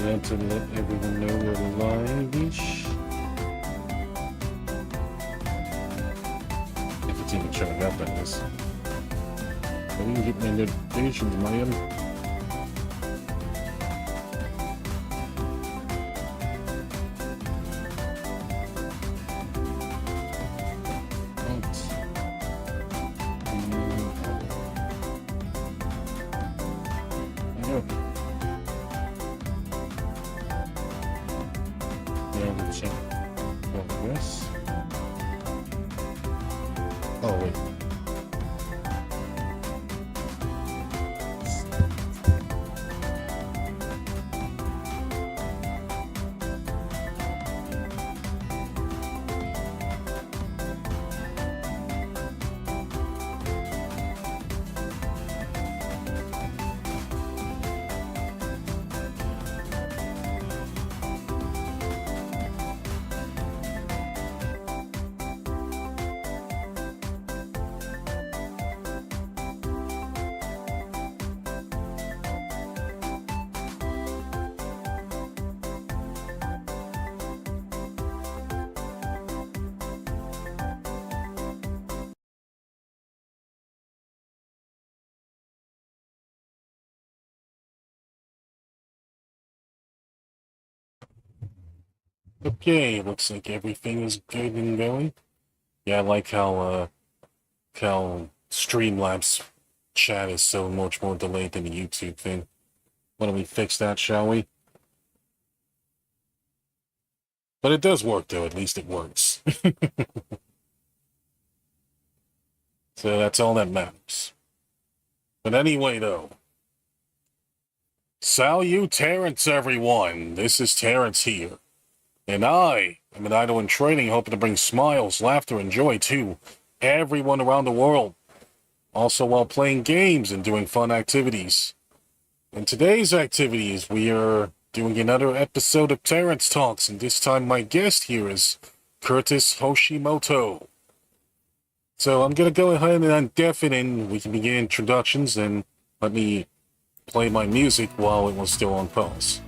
that to let everyone know we're live-ish. If it's even showing up on this. I didn't get my notifications, man. Okay, looks like everything is good and going. Yeah, I like how Streamlabs chat is so much more delayed than the YouTube thing. Why don't we fix that, shall we? But it does work, though. At least it works. So that's all that matters. But anyway, though. Salute Terence, everyone. This is Terence here. And I am an idol in training, hoping to bring smiles, laughter, and joy to everyone around the world. Also while playing games and doing fun activities. In today's activities, we are doing another episode of Terence Talks, and this time my guest here is Curtis Hoshimoto. So I'm going to go ahead and undeafen and we can begin introductions, and let me play my music while it was still on pause.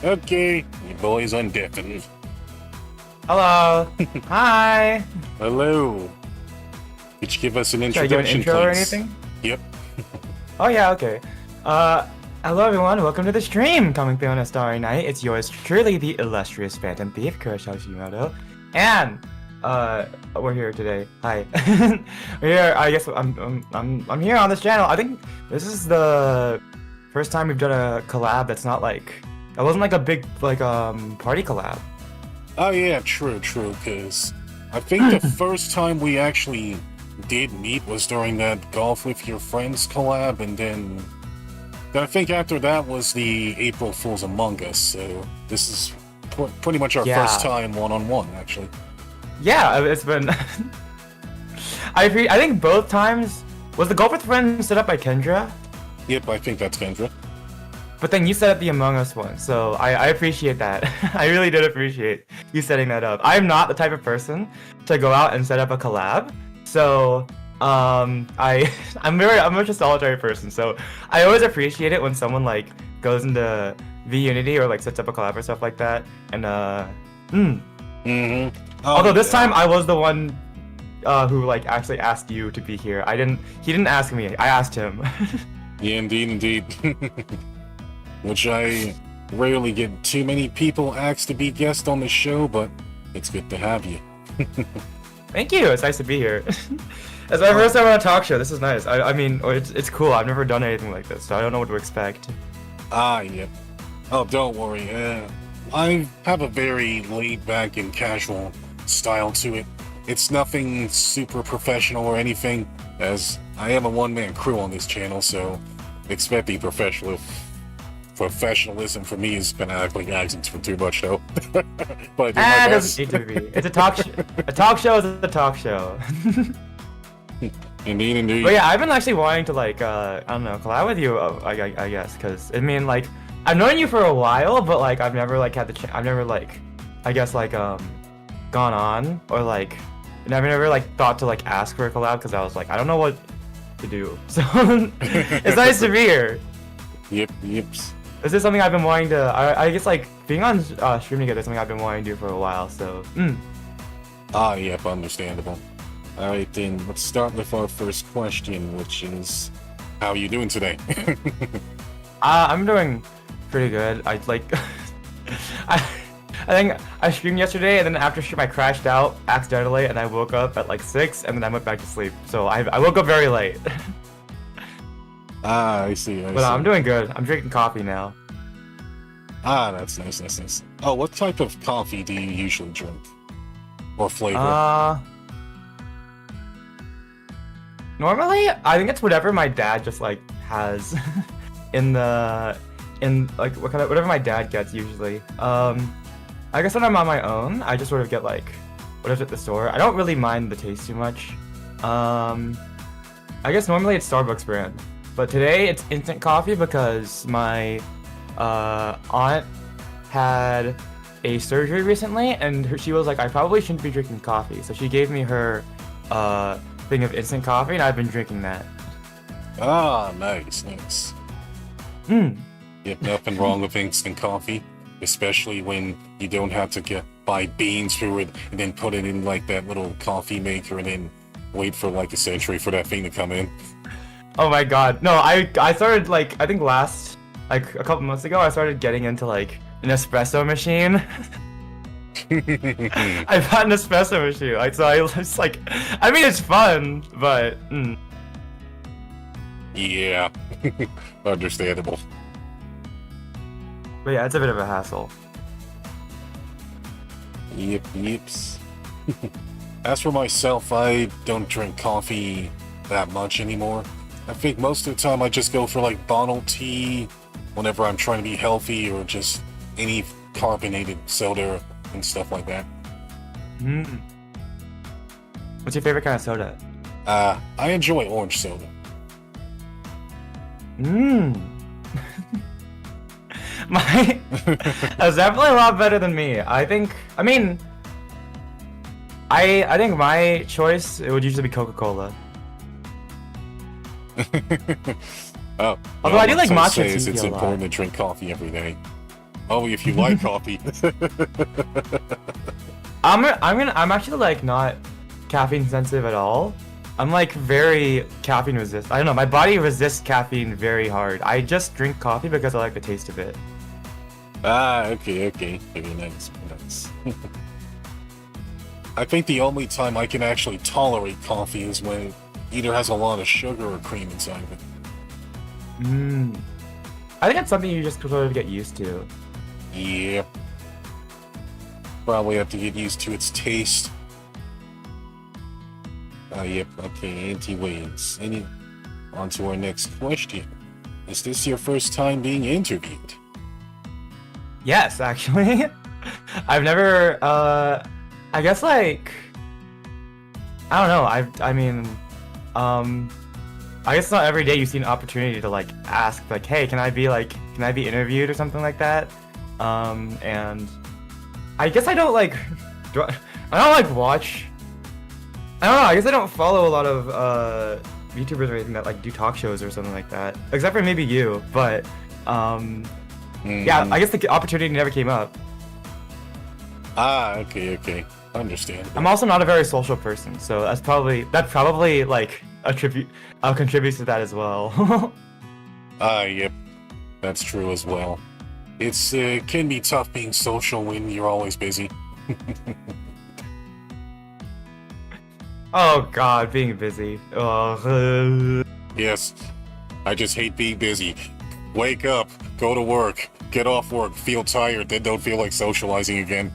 Okay, your boy's undeafened. Hello. Hi. Hello. Could you give us an Should I give an introduction, intro please? or anything? Yep. Oh yeah, okay. Hello everyone, welcome to the stream. Coming through on a starry night. It's yours truly, the illustrious Phantom Thief, Curtis Hoshimoto. And we're here today. Hi. We're here. I guess I'm here on this channel. I think this is the first time we've done a collab that's not like, it wasn't like a big party collab. Oh yeah, true, because I think the first time we actually did meet was during that Golf with Your Friends collab, and then I think after that was the April Fool's Among Us, so this is pretty much our first time one-on-one, actually. Yeah, it's been... I think both times... Was the Golf with Friends set up by Kendra? Yep, I think that's Kendra. But then you set up the Among Us one, so I appreciate that. I really did appreciate you setting that up. I'm not the type of person to go out and set up a collab, so I'm much a solitary person, so I always appreciate it when someone like goes into VUnity or like sets up a collab or stuff like that. And although this time I was the one who like actually asked you to be here. He didn't ask me, I asked him. Yeah, indeed. Which I rarely get too many people asked to be guests on the show, but it's good to have you. Thank you, it's nice to be here. It's my first time on a talk show, this is nice. I mean, it's cool, I've never done anything like this, so I don't know what to expect. Yep. Oh, don't worry, I have a very laid-back and casual style to it. It's nothing super professional or anything, as I am a one-man crew on this channel, so expect the professionalism for me is phonetically accents for too much, though. But I do my best. Doesn't need to be. It's a talk show. A talk show is a talk show. Indeed. But yeah, I've been actually wanting to like, I don't know, collab with you, I guess, because, I mean, like, I've known you for a while, but like, I've never like had the I've never like, I guess like, gone on, or like, and I've never like thought to like ask for a collab, because I was like, I don't know what to do. So it's nice to be here. Yep. This is something I've been wanting to. I guess like being on stream together is something I've been wanting to do for a while. So. Yep, understandable. Alright then, let's start with our first question, which is, how are you doing today? I'm doing pretty good. I think I streamed yesterday, and then after stream I crashed out accidentally, and I woke up at like 6, and then I went back to sleep. So I woke up very late. I see. But I'm doing good. I'm drinking coffee now. That's nice. Oh, what type of coffee do you usually drink? Or flavor? Normally, I think it's whatever my dad just like has in like whatever my dad gets usually. I guess when I'm on my own, I just sort of get like whatever's at the store. I don't really mind the taste too much. I guess normally it's Starbucks brand, but today it's instant coffee because my aunt had a surgery recently, and she was like, I probably shouldn't be drinking coffee, so she gave me her thing of instant coffee, and I've been drinking that. Nice. Mm. Yep, nothing wrong with instant coffee, especially when you don't have to buy beans for it and then put it in like that little coffee maker and then wait for like a century for that thing to come in. Oh my god, no, I started like, I think a couple months ago, I started getting into like an espresso machine. I bought an espresso machine, like, so I was like, I mean, it's fun, but Yeah, understandable. But yeah, it's a bit of a hassle. Yeps. As for myself, I don't drink coffee that much anymore. I think most of the time I just go for like bottled tea whenever I'm trying to be healthy, or just any carbonated soda and stuff like that. What's your favorite kind of soda? I enjoy orange soda. That's definitely a lot better than me. I think my choice, it would usually be Coca-Cola. Although I do like matcha tea. It's important to drink coffee every day. Oh, if you like coffee. I'm actually like not caffeine sensitive at all. I'm like very caffeine resistant. I don't know, my body resists caffeine very hard. I just drink coffee because I like the taste of it. Okay. Very nice. I think the only time I can actually tolerate coffee is when it either has a lot of sugar or cream inside of it. I think it's something you just sort of get used to. Yep. Probably have to get used to its taste. Yep, okay, anyways. On to our next question. Is this your first time being interviewed? Yes, actually. I've never, I guess like, I don't know, I guess not every day you see an opportunity to like ask like, hey, can I be interviewed or something like that? And I guess I don't like, watch, I don't know, I guess I don't follow a lot of VTubers or anything that like do talk shows or something like that, except for maybe you, but yeah, I guess the opportunity never came up. Okay. Understand. I'm also not a very social person, so that probably like contributes to that as well. Yep, that's true as well. It can be tough being social when you're always busy. Oh god, being busy. Yes, I just hate being busy. Wake up, go to work, get off work, feel tired, then don't feel like socializing again.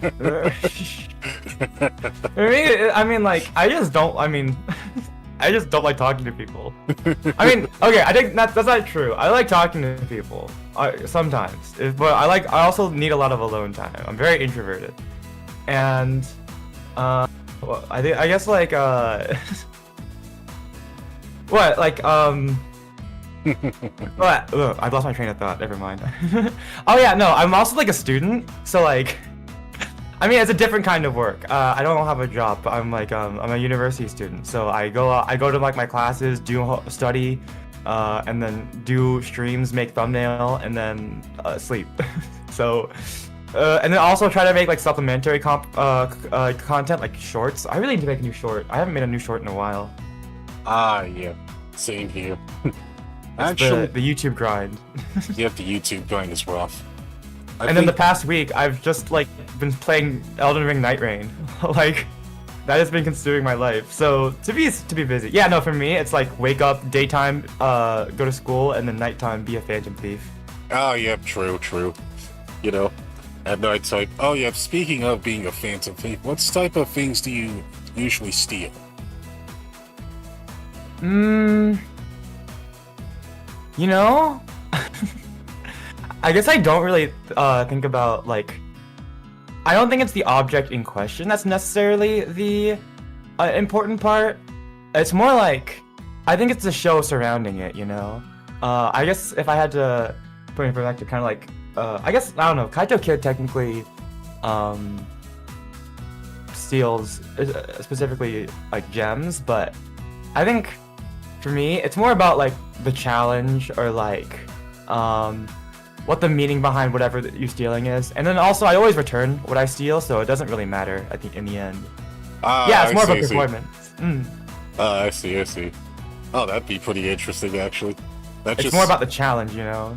I just don't like talking to people. Okay, I think that's not true. I like talking to people sometimes, but I also need a lot of alone time. I'm very introverted, and well, I guess like what like what? Ugh, I've lost my train of thought. Never mind. Oh yeah, no, I'm also like a student, so like I mean, it's a different kind of work. I don't have a job, but I'm a university student, so I go to like my classes, study, and then do streams, make thumbnail, and then sleep. So, and then also try to make like supplementary content, like shorts. I really need to make a new short. I haven't made a new short in a while. Yeah, same here. Actually, the YouTube grind. Yeah, the YouTube grind is rough. And then the past week, I've just like been playing Elden Ring Night Rain. Like, that has been consuming my life. So to be busy. Yeah, no, for me, it's like wake up, daytime, go to school, and then nighttime, be a phantom thief. Oh, yeah, true. You know, at night time. Oh, yeah, speaking of being a phantom thief, what type of things do you usually steal? You know, I guess I don't really think about like. I don't think it's the object in question that's necessarily the important part. It's more like I think it's the show surrounding it. You know, I guess if I had to put it in perspective, kind of like I guess I don't know. Kaito Kid technically steals specifically like gems, but I think for me it's more about like the challenge or like what the meaning behind whatever that you're stealing is. And then also I always return what I steal, so it doesn't really matter I think in the end. Yeah, it's more about performance. I see. Oh, that'd be pretty interesting actually. It's more about the challenge, you know?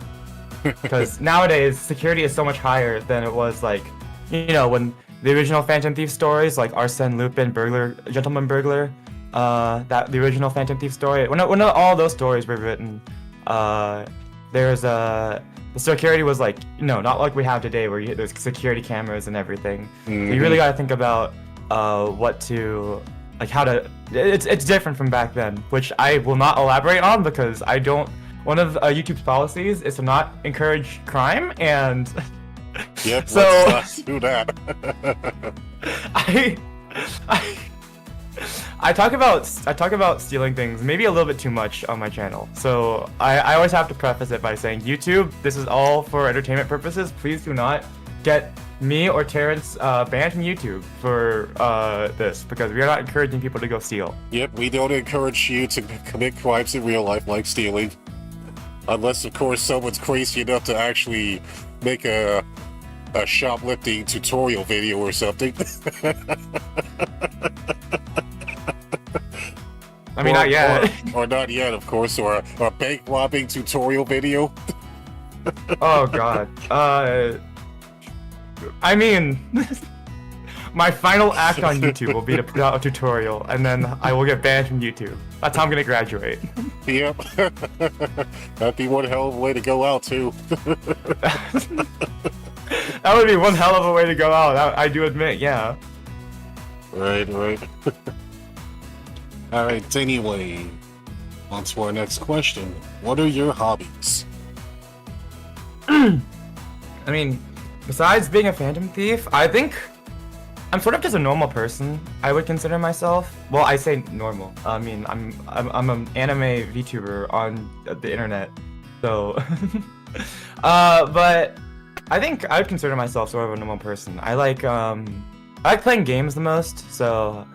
Because nowadays security is so much higher than it was like, you know, when the original Phantom Thief stories like Arsène Lupin, Burglar, Gentleman Burglar, the original Phantom Thief story, when all those stories were written, the security was like, you know, not like we have today where there's security cameras and everything. Mm-hmm. So you really got to think about it's different from back then, which I will not elaborate on because I don't. One of YouTube's policies is to not encourage crime, and yep. So let's not do that. I talk about stealing things maybe a little bit too much on my channel, so I always have to preface it by saying, YouTube, this is all for entertainment purposes. Please do not get me or Terence banned from YouTube for this, because we are not encouraging people to go steal. Yep, we don't encourage you to commit crimes in real life like stealing. Unless, of course, someone's crazy enough to actually make a shoplifting tutorial video or something. I mean, not yet. Or not yet, of course, or a bank robbing tutorial video. Oh god. I mean, my final act on YouTube will be to put out a tutorial, and then I will get banned from YouTube. That's how I'm gonna graduate. Yep. That'd be one hell of a way to go out, too. That would be one hell of a way to go out, I do admit, yeah. Right. Alright, anyway, on to our next question. What are your hobbies? I mean, besides being a Phantom Thief, I think I'm sort of just a normal person, I would consider myself. Well, I say normal. I mean, I'm an anime Vtuber on the internet, so... but I think I would consider myself sort of a normal person. I like playing games the most, so...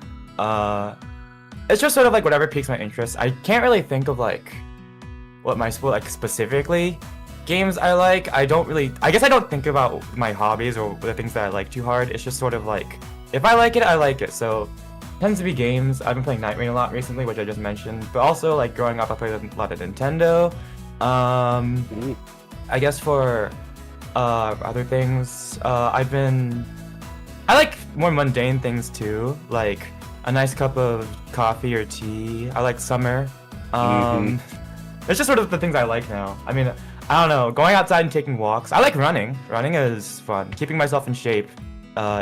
it's just sort of like whatever piques my interest. I can't really think of like what my specifically games I like. I guess I don't think about my hobbies or the things that I like too hard. It's just sort of like, if I like it, I like it. So it tends to be games. I've been playing Night Rain a lot recently, which I just mentioned, but also like growing up I played a lot of Nintendo. I guess for other things, I like more mundane things too, like a nice cup of coffee or tea. I like summer. It's just sort of the things I like now. I mean, I don't know, going outside and taking walks. I like running. Running is fun. Keeping myself in shape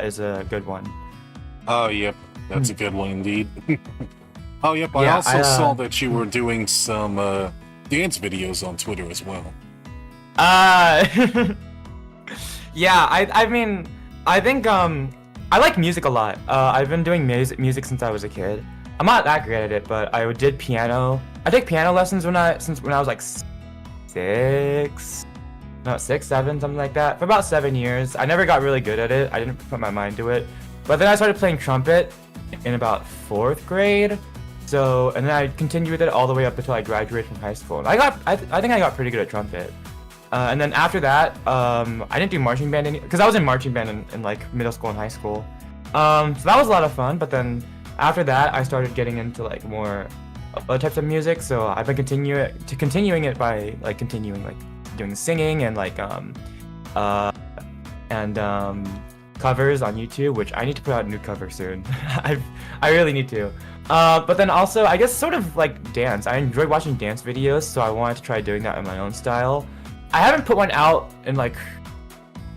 is a good one. Oh, yep. That's a good one indeed. Oh, yep. I also saw that you were doing some dance videos on Twitter as well. Yeah, I mean, I think I like music a lot. I've been doing music since I was a kid. I'm not that great at it, but I did piano. I take piano lessons when I was like 6. no, 6, 7, something like that, for about 7 years. I never got really good at it. I didn't put my mind to it. But then I started playing trumpet in about 4th grade. So, and then I continued with it all the way up until I graduated from high school. And I think I got pretty good at trumpet. And then after that, I didn't do marching band because I was in marching band in like middle school and high school. So that was a lot of fun. But then after that, I started getting into like more other types of music. So I've been continuing it by like doing singing and like covers on YouTube, which I need to put out a new cover soon. I really need to. But then also, I guess sort of like dance. I enjoy watching dance videos, so I wanted to try doing that in my own style. I haven't put one out in like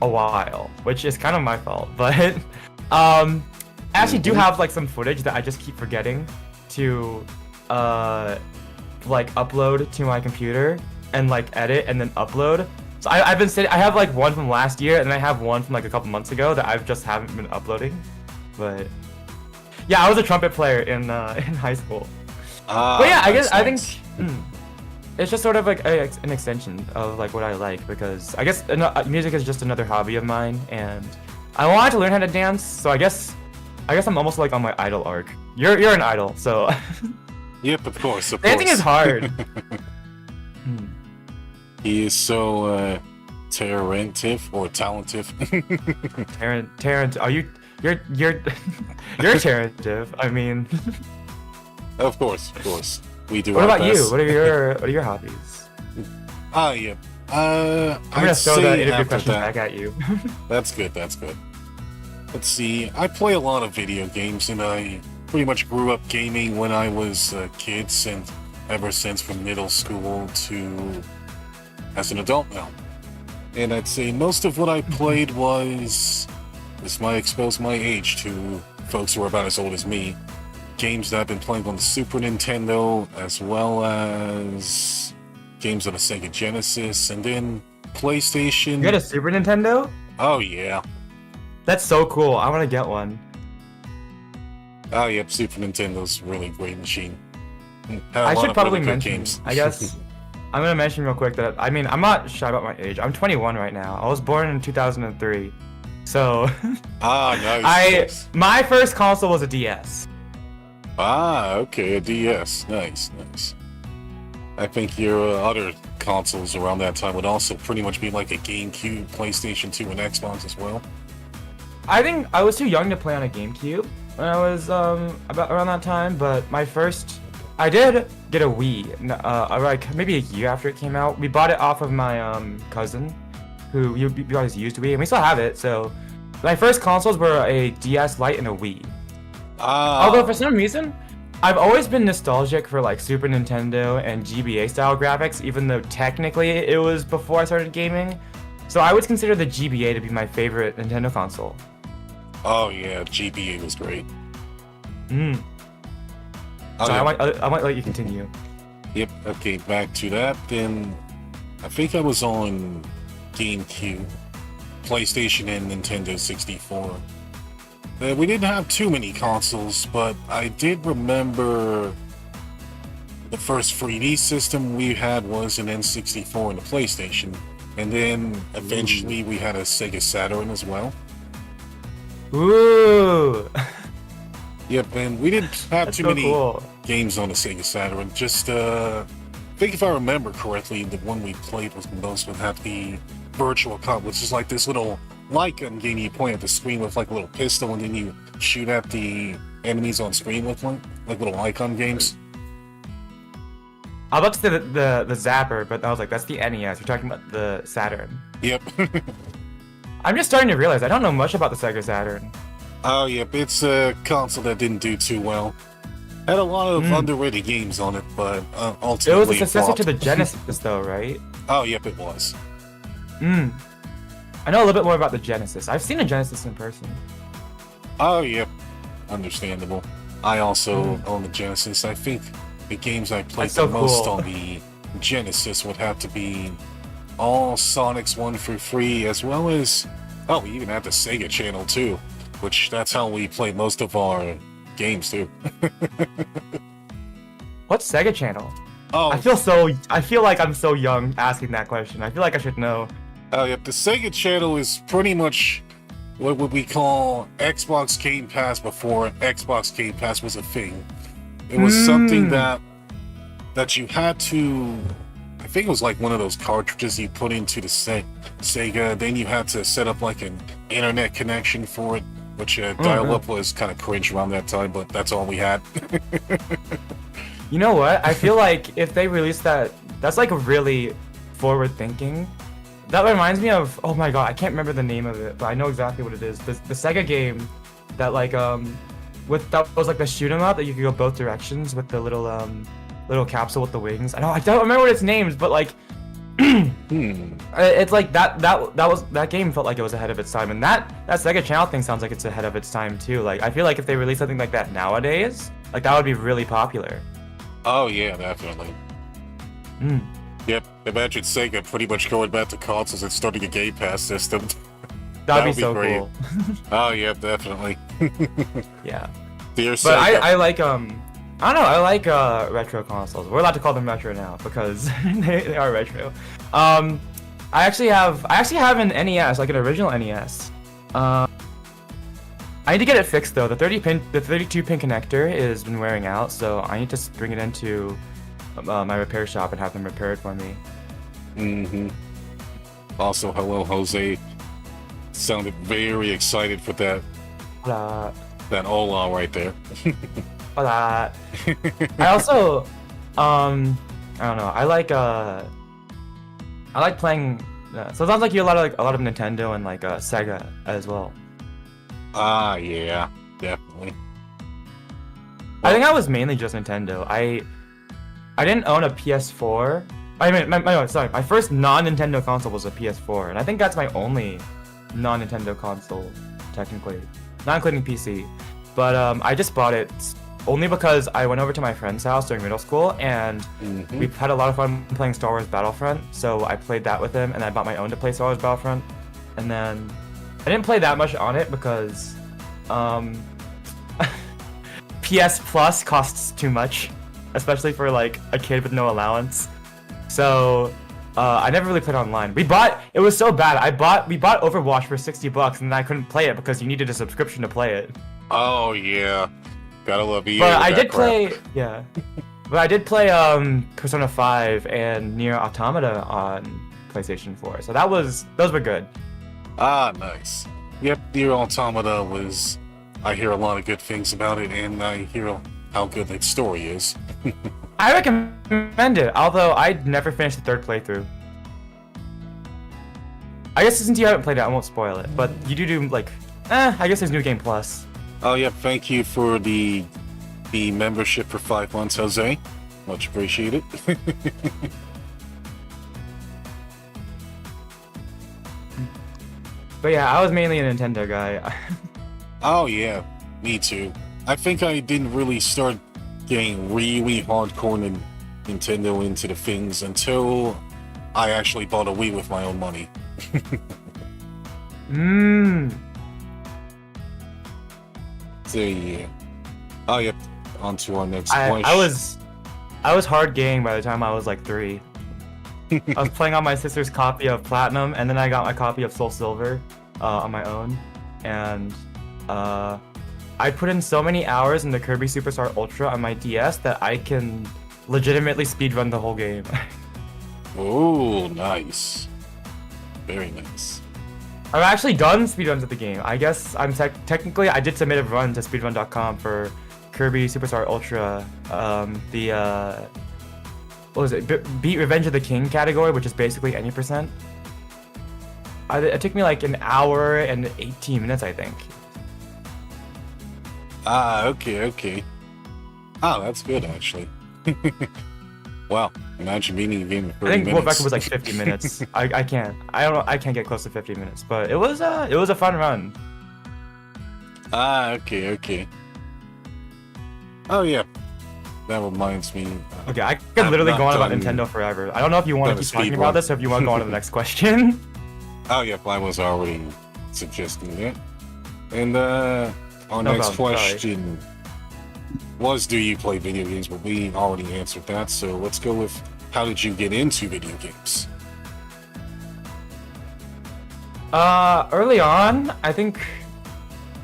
a while, which is kind of my fault. But I actually do have like some footage that I just keep forgetting to like upload to my computer and like edit and then upload. So I have like one from last year and I have one from like a couple months ago that I just haven't been uploading. But yeah, I was a trumpet player in high school. But yeah, I think it's just sort of like an extension of like what I like, because I guess music is just another hobby of mine, and I wanted to learn how to dance. So I guess I'm almost like on my idol arc. You're an idol, so. Yep, of course. Dancing is hard. He is so talentive or talentive. Terence, are you? You're talentive. I mean. Of course. We do. What our about best. you? What are your hobbies? Yeah. I'm gonna throw the interview question back at you. That's good. Let's see. I play a lot of video games, and I pretty much grew up gaming when I was a kid, and ever since from middle school to as an adult now. And I'd say most of what I played was, this might expose my age to folks who are about as old as me, games that I've been playing on the Super Nintendo, as well as games on the Sega Genesis, and then PlayStation. You got a Super Nintendo? Oh yeah. That's so cool. I want to get one. Oh yep, Super Nintendo's a really great machine. I should probably mention, I guess, I'm going to mention real quick that, I mean, I'm not shy about my age. I'm 21 right now. I was born in 2003. So, nice. My first console was a DS. Okay, a DS. Nice. I think your other consoles around that time would also pretty much be like a GameCube, PlayStation 2, and Xbox as well. I think I was too young to play on a GameCube when I was about around that time, but I did get a Wii, like maybe a year after it came out. We bought it off of my cousin, who bought his used Wii, and we still have it. So my first consoles were a DS Lite and a Wii. Although for some reason, I've always been nostalgic for like Super Nintendo and GBA style graphics, even though technically it was before I started gaming. So I would consider the GBA to be my favorite Nintendo console. Oh yeah, GBA was great. So I might let you continue. Yep, okay, back to that. Then I think I was on GameCube, PlayStation, and Nintendo 64. We didn't have too many consoles, but I did remember the first 3D system we had was an N64 and a PlayStation. And then eventually we had a Sega Saturn as well. Ooh! Yep, and we didn't have too many games on the Sega Saturn. Just, I think if I remember correctly, the one we played was the most would have the Virtual Cop, which is like this little light gun game you point at the screen with like a little pistol, and then you shoot at the enemies on screen with one, like little icon games. I was about to say the Zapper, but I was like, that's the NES. You're talking about the Saturn. Yep. I'm just starting to realize I don't know much about the Sega Saturn. Oh, yep, it's a console that didn't do too well. Had a lot of underrated games on it, but ultimately it was a successor to the Genesis, though, right? Oh, yep, it was. I know a little bit more about the Genesis. I've seen a Genesis in person. Oh, yep, understandable. I also own the Genesis. I think the games I played the most on the Genesis would have to be all Sonic's 1 through 3, as well as, we even had the Sega channel too, which that's how we played most of our games too. What's Sega channel? Oh, I feel like I'm so young asking that question. I feel like I should know. Oh, yep. The Sega channel is pretty much what would we call Xbox Game Pass before Xbox Game Pass was a thing. It was something that you had to. I think it was like one of those cartridges you put into the Sega. Then you had to set up like an internet connection for it, which dial-up was kind of cringe around that time, but that's all we had. You know what? I feel like if they release that, that's like really forward-thinking. That reminds me of, oh my god, I can't remember the name of it, but I know exactly what it is. The Sega game that like that was like the shoot 'em up that you could go both directions with the little capsule with the wings. I don't remember what its names, but like it's like that game felt like it was ahead of its time, and that Sega Channel thing sounds like it's ahead of its time too. Like I feel like if they release something like that nowadays, like that would be really popular. Oh yeah, definitely. Yep, imagine Sega pretty much going back to consoles and starting a Game Pass system. That'd be so great. Cool. Oh yeah, definitely. Yeah. Dear but Sega. I like I don't know, I like retro consoles. We're allowed to call them retro now because they are retro. I actually have an NES, like an original NES. I need to get it fixed though. The 32-pin connector has been wearing out, so I need to bring it into my repair shop and have them repair it for me. Also, hello, Jose. Sounded very excited for that. Hola. That hola right there. Hola. I also, I don't know. I like playing. So it sounds like you a lot of Nintendo and like Sega as well. Ah, yeah, definitely. I think I was mainly just Nintendo. I didn't own a PS4. I mean, my first non-Nintendo console was a PS4, and I think that's my only non-Nintendo console, technically, not including PC. But I just bought it only because I went over to my friend's house during middle school, and we had a lot of fun playing Star Wars Battlefront. So I played that with him, and I bought my own to play Star Wars Battlefront. And then I didn't play that much on it because PS Plus costs too much, especially for like a kid with no allowance. So I never really played online. It was so bad. We bought Overwatch for $60, and then I couldn't play it because you needed a subscription to play it. Oh yeah, gotta love EA. But I did play, yeah. But I did play Persona 5 and Nier Automata on PlayStation 4. So those were good. Ah, nice. Yep, Nier Automata was. I hear a lot of good things about it, and I hear how good its story is. I recommend it, although I'd never finished the third playthrough. I guess since you haven't played it, I won't spoil it. But you do like, I guess there's New Game Plus. Oh, yep, thank you for the membership for 5 months, Jose. Much appreciated. But yeah, I was mainly a Nintendo guy. Oh yeah, me too. I think I didn't really start getting really hardcore Nintendo into the things until I actually bought a Wii with my own money. So yeah. Oh yep. On to our next question. I was hard gaming by the time I was like 3. I was playing on my sister's copy of Platinum, and then I got my copy of Soul Silver on my own, and I put in so many hours in the Kirby Superstar Ultra on my DS that I can legitimately speedrun the whole game. Oh, nice. Very nice. I've actually done speedruns of the game. I guess I'm technically I did submit a run to speedrun.com for Kirby Superstar Ultra. What was it? Beat Revenge of the King category, which is basically any percent. It took me like an hour and 18 minutes, I think. Ah, okay. Oh, that's good actually. Wow, imagine beating a game in 30 minutes. I think world record was like 50 minutes. I can't get close to 50 minutes, but it was a fun run. Ah, okay. Oh yeah, that reminds me. Okay, I could literally go on about Nintendo forever. I don't know if you want to keep talking about this or if you want to go on to the next question. Oh yeah, I was already suggesting that. And our next question was, do you play video games? But we already answered that, so let's go with, how did you get into video games? Early on, I think.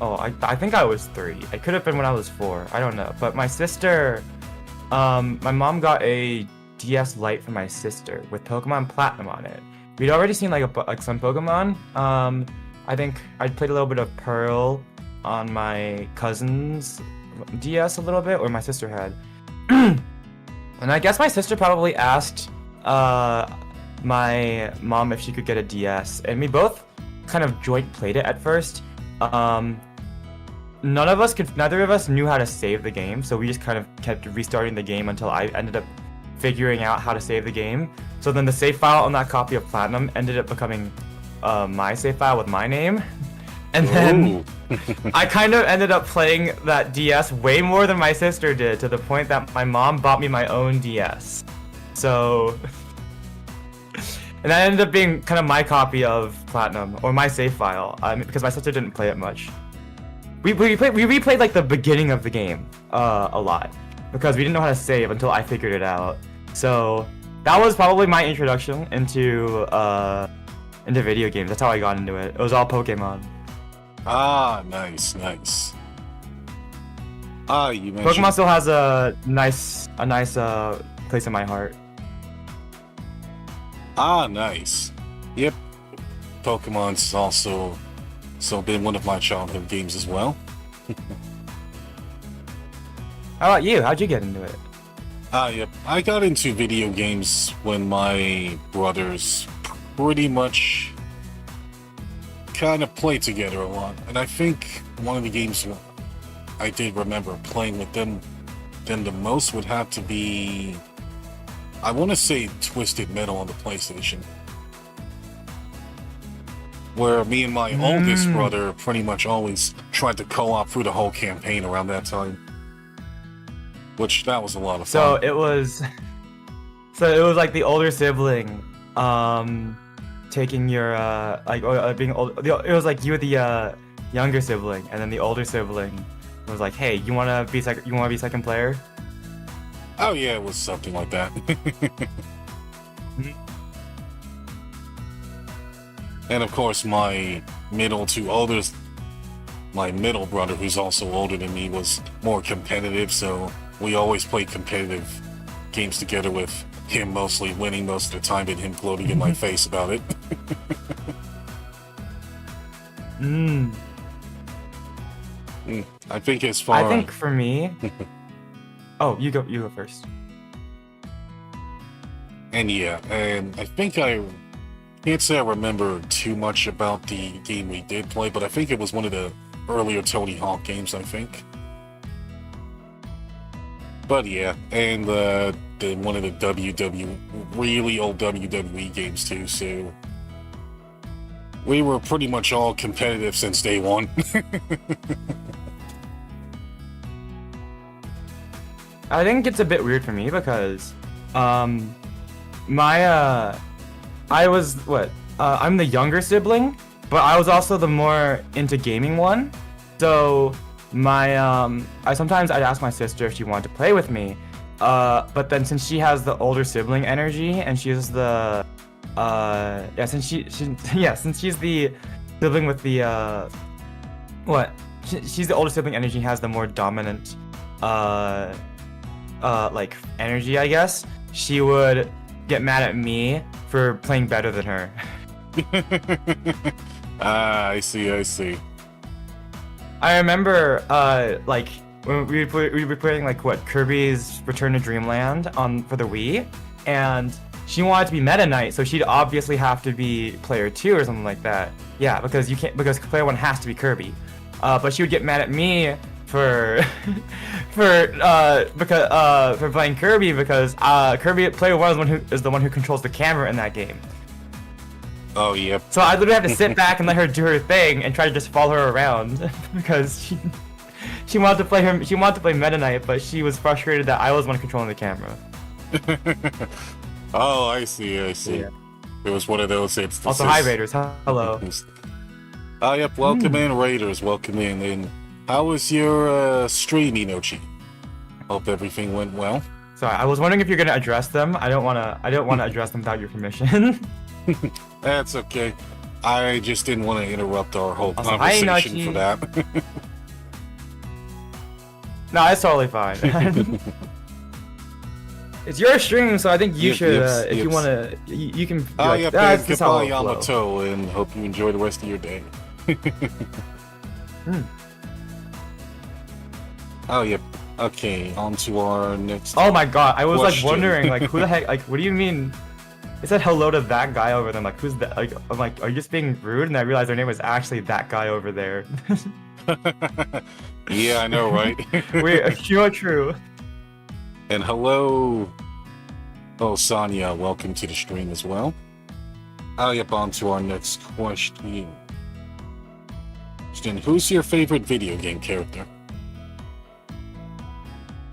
Oh, I think I was 3. It could have been when I was 4. I don't know. But my sister, my mom got a DS Lite for my sister with Pokemon Platinum on it. We'd already seen like some Pokemon. I think I played a little bit of Pearl on my cousin's DS a little bit, or my sister had. And I guess my sister probably asked my mom if she could get a DS, and we both kind of joint played it at first. Neither of us knew how to save the game, so we just kind of kept restarting the game until I ended up figuring out how to save the game. So then the save file on that copy of Platinum ended up becoming my save file with my name. And then I kind of ended up playing that DS way more than my sister did, to the point that my mom bought me my own DS. So... and that ended up being kind of my copy of Platinum, or my save file, because my sister didn't play it much. We replayed like the beginning of the game a lot, because we didn't know how to save until I figured it out. So that was probably my introduction into video games. That's how I got into it. It was all Pokemon. Ah, nice. Ah, you mentioned Pokemon still has a nice place in my heart. Ah, nice. Yep. Pokemon's also been one of my childhood games as well. How about you? How'd you get into it? Yep. I got into video games when my brothers pretty much kind of played together a lot. And I think one of the games I did remember playing with them the most would have to be, I want to say, Twisted Metal on the PlayStation. Where me and my oldest brother pretty much always tried to co-op through the whole campaign around that time. Which, that was a lot of fun. So it was like the older sibling, taking your, being old. It was like you were the younger sibling, and then the older sibling was like, "Hey, you wanna be second player?" Oh yeah, it was something like that. And of course, my middle brother, who's also older than me, was more competitive, so we always played competitive games together, with him mostly winning most of the time and him gloating in my face about it. I think as far... I think for me... Oh, you go first. And yeah, and I think I can't say I remember too much about the game we did play, but I think it was one of the earlier Tony Hawk games, I think. But yeah, and one of the really old WWE games too, so we were pretty much all competitive since day one. I think it's a bit weird for me because I'm the younger sibling, but I was also the more into gaming one. So sometimes I'd ask my sister if she wanted to play with me, but then since she has the older sibling energy and she's the since she's the sibling with the she's the older sibling energy, has the more dominant like energy, I guess, she would get mad at me for playing better than her. I see. I remember, like, when we were playing, like, Kirby's Return to Dreamland for the Wii, and she wanted to be Meta Knight, so she'd obviously have to be Player 2 or something like that. Yeah, because Player 1 has to be Kirby. But she would get mad at me for playing Kirby because Kirby Player 1 is the one who controls the camera in that game. Oh, yep. So I literally have to sit back and let her do her thing and try to just follow her around because she wanted to play she wanted to play Meta Knight, but she was frustrated that I was the one controlling the camera. Oh, I see. Yeah. It was one of those instances. Also, hi Raiders. Hello. Oh, yep. Welcome in, Raiders. Welcome in. And how was your stream, Inochi? Hope everything went well. Sorry, I was wondering if you're gonna address them. I don't wanna address them without your permission. That's okay. I just didn't want to interrupt our whole Also, hi, conversation Nachi. for that. No, it's totally fine. It's your stream, so I think you should, if you want to, you can be Oh, like, yeah, this is how goodbye, it'll flow." Yamato, and hope you enjoy the rest of your day. Oh, yep. Okay, on to our next... Oh my god, I was question. like wondering, like, who the heck, like, what do you mean? It said hello to that guy over there. I'm like, who's that? Like, I'm like, are you just being rude? And I realized their name was actually that guy over there. Yeah, I know, right? Wait, true. And hello... Oh, Sonia, welcome to the stream as well. Oh, yep, on to our next question. Who's your favorite video game character?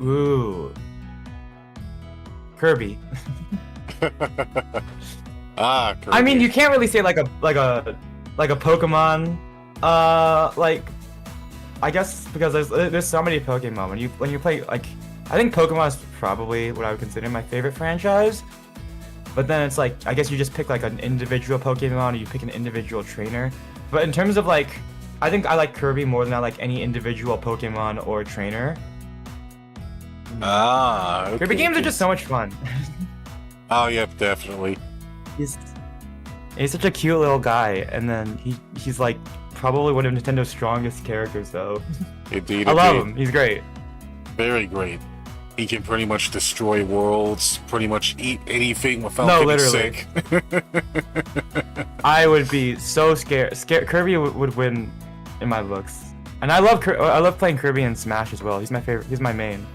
Ooh. Kirby. Ah, Kirby. I mean, you can't really say like a Pokemon. Like, I guess because there's so many Pokemon when you play, like, I think Pokemon is probably what I would consider my favorite franchise. But then it's like, I guess you just pick like an individual Pokemon or you pick an individual trainer. But in terms of like, I think I like Kirby more than I like any individual Pokemon or trainer. Ah, okay, Kirby games are just so much fun. Oh, yep, definitely. He's such a cute little guy, and then he's like probably one of Nintendo's strongest characters though. Indeed, I love him. He's great. Very great. He can pretty much destroy worlds, pretty much eat anything without No, getting literally. sick. I would be so scared. Kirby would win in my books. And I love playing Kirby in Smash as well. He's my favorite. He's my main.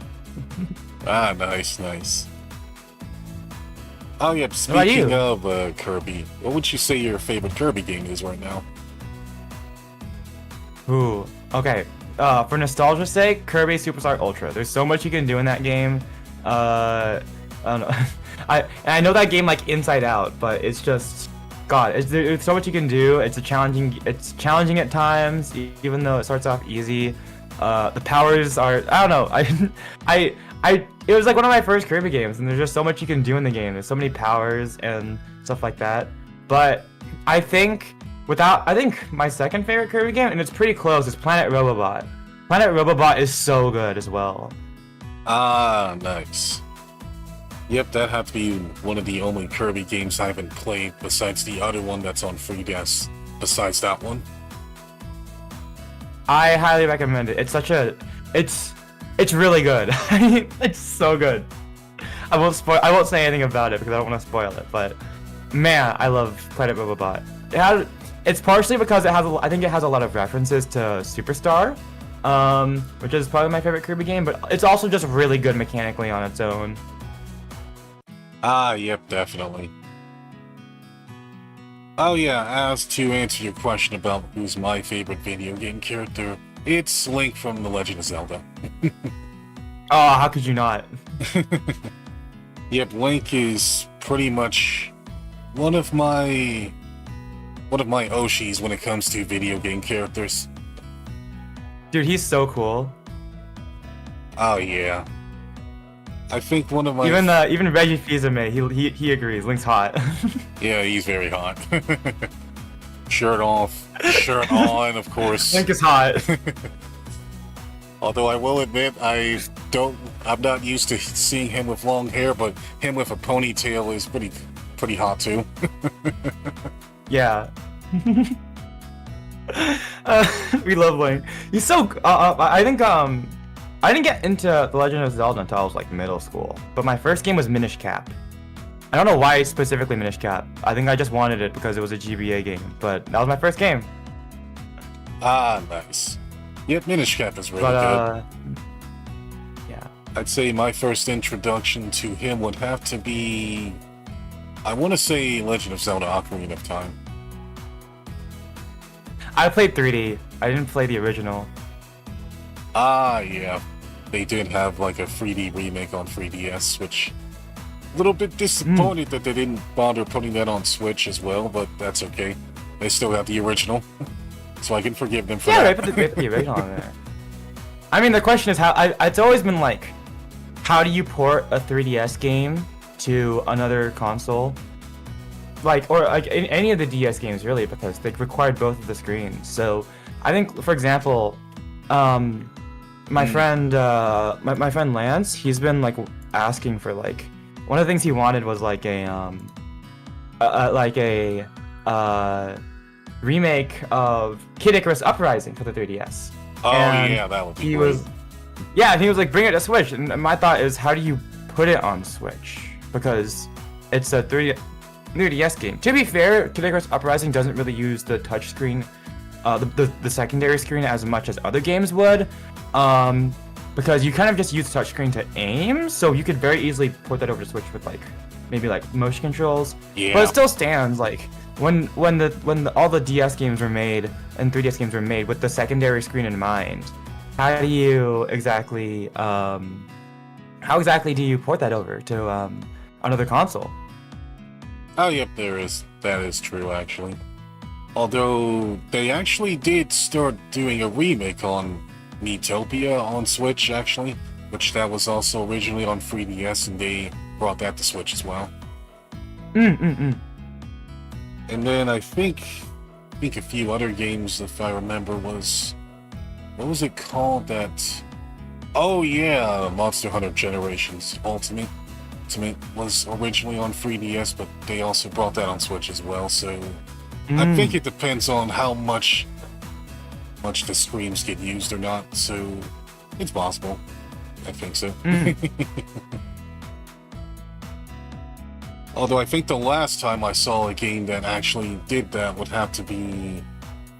Ah, nice, nice. Oh, yep, What about speaking you? of Kirby, what would you say your favorite Kirby game is right now? Ooh. Okay. For nostalgia's sake, Kirby Superstar Ultra. There's so much you can do in that game. I don't know. I know that game like inside out, but it's just, God, there's so much you can do. It's challenging at times, even though it starts off easy. The powers are, I don't know. It was like one of my first Kirby games, and there's just so much you can do in the game. There's so many powers and stuff like that. But I think my second favorite Kirby game, and it's pretty close, is Planet Robobot. Planet Robobot is so good as well. Ah, nice. Yep, that had to be one of the only Kirby games I haven't played besides the other one that's on 3DS, besides that one. I highly recommend it. It's really good. It's so good. I won't say anything about it because I don't want to spoil it, but man, I love Planet Robobot. It's partially because I think it has a lot of references to Superstar, which is probably my favorite Kirby game, but it's also just really good mechanically on its own. Ah, yep, definitely. Oh yeah, as to answer your question about who's my favorite video game character, it's Link from The Legend of Zelda. Oh, how could you not? Yep, Link is pretty much one of my Oshis when it comes to video game characters. Dude, he's so cool. Oh yeah. I think one of my Even Reggie Fils-Aimé, he agrees. Link's hot. Yeah, he's very hot. Shirt off, shirt on, of course. Link is hot. Although I will admit, I'm not used to seeing him with long hair, but him with a ponytail is pretty hot too. Yeah. We love Link. He's so. I think I didn't get into The Legend of Zelda until I was like middle school. But my first game was Minish Cap. I don't know why specifically Minish Cap. I think I just wanted it because it was a GBA game. But that was my first game. Ah, nice. Yep, Minish Cap is really But good. yeah. I'd say my first introduction to him would have to be, I want to say Legend of Zelda Ocarina of Time. I played 3D. I didn't play the original. Ah, yeah. They did have like a 3D remake on 3DS, which a little bit disappointed that they didn't bother putting that on Switch as well, but that's okay. They still have the original, so I can forgive them for that. Yeah, they put the original on there. I mean, the question is it's always been like, how do you port a 3DS game to another console? like or like in any of the DS games really, because they required both of the screens. So I think, for example, my friend my friend Lance, he's been like asking for like one of the things he wanted was like a remake of Kid Icarus Uprising for the 3DS. Oh And yeah, that would be he great. was yeah, and he was like, bring it to Switch. And my thought is, how do you put it on Switch? Because it's a 3DS game. To be fair, Kid Icarus Uprising doesn't really use the touchscreen, the secondary screen as much as other games would. Because you kind of just use the touchscreen to aim, so you could very easily port that over to Switch with like maybe like motion controls. Yeah. But it still stands like when all the DS games were made and 3DS games were made with the secondary screen in mind. How do you exactly how exactly do you port that over to another console? Oh, yep, there is. That is true, actually. Although, they actually did start doing a remake on Miitopia on Switch, actually, which that was also originally on 3DS, and they brought that to Switch as well. And then I think a few other games, if I remember, was... What was it called that... Oh yeah, Monster Hunter Generations Ultimate was originally on 3DS, but they also brought that on Switch as well, so... I think it depends on how much the screens get used or not, so it's possible. I think so. Although I think the last time I saw a game that actually did that would have to be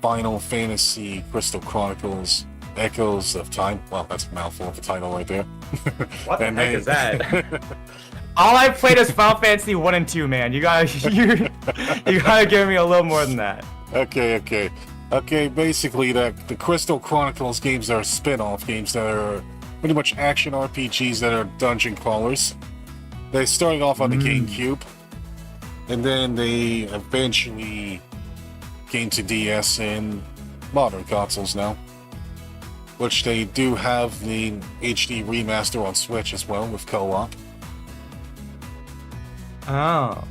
Final Fantasy Crystal Chronicles Echoes of Time. Well, that's a mouthful of a title right there. What the heck is that? All I played is Final Fantasy 1 and 2, man. You gotta give me a little more than that. Okay, basically the Crystal Chronicles games are spin-off games that are pretty much action RPGs that are dungeon crawlers. They started off on the GameCube, and then they eventually came to DS and modern consoles now. Which they do have the HD remaster on Switch as well with co-op. Oh.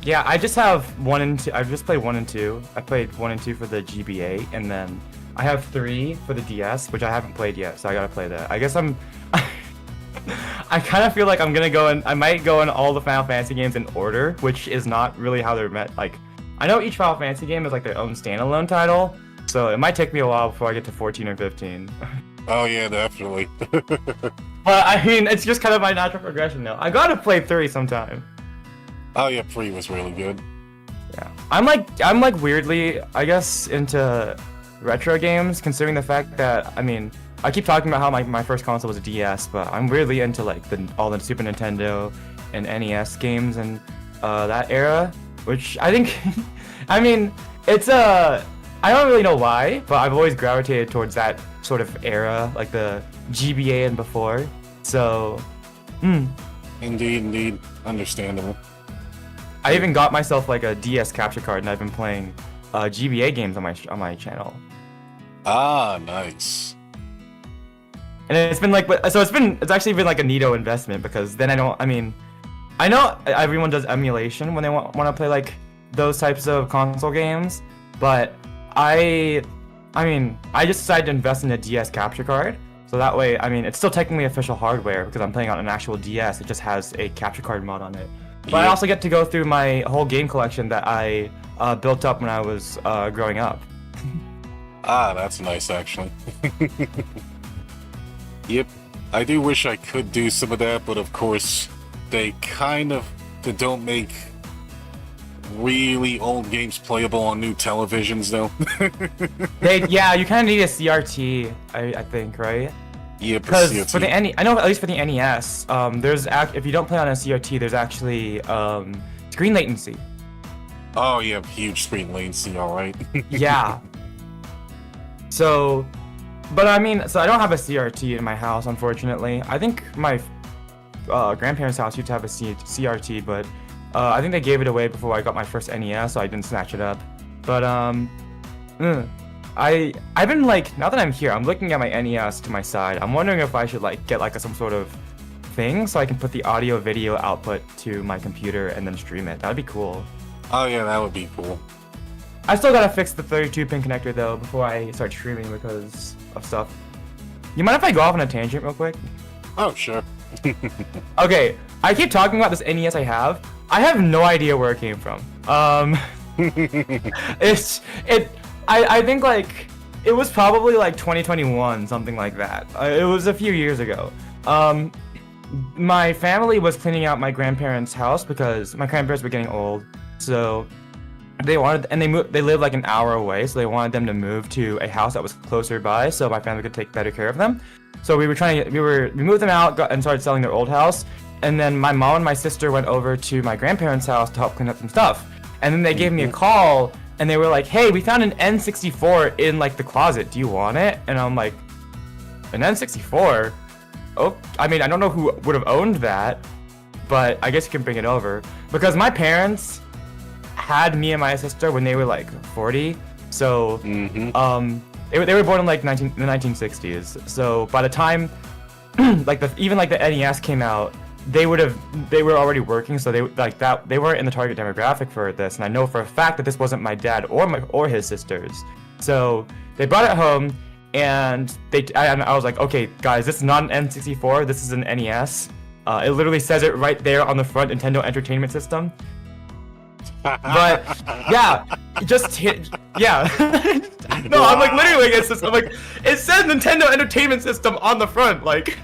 Yeah, I just have 1 and 2. I've just played 1 and 2. I played 1 and 2 for the GBA, and then I have 3 for the DS, which I haven't played yet, so I gotta play that. I guess I kind of feel like I'm gonna I might go in all the Final Fantasy games in order, which is not really how they're meant. Like, I know each Final Fantasy game is like their own standalone title, so it might take me a while before I get to 14 or 15. Oh yeah, definitely. But I mean, it's just kind of my natural progression now. I gotta play 3 sometime. Oh yeah, 3 was really good. Yeah, I'm like weirdly, I guess, into retro games, considering the fact that, I mean, I keep talking about how my first console was a DS, but I'm weirdly into like all the Super Nintendo and NES games and that era, which I think, I mean, it's I don't really know why, but I've always gravitated towards that sort of era, like the GBA and before. So, Indeed, understandable. I even got myself like a DS capture card, and I've been playing GBA games on my channel. Ah, nice. And it's been like, so it's actually been like a neato investment, because then I know everyone does emulation when they want to play like those types of console games, but I just decided to invest in a DS capture card, so that way, I mean, it's still technically official hardware because I'm playing on an actual DS. It just has a capture card mod on it. But I also get to go through my whole game collection that I built up when I was growing up. Ah, that's nice, actually. Yep, I do wish I could do some of that, but of course, they don't make really old games playable on new televisions, though. Yeah, you kind of need a CRT, I think, right? Yeah, because for the I know at least for the NES, if you don't play on a CRT, there's actually screen latency. Oh yeah, huge screen latency. All right. Yeah. So, but I mean, so I don't have a CRT in my house, unfortunately. I think my grandparents' house used to have a CRT, but I think they gave it away before I got my first NES, so I didn't snatch it up. But I've been like, now that I'm here, I'm looking at my NES to my side. I'm wondering if I should like get like some sort of thing so I can put the audio video output to my computer and then stream it. That'd be cool. Oh yeah, that would be cool. I still gotta fix the 32-pin connector though before I start streaming because of stuff. You mind if I go off on a tangent real quick? Oh sure. Okay, I keep talking about this NES I have. I have no idea where it came from. I think like it was probably like 2021, something like that. It was a few years ago. My family was cleaning out my grandparents' house because my grandparents were getting old, so they wanted, and they lived like an hour away, so they wanted them to move to a house that was closer by, so my family could take better care of them. So we moved them out and started selling their old house, and then my mom and my sister went over to my grandparents' house to help clean up some stuff, and then they gave me a call, and they were like, "Hey, we found an N64 in like the closet. Do you want it?" And I'm like, "An N64? Oh, I mean, I don't know who would have owned that, but I guess you can bring it over." Because my parents had me and my sister when they were like 40, so they were born in like the 1960s. So by the time like even the NES came out, they were already working, so they weren't in the target demographic for this. And I know for a fact that this wasn't my dad or his sisters. So they brought it home. And I was like, okay, guys, this is not an N64. This is an NES. It literally says it right there on the front, Nintendo Entertainment System. But yeah, yeah. No, I'm like literally, I'm like, it says Nintendo Entertainment System on the front, like.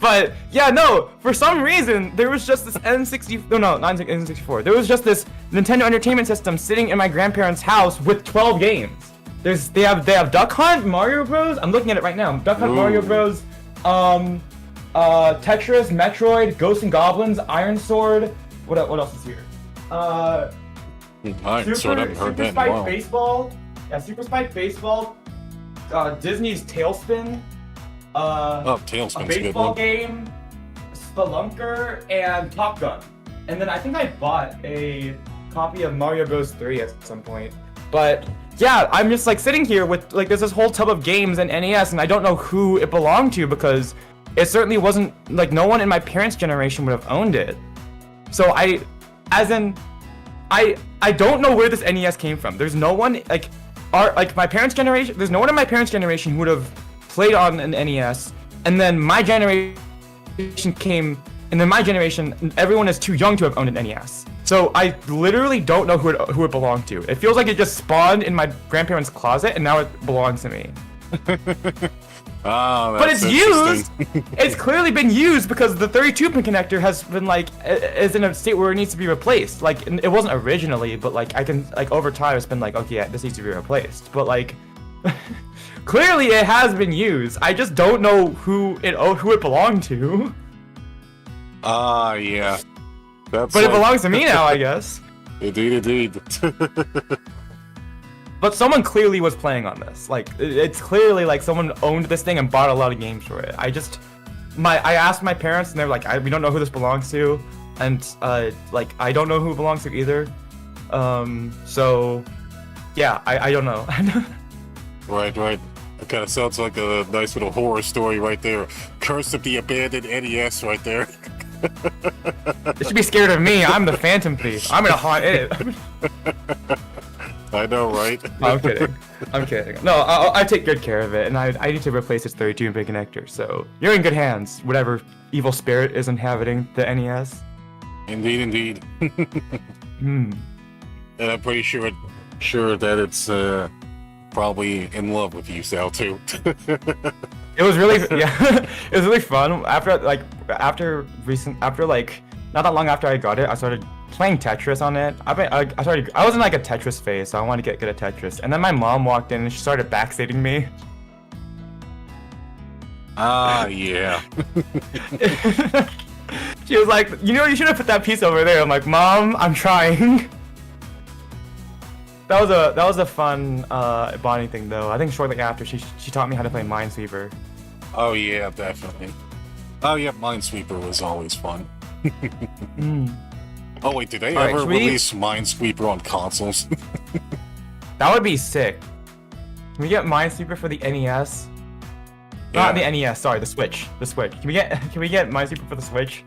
But yeah, no, for some reason there was just this not N64. There was just this Nintendo Entertainment System sitting in my grandparents' house with 12 games. They have Duck Hunt, Mario Bros. I'm looking at it right now. Duck Hunt, Mario Bros. Tetris, Metroid, Ghosts and Goblins, Iron Sword. What else is here? Iron Sword. I haven't heard that in a Spike while. Baseball. Yeah, Super Spike Baseball. Disney's Tailspin. Tailspin's a a good baseball one. game, Spelunker, and Top Gun. And then I think I bought a copy of Mario Bros. 3 at some point. But yeah, I'm just like sitting here with like there's this whole tub of games and NES, and I don't know who it belonged to because it certainly wasn't like no one in my parents' generation would have owned it. So I don't know where this NES came from. There's no one my parents' generation. There's no one in my parents' generation who would have played on an NES, and then my generation came, and then my generation, everyone is too young to have owned an NES. So I literally don't know who it belonged to. It feels like it just spawned in my grandparents' closet, and now it belongs to me. Oh, But that's it's used. It's clearly been used because the 32-pin connector has been is in a state where it needs to be replaced. Like it wasn't originally, but like I can over time it's been like, okay, yeah, this needs to be replaced. But like clearly it has been used. I just don't know who it belonged to. Yeah. But it belongs to me now, I guess. Indeed. But someone clearly was playing on this. Like, it's clearly like someone owned this thing and bought a lot of games for it. I asked my parents and they're like, we don't know who this belongs to. And, I don't know who it belongs to either. So, yeah, I don't know. Right. That kind of sounds like a nice little horror story right there. Curse of the abandoned NES right there. It should be scared of me. I'm the Phantom Thief. I'm gonna haunt it. I know, right? I'm kidding. No, I take good care of it, and I need to replace its 32-pin connector. So you're in good hands. Whatever evil spirit is inhabiting the NES. Indeed. Hmm. And I'm pretty sure that it's probably in love with you, Sal, too. It was really it was really fun. After not that long after I got it, I started playing Tetris on it. I was in like a Tetris phase, so I wanted to get good at Tetris. And then my mom walked in and she started backseating me. Yeah. She was like, you should have put that piece over there. I'm like, Mom, I'm trying. That was a fun bonding thing though. I think shortly after she taught me how to play Minesweeper. Oh yeah, definitely. Oh yeah, Minesweeper was always fun. Oh wait, did they ever release Minesweeper on consoles? That would be sick. Can we get Minesweeper for the NES? Not the NES, sorry, the Switch. Can we get Minesweeper for the Switch?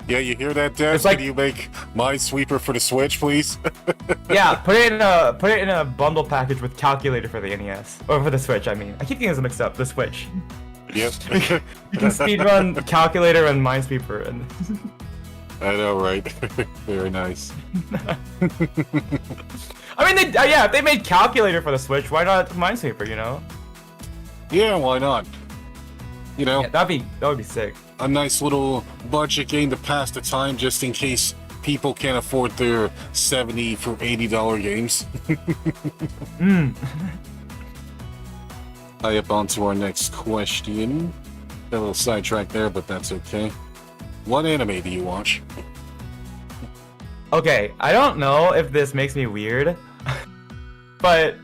Yeah, you hear that, Dad? It's like- Can you make Minesweeper for the Switch, please? Yeah, put it in a bundle package with calculator for the NES or for the Switch. I mean, I keep getting this mixed up. The Switch. Yep. You can speedrun calculator and Minesweeper and. I know, right? Very nice. I mean, if they made calculator for the Switch, why not Minesweeper? You know? Yeah, why not? You know, Yeah, that would be sick. a nice little budget game to pass the time just in case people can't afford their $70 for $80 games. Up on to our next question. Got a little sidetrack there, but that's okay. What anime do you watch? Okay, I don't know if this makes me weird, but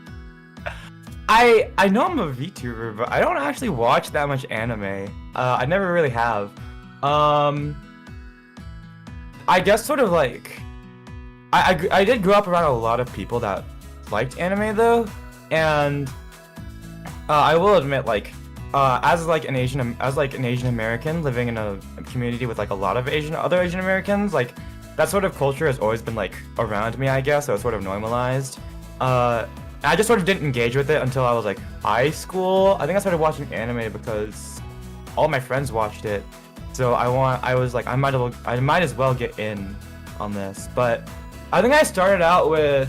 I know I'm a VTuber, but I don't actually watch that much anime. I never really have. I guess sort of like I did grow up around a lot of people that liked anime though, and I will admit like as an Asian American living in a community with like a lot of other Asian Americans, like that sort of culture has always been like around me, I guess, so it's sort of normalized. I just sort of didn't engage with it until I was like high school. I think I started watching anime because all my friends watched it. So I was like I might as well get in on this. But I think I started out with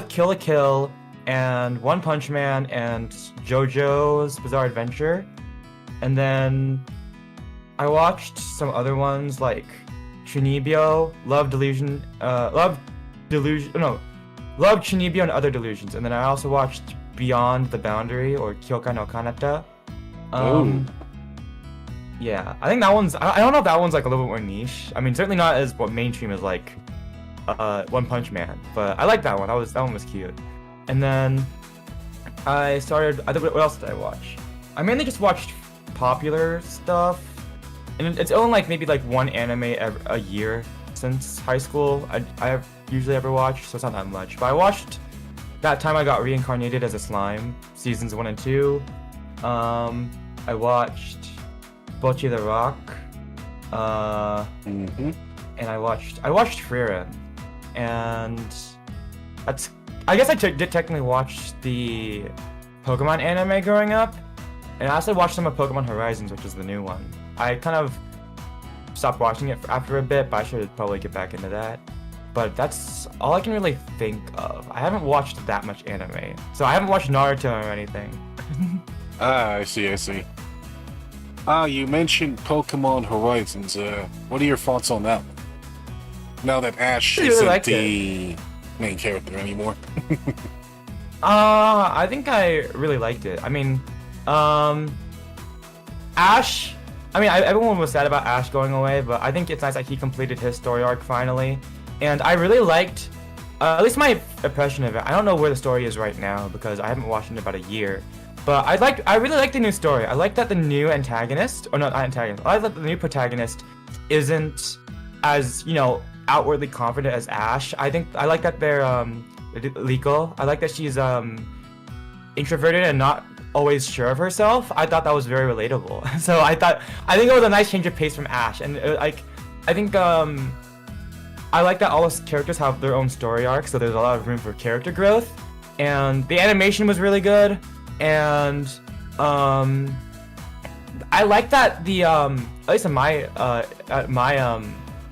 Kill la Kill and One Punch Man and JoJo's Bizarre Adventure. And then I watched some other ones like Chunibyo, Love Chunibyo and Other Delusions. And then I also watched Beyond the Boundary or Kyokai no Kanata. Yeah, I think that one's I don't know if that one's like a little bit more niche. I mean, certainly not as what mainstream as like One Punch Man, but I like that one. That one was cute. And then I think what else did I watch? I mainly just watched popular stuff. And it's only like maybe like one anime a year since high school. I usually ever watch, so it's not that much. But I watched That Time I Got Reincarnated as a Slime, seasons 1 and 2. I watched Bocchi the Rock. And I watched Frieren. And that's I guess I did technically watch the Pokemon anime growing up. And I also watched some of Pokemon Horizons, which is the new one. I kind of stopped watching it after a bit, but I should probably get back into that. But that's all I can really think of. I haven't watched that much anime. So I haven't watched Naruto or anything. I see. You mentioned Pokemon Horizons. What are your thoughts on that? Now that Ash isn't the main character anymore. I think I really liked it. I mean, Ash. I mean, everyone was sad about Ash going away, but I think it's nice that he completed his story arc finally. And I really liked, at least my impression of it. I don't know where the story is right now because I haven't watched it in about a year. But I really like the new story. I like that the new antagonist, or not antagonist, I like that the new protagonist isn't as, outwardly confident as Ash. I like that they're, Liko. I like that she's, introverted and not always sure of herself. I thought that was very relatable. So I think it was a nice change of pace from Ash. And I think, I like that all those characters have their own story arc, so there's a lot of room for character growth. And the animation was really good. And I like that the at least in my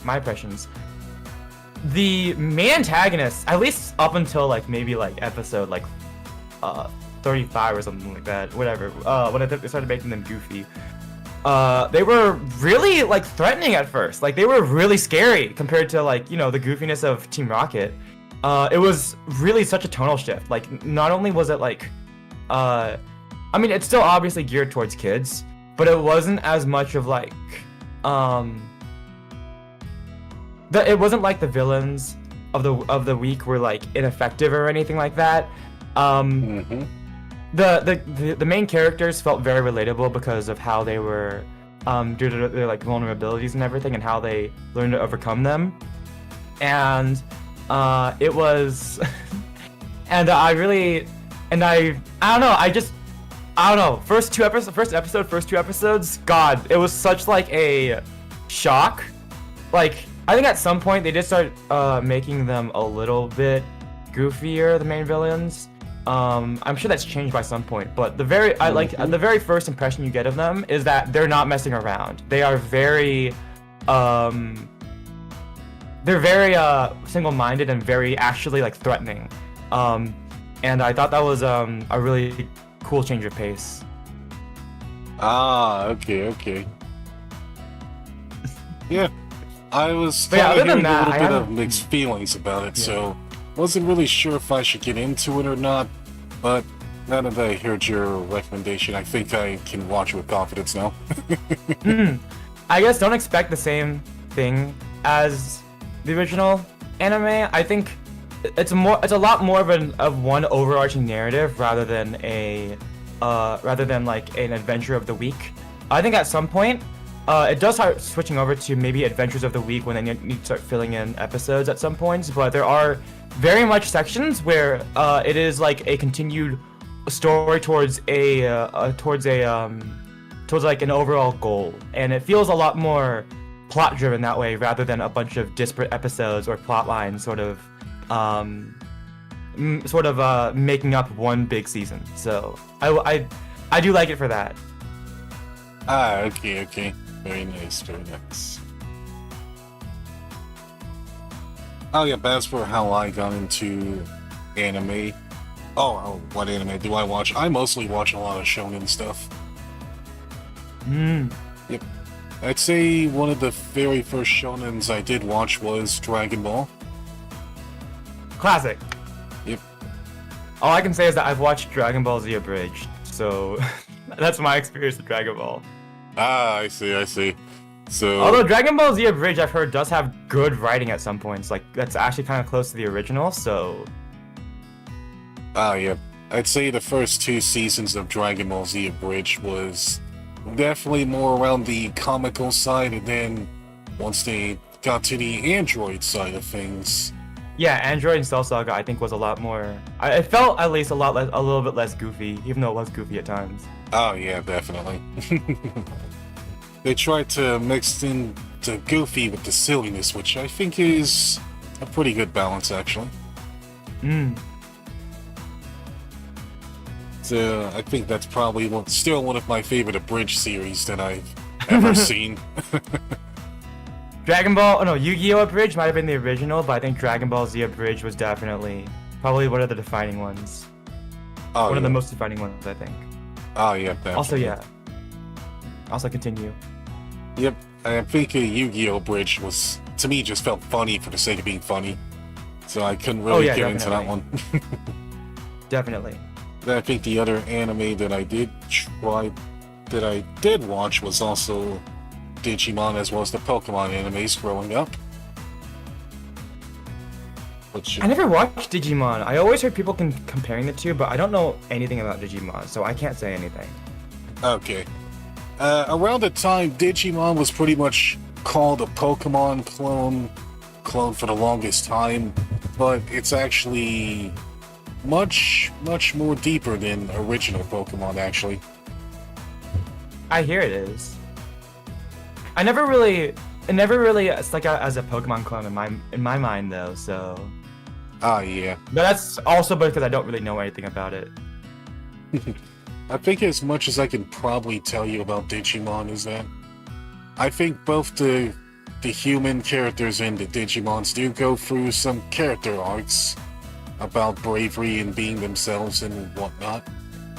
impressions, the main antagonist, at least up until like maybe like episode like 35 or something like that, whatever, when they started making them goofy, they were really like threatening at first. Like they were really scary compared to like the goofiness of Team Rocket. It was really such a tonal shift. Like not only was it like I mean, it's still obviously geared towards kids, but it wasn't as much of like, it wasn't like the villains of the week were like ineffective or anything like that. The main characters felt very relatable because of how they were, due to their like vulnerabilities and everything, and how they learned to overcome them. And it was, and I don't know. First two episodes, God, it was such like a shock. Like, I think at some point they did start making them a little bit goofier, the main villains. I'm sure that's changed by some point, but the very first impression you get of them is that they're not messing around. They are very single-minded and very actually like threatening. And I thought that was a really cool change of pace. Ah, okay. Yeah, I was other than hearing that, a little bit of mixed feelings about it, so wasn't really sure if I should get into it or not. But now that I heard your recommendation, I think I can watch it with confidence now. I guess don't expect the same thing as the original anime. I think it's a lot more of one overarching narrative rather than like an adventure of the week. I think at some point it does start switching over to maybe adventures of the week when they need to start filling in episodes at some points, but there are very much sections where it is like a continued story towards like an overall goal, and it feels a lot more plot driven that way rather than a bunch of disparate episodes or plot lines sort of making up one big season. So I do like it for that. Ah, okay. Very nice. Oh yeah, as for how I got into anime. Oh, what anime do I watch? I mostly watch a lot of shonen stuff. Yep. I'd say one of the very first shonens I did watch was Dragon Ball. Classic. Yep. All I can say is that I've watched Dragon Ball Z Abridged, so that's my experience with Dragon Ball. Ah, I see. So, although Dragon Ball Z Abridged, I've heard, does have good writing at some points. Like, that's actually kind of close to the original, so... yeah. I'd say the first 2 seasons of Dragon Ball Z Abridged was definitely more around the comical side, and then once they got to the Android side of things... Yeah, Android and Cell Saga, I think, was a lot more... It felt, at least, a little bit less goofy, even though it was goofy at times. Oh, yeah, definitely. They tried to mix in the goofy with the silliness, which I think is a pretty good balance, actually. So I think that's probably still one of my favorite abridged series that I've ever seen. Yu-Gi-Oh! Abridged might have been the original, but I think Dragon Ball Z Abridged was definitely probably one of the defining ones. One of the most defining ones, I think. Oh, yeah, definitely. Also, yeah. Also, continue. Yep, I think Yu-Gi-Oh! Bridge was, to me, just felt funny for the sake of being funny. So I couldn't really get into that one. Definitely. I think the other anime that I did watch was also Digimon, as well as the Pokemon animes growing up. I never watched Digimon. I always heard people comparing the two, but I don't know anything about Digimon, so I can't say anything. Okay. Around the time, Digimon was pretty much called a Pokemon clone for the longest time, but it's actually much more deeper than original Pokemon, actually. I hear it is. It never really stuck out as a Pokemon clone in my mind, though, so... Ah, yeah. But that's also because I don't really know anything about it. I think as much as I can probably tell you about Digimon is that I think both the human characters and the Digimons do go through some character arcs about bravery and being themselves and whatnot.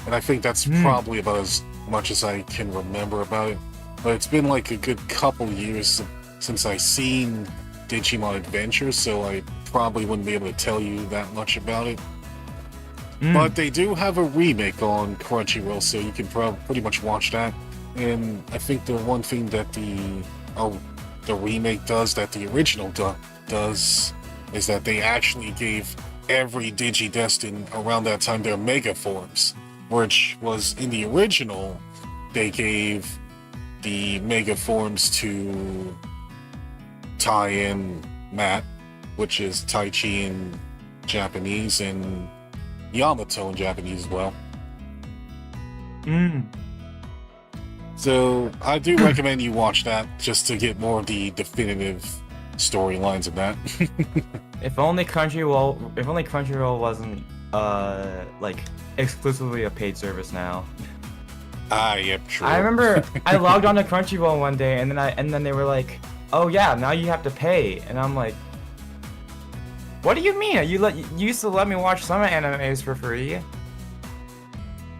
And I think that's probably about as much as I can remember about it. But it's been like a good couple years since I've seen Digimon Adventure, so I probably wouldn't be able to tell you that much about it. But they do have a remake on Crunchyroll, so you can pretty much watch that. And I think the one thing that the remake does that the original does is that they actually gave every Digidestin around that time their Mega Forms, which was in the original, they gave the Mega Forms to Tai and Matt, which is Tai Chi in Japanese, and Yamato in Japanese as well. So I do recommend you watch that just to get more of the definitive storylines of that. If only Crunchyroll wasn't like exclusively a paid service now. Yep, true. I remember I logged on to Crunchyroll one day and then they were like, "Oh yeah, now you have to pay." And I'm like, "What do you mean? You used to let me watch some animes for free."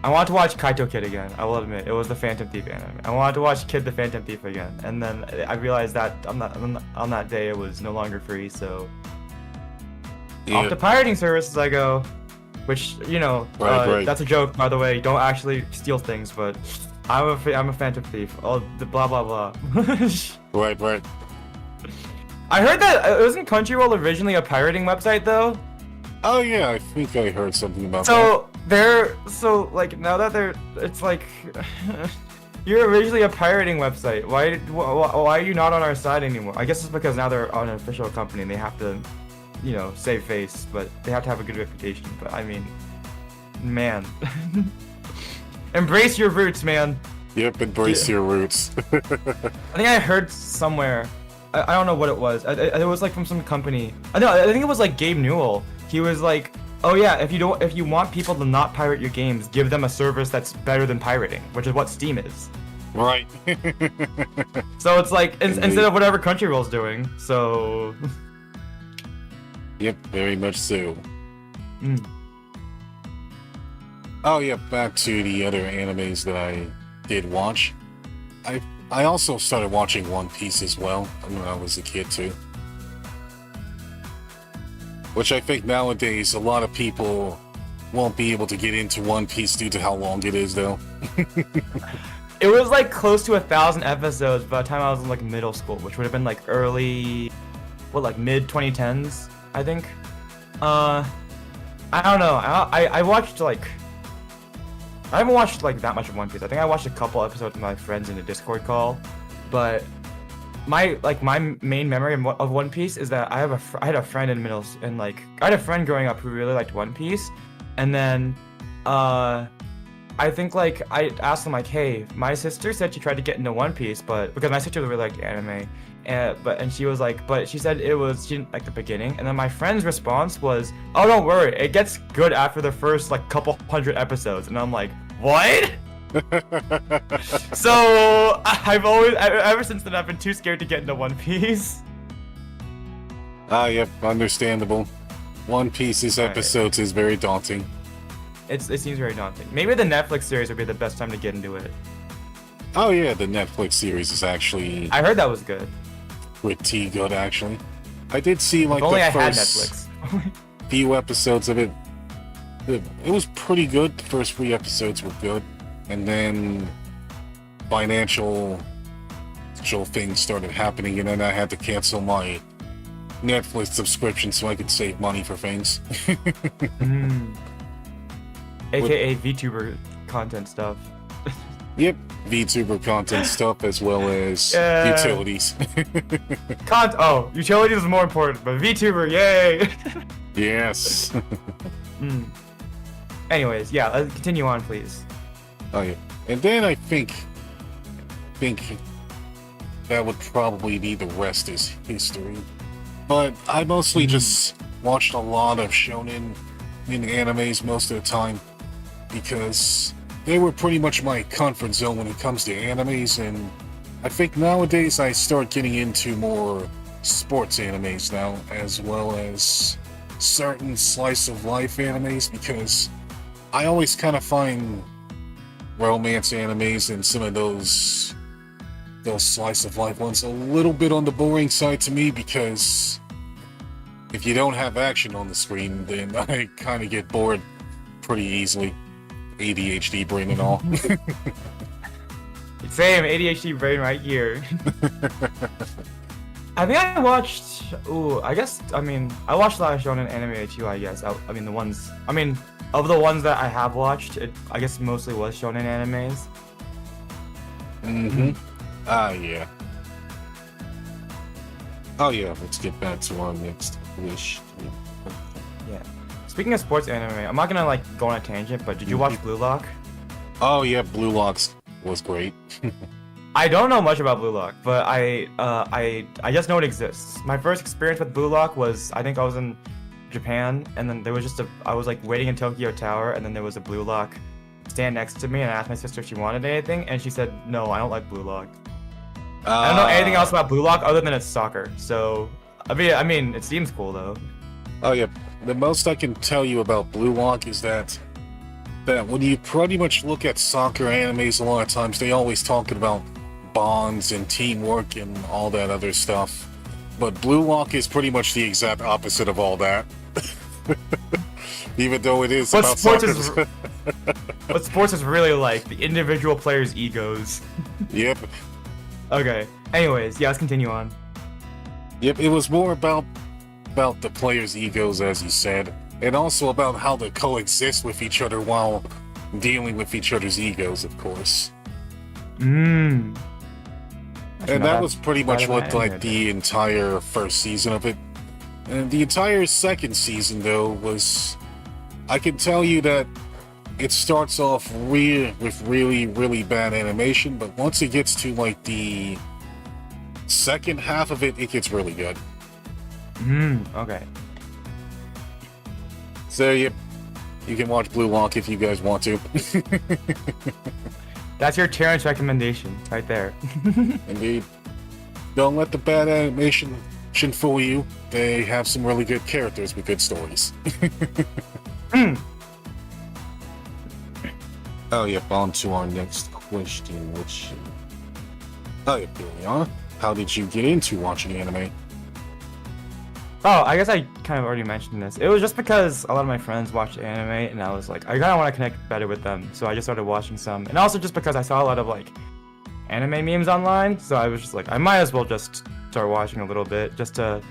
I wanted to watch Kaito Kid again. I will admit, it was the Phantom Thief anime. I wanted to watch Kid the Phantom Thief again, and then I realized that on that day it was no longer free. So off to pirating services I go, which Right. that's a joke, by the way. Don't actually steal things, but I'm a Phantom Thief. Oh, the blah blah blah. Right. I heard that wasn't Crunchyroll originally a pirating website though. Oh yeah, I think I heard something about So like now that it's like you're originally a pirating website. Why are you not on our side anymore? I guess it's because now they're an official company and they have to, save face, but they have to have a good reputation. But I mean, man, embrace your roots, man. that. Yep, embrace your roots. I think I heard somewhere. I don't know what it was. It was like from some company. I think it was like Gabe Newell. He was like, "Oh yeah, if you want people to not pirate your games, give them a service that's better than pirating, which is what Steam is." Right. So it's like instead of whatever Crunchyroll's doing. So. Yep, very much so. Mm. Oh yeah, back to the other animes that I did watch. I also started watching One Piece as well when I was a kid too. Which I think nowadays a lot of people won't be able to get into One Piece due to how long it is though. It was like close to 1,000 episodes by the time I was in like middle school, which would have been like mid 2010s, I think. I don't know. I watched like I haven't watched like that much of One Piece. I think I watched a couple episodes with my friends in a Discord call, but my main memory of One Piece is that I had a friend in I had a friend growing up who really liked One Piece, and then I think like I asked him like, "Hey, my sister said she tried to get into One Piece, but because my sister really liked anime, and she was like, but she said she didn't like the beginning." And then my friend's response was, "Oh, don't worry, it gets good after the first like couple hundred episodes." And I'm like, "What?" So ever since then I've been too scared to get into One Piece. Yep, understandable. One Piece's episodes is very daunting. It seems very daunting. Maybe the Netflix series would be the best time to get into it. Oh yeah, the Netflix series is actually I heard that was good. pretty good actually. I did see like If only the I had first Netflix. few episodes of it. It was pretty good. The first 3 episodes were good. And then financial things started happening, and then I had to cancel my Netflix subscription so I could save money for things. AKA VTuber content stuff. Yep, VTuber content stuff as well as utilities. Utilities is more important, but VTuber, yay! Yes. Anyways, yeah, let's continue on, please. Oh yeah, and then I think that would probably be the rest is history. But I mostly just watched a lot of shonen in animes most of the time because they were pretty much my comfort zone when it comes to animes, and I think nowadays I start getting into more sports animes now, as well as certain slice of life animes, because I always kind of find romance animes and some of those slice of life ones a little bit on the boring side to me, because if you don't have action on the screen, then I kind of get bored pretty easily. ADHD brain and all. Same, ADHD brain right here. I think I watched. I watched a lot of shonen anime too. I guess. Of the ones that I have watched, I guess mostly was shonen animes. Yeah. Oh yeah, let's get back to our next wish. Yeah. Speaking of sports anime, I'm not gonna go on a tangent, but did you watch Blue Lock? Oh yeah, Blue Lock's was great. I don't know much about Blue Lock, but I just know it exists. My first experience with Blue Lock was, I think I was in Japan, and then there was just I was like waiting in Tokyo Tower, and then there was a Blue Lock stand next to me, and I asked my sister if she wanted anything, and she said, no, I don't like Blue Lock. I don't know anything else about Blue Lock other than it's soccer, so, I mean, it seems cool though. Oh yeah, the most I can tell you about Blue Lock is that when you pretty much look at soccer animes, a lot of times they always talk about bonds and teamwork and all that other stuff. But Blue Lock is pretty much the exact opposite of all that. Even though it is about soccer. What sports is really like, the individual players' egos. Yep. Okay, anyways, yeah, let's continue on. Yep, it was more about the players' egos, as you said, and also about how they coexist with each other while dealing with each other's egos, of course. And that was pretty much what like the entire first season of it. And the entire second season, though, was... I can tell you that it starts off with really, really bad animation, but once it gets to like the second half of it, it gets really good. Okay. So, yep, you can watch Blue Lock if you guys want to. That's your Terence recommendation, right there. Indeed. Don't let the bad animation fool you. They have some really good characters with good stories. Oh, yep, on to our next question, which... Oh, yep, here we are. How did you get into watching anime? Oh, I guess I kind of already mentioned this. It was just because a lot of my friends watched anime, and I was like, I kind of want to connect better with them, so I just started watching some. And also just because I saw a lot of, like, anime memes online, so I was just like, I might as well just start watching a little bit, just to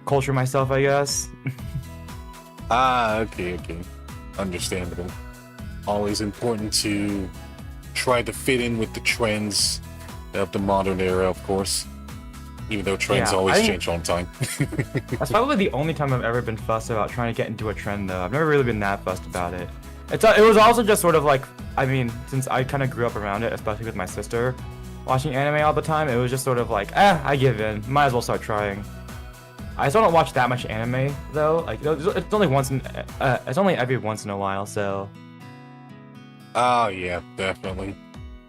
culture myself, I guess. Okay. Understandable. Always important to try to fit in with the trends of the modern era, of course. Even though trends always change all the time. That's probably the only time I've ever been fussed about trying to get into a trend, though. I've never really been that fussed about it. It was also just sort of like, I mean, since I kind of grew up around it, especially with my sister watching anime all the time, it was just sort of like, I give in. Might as well start trying. I still don't watch that much anime, though. Like, it's only it's only every once in a while, so... Oh, yeah, definitely.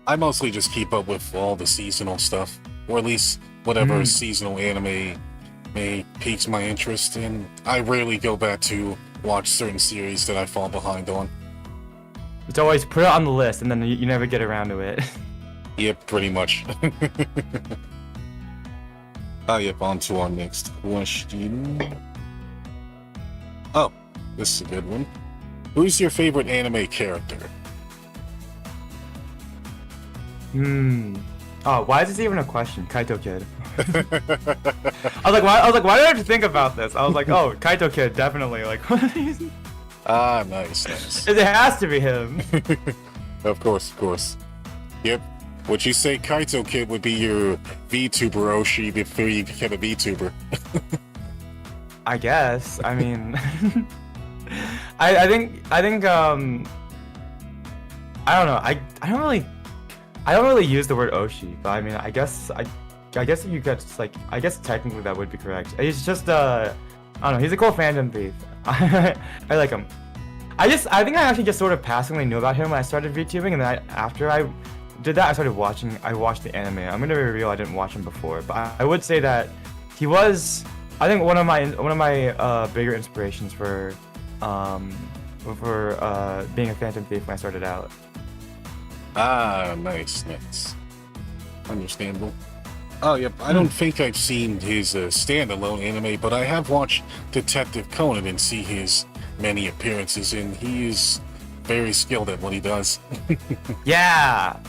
I mostly just keep up with all the seasonal stuff, or at least whatever seasonal anime piques my interest, and I rarely go back to watch certain series that I fall behind on. It's always put it on the list, and then you never get around to it. Yep, pretty much. Oh, yep, on to our next question. Oh, this is a good one. Who's your favorite anime character? Oh, why is this even a question? Kaito Kid. I was like, why did I have to think about this? I was like, oh, Kaito Kid, definitely. Like, Nice. It has to be him. Of course. Yep. Would you say Kaito Kid would be your Vtuber Oshi before you became a Vtuber? I guess. I mean, I think I don't know. I don't really use the word Oshi, but I mean, I guess if you could, like, I guess technically that would be correct. He's just I don't know. He's a cool fandom thief. I like him. I think I actually just sort of passingly knew about him when I started VTubing, and then after I did that, I watched the anime. I'm gonna be real, I didn't watch him before, but I would say that he was, I think, one of my bigger inspirations for being a phantom thief when I started out. Nice. Understandable. Oh, yep, I don't think I've seen his standalone anime, but I have watched Detective Conan and see his many appearances, and he is very skilled at what he does. Yeah!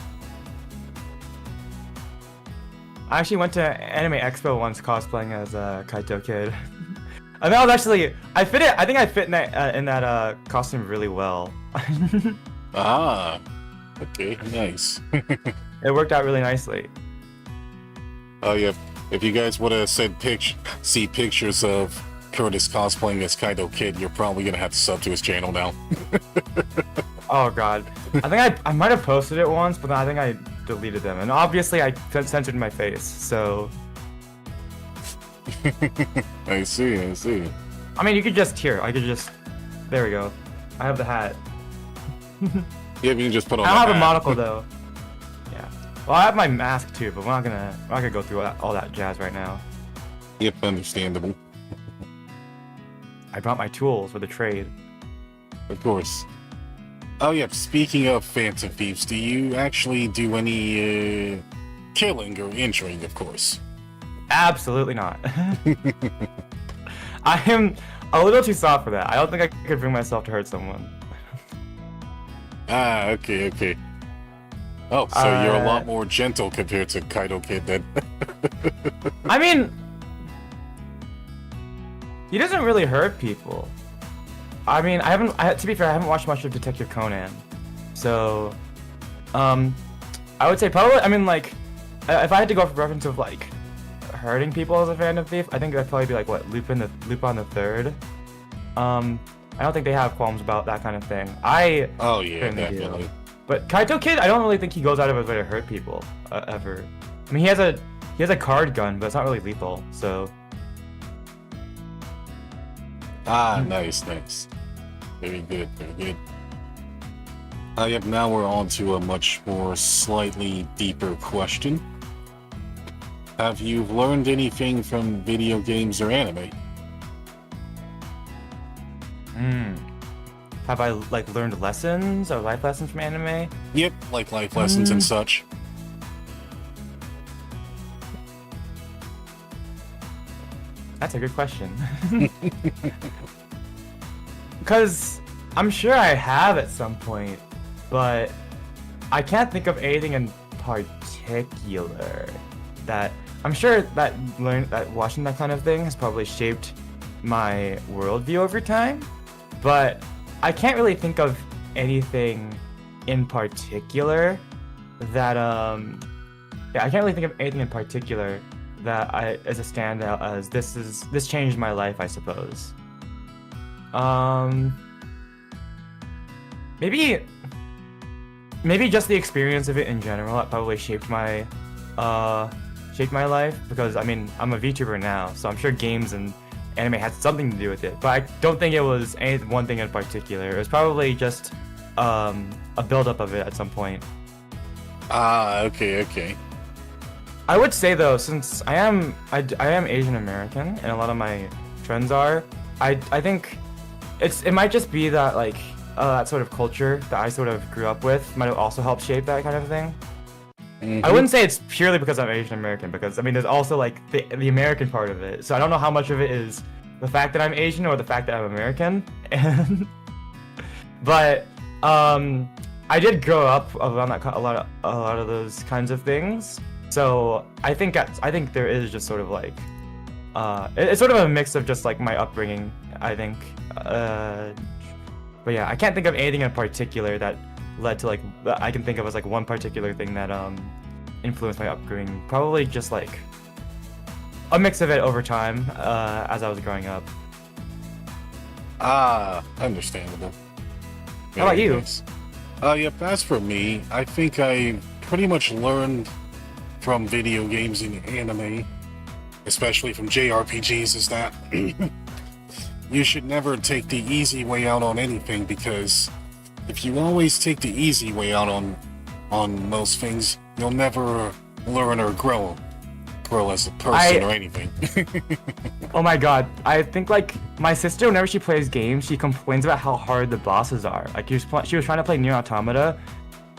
I actually went to Anime Expo once cosplaying as Kaito Kid. I mean, I think I fit in that costume really well. Okay, nice. It worked out really nicely. Oh yeah, if you guys would have see pictures of Curtis cosplaying as Kaito Kid, you're probably gonna have to sub to his channel now. Oh god. I think I might have posted it once, but then I think deleted them, and obviously I censored my face. So I see. I mean, you could just here. I could just. There we go. I have the hat. Yeah, you can just put on. I don't have a hat. monocle though. Yeah. Well, I have my mask too, but we're not gonna go through all that jazz right now. Yep, understandable. I brought my tools for the trade. Of course. Oh, yep. Speaking of Phantom Thieves, do you actually do any killing or injuring? Of course. Absolutely not. I am a little too soft for that. I don't think I could bring myself to hurt someone. Ah, okay. Oh, so you're a lot more gentle compared to Kaido Kid then. I mean, he doesn't really hurt people. I mean, to be fair, I haven't watched much of Detective Conan. So, I would say probably, I mean, like, if I had to go for reference of, like, hurting people as a Phantom Thief, I think that'd probably be, like, what, Lupin the Third? I don't think they have qualms about that kind of thing. Oh, yeah, definitely. But Kaito Kid, I don't really think he goes out of his way to hurt people, ever. I mean, he has a card gun, but it's not really lethal, so... Ah, nice. Very good. Yep, now we're on to a much more slightly deeper question. Have you learned anything from video games or anime? Have I, like, learned lessons or life lessons from anime? Yep, like life lessons and such. That's a good question. Because I'm sure I have at some point, but I can't think of anything in particular that I'm sure that watching that kind of thing has probably shaped my worldview over time, but I can't really think of anything in particular that I can't really think of anything in particular that is a standout as this changed my life, I suppose. Maybe just the experience of it in general that probably shaped my life, because I mean, I'm a VTuber now, so I'm sure games and anime had something to do with it, but I don't think it was one thing in particular. It was probably just a buildup of it at some point. Ah, okay. I would say though, since I am Asian American and a lot of my friends are, I think it might just be that, like, that sort of culture that I sort of grew up with might have also helped shape that kind of thing. I wouldn't say it's purely because I'm Asian American, because I mean there's also like the American part of it. So I don't know how much of it is the fact that I'm Asian or the fact that I'm American. But I did grow up around a lot of those kinds of things. So I think there is just sort of like it's sort of a mix of just like my upbringing, I think. But yeah, I can't think of anything in particular that led to, like, I can think of as like one particular thing that influenced my upbringing. Probably just like a mix of it over time as I was growing up. Ah, understandable. How about you? Yep, as for me, I think I pretty much learned from video games and anime, especially from JRPGs, is that you should never take the easy way out on anything, because if you always take the easy way out on most things, you'll never learn or grow as a person or anything. Oh my god, I think like my sister, whenever she plays games, she complains about how hard the bosses are. Like she was trying to play Nier Automata.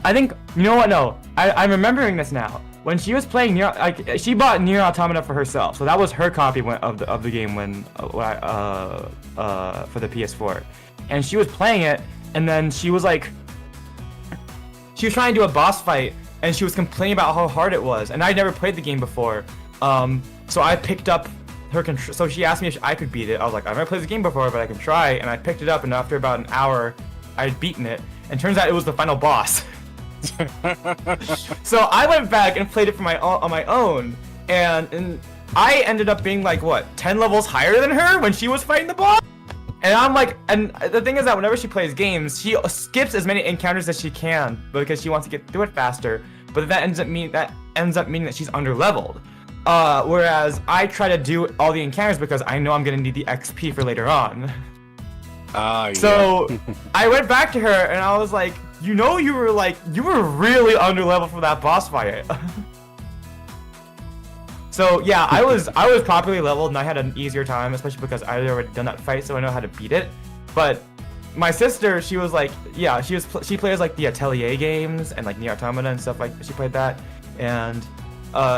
I think, you know what, no, I'm remembering this now. When she was playing Nier, like, she bought Nier Automata for herself, so that was her copy of the game when for the PS4, and she was playing it, and then she was trying to do a boss fight, and she was complaining about how hard it was, and I'd never played the game before, so I picked up her control. So she asked me if I could beat it. I was like, I've never played the game before, but I can try, and I picked it up, and after about an hour, I'd beaten it, and turns out it was the final boss. So I went back and played it on my own, and I ended up being like, what, 10 levels higher than her when she was fighting the boss? And I'm like, and the thing is that whenever she plays games, she skips as many encounters as she can because she wants to get through it faster. but that ends up meaning that she's underleveled. Whereas I try to do all the encounters because I know I'm gonna need the XP for later on. So I went back to her and I was like, you know, you were really underleveled for that boss fight. So yeah, I was properly leveled and I had an easier time, especially because I had already done that fight, so I know how to beat it. But my sister, she was like, yeah, she plays like the Atelier games and like Nier Automata and stuff, like she played that, and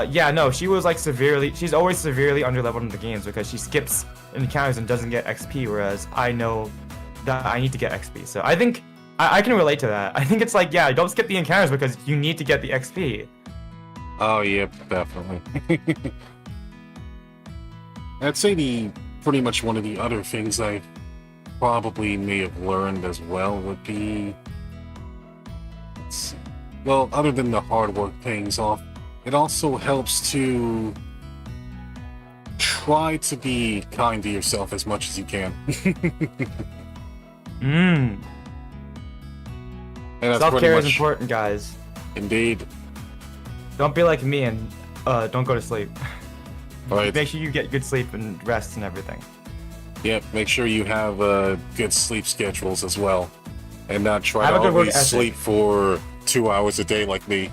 yeah, no, she was like she's always severely underleveled in the games because she skips encounters and doesn't get XP, whereas I know that I need to get XP. So I think I can relate to that. I think it's like, yeah, don't skip the encounters because you need to get the XP. Oh, yep, definitely. I'd say pretty much one of the other things I probably may have learned as well would be, well, other than the hard work paying off, it also helps to try to be kind to yourself as much as you can. Self-care is important, guys. Indeed. Don't be like me and don't go to sleep. Right. Make sure you get good sleep and rest and everything. Yep, make sure you have good sleep schedules as well. And not try to always sleep for 2 hours a day like me.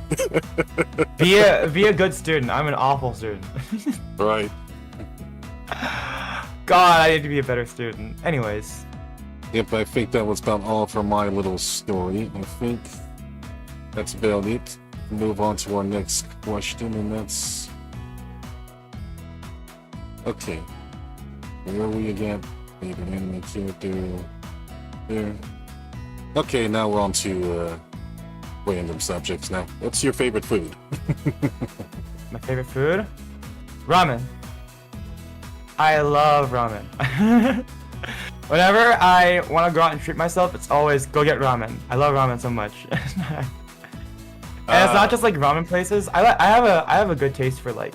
Be a good student. I'm an awful student. Right. God, I need to be a better student. Anyways. Yep, I think that was about all for my little story. I think that's about it. Move on to our next question, and that's... Okay. Where are we again? Favorite anime character... There. Okay, now we're on to random subjects now. What's your favorite food? My favorite food? Ramen. I love ramen. Whenever I want to go out and treat myself, it's always go get ramen. I love ramen so much. And it's not just like ramen places. I have a good taste for, like,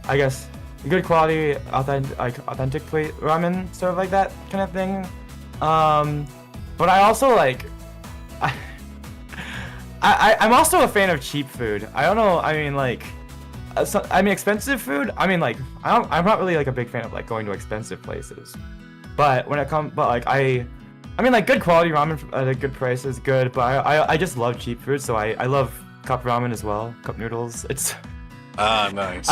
I guess, good quality, authentic ramen, sort of like that kind of thing. But I also like, I'm also a fan of cheap food. I don't know. I mean, like, expensive food. I mean, like, I'm not really like a big fan of like going to expensive places. But when it comes, I mean, like, good quality ramen at a good price is good. But I just love cheap food, so I love cup ramen as well. Cup noodles. It's nice.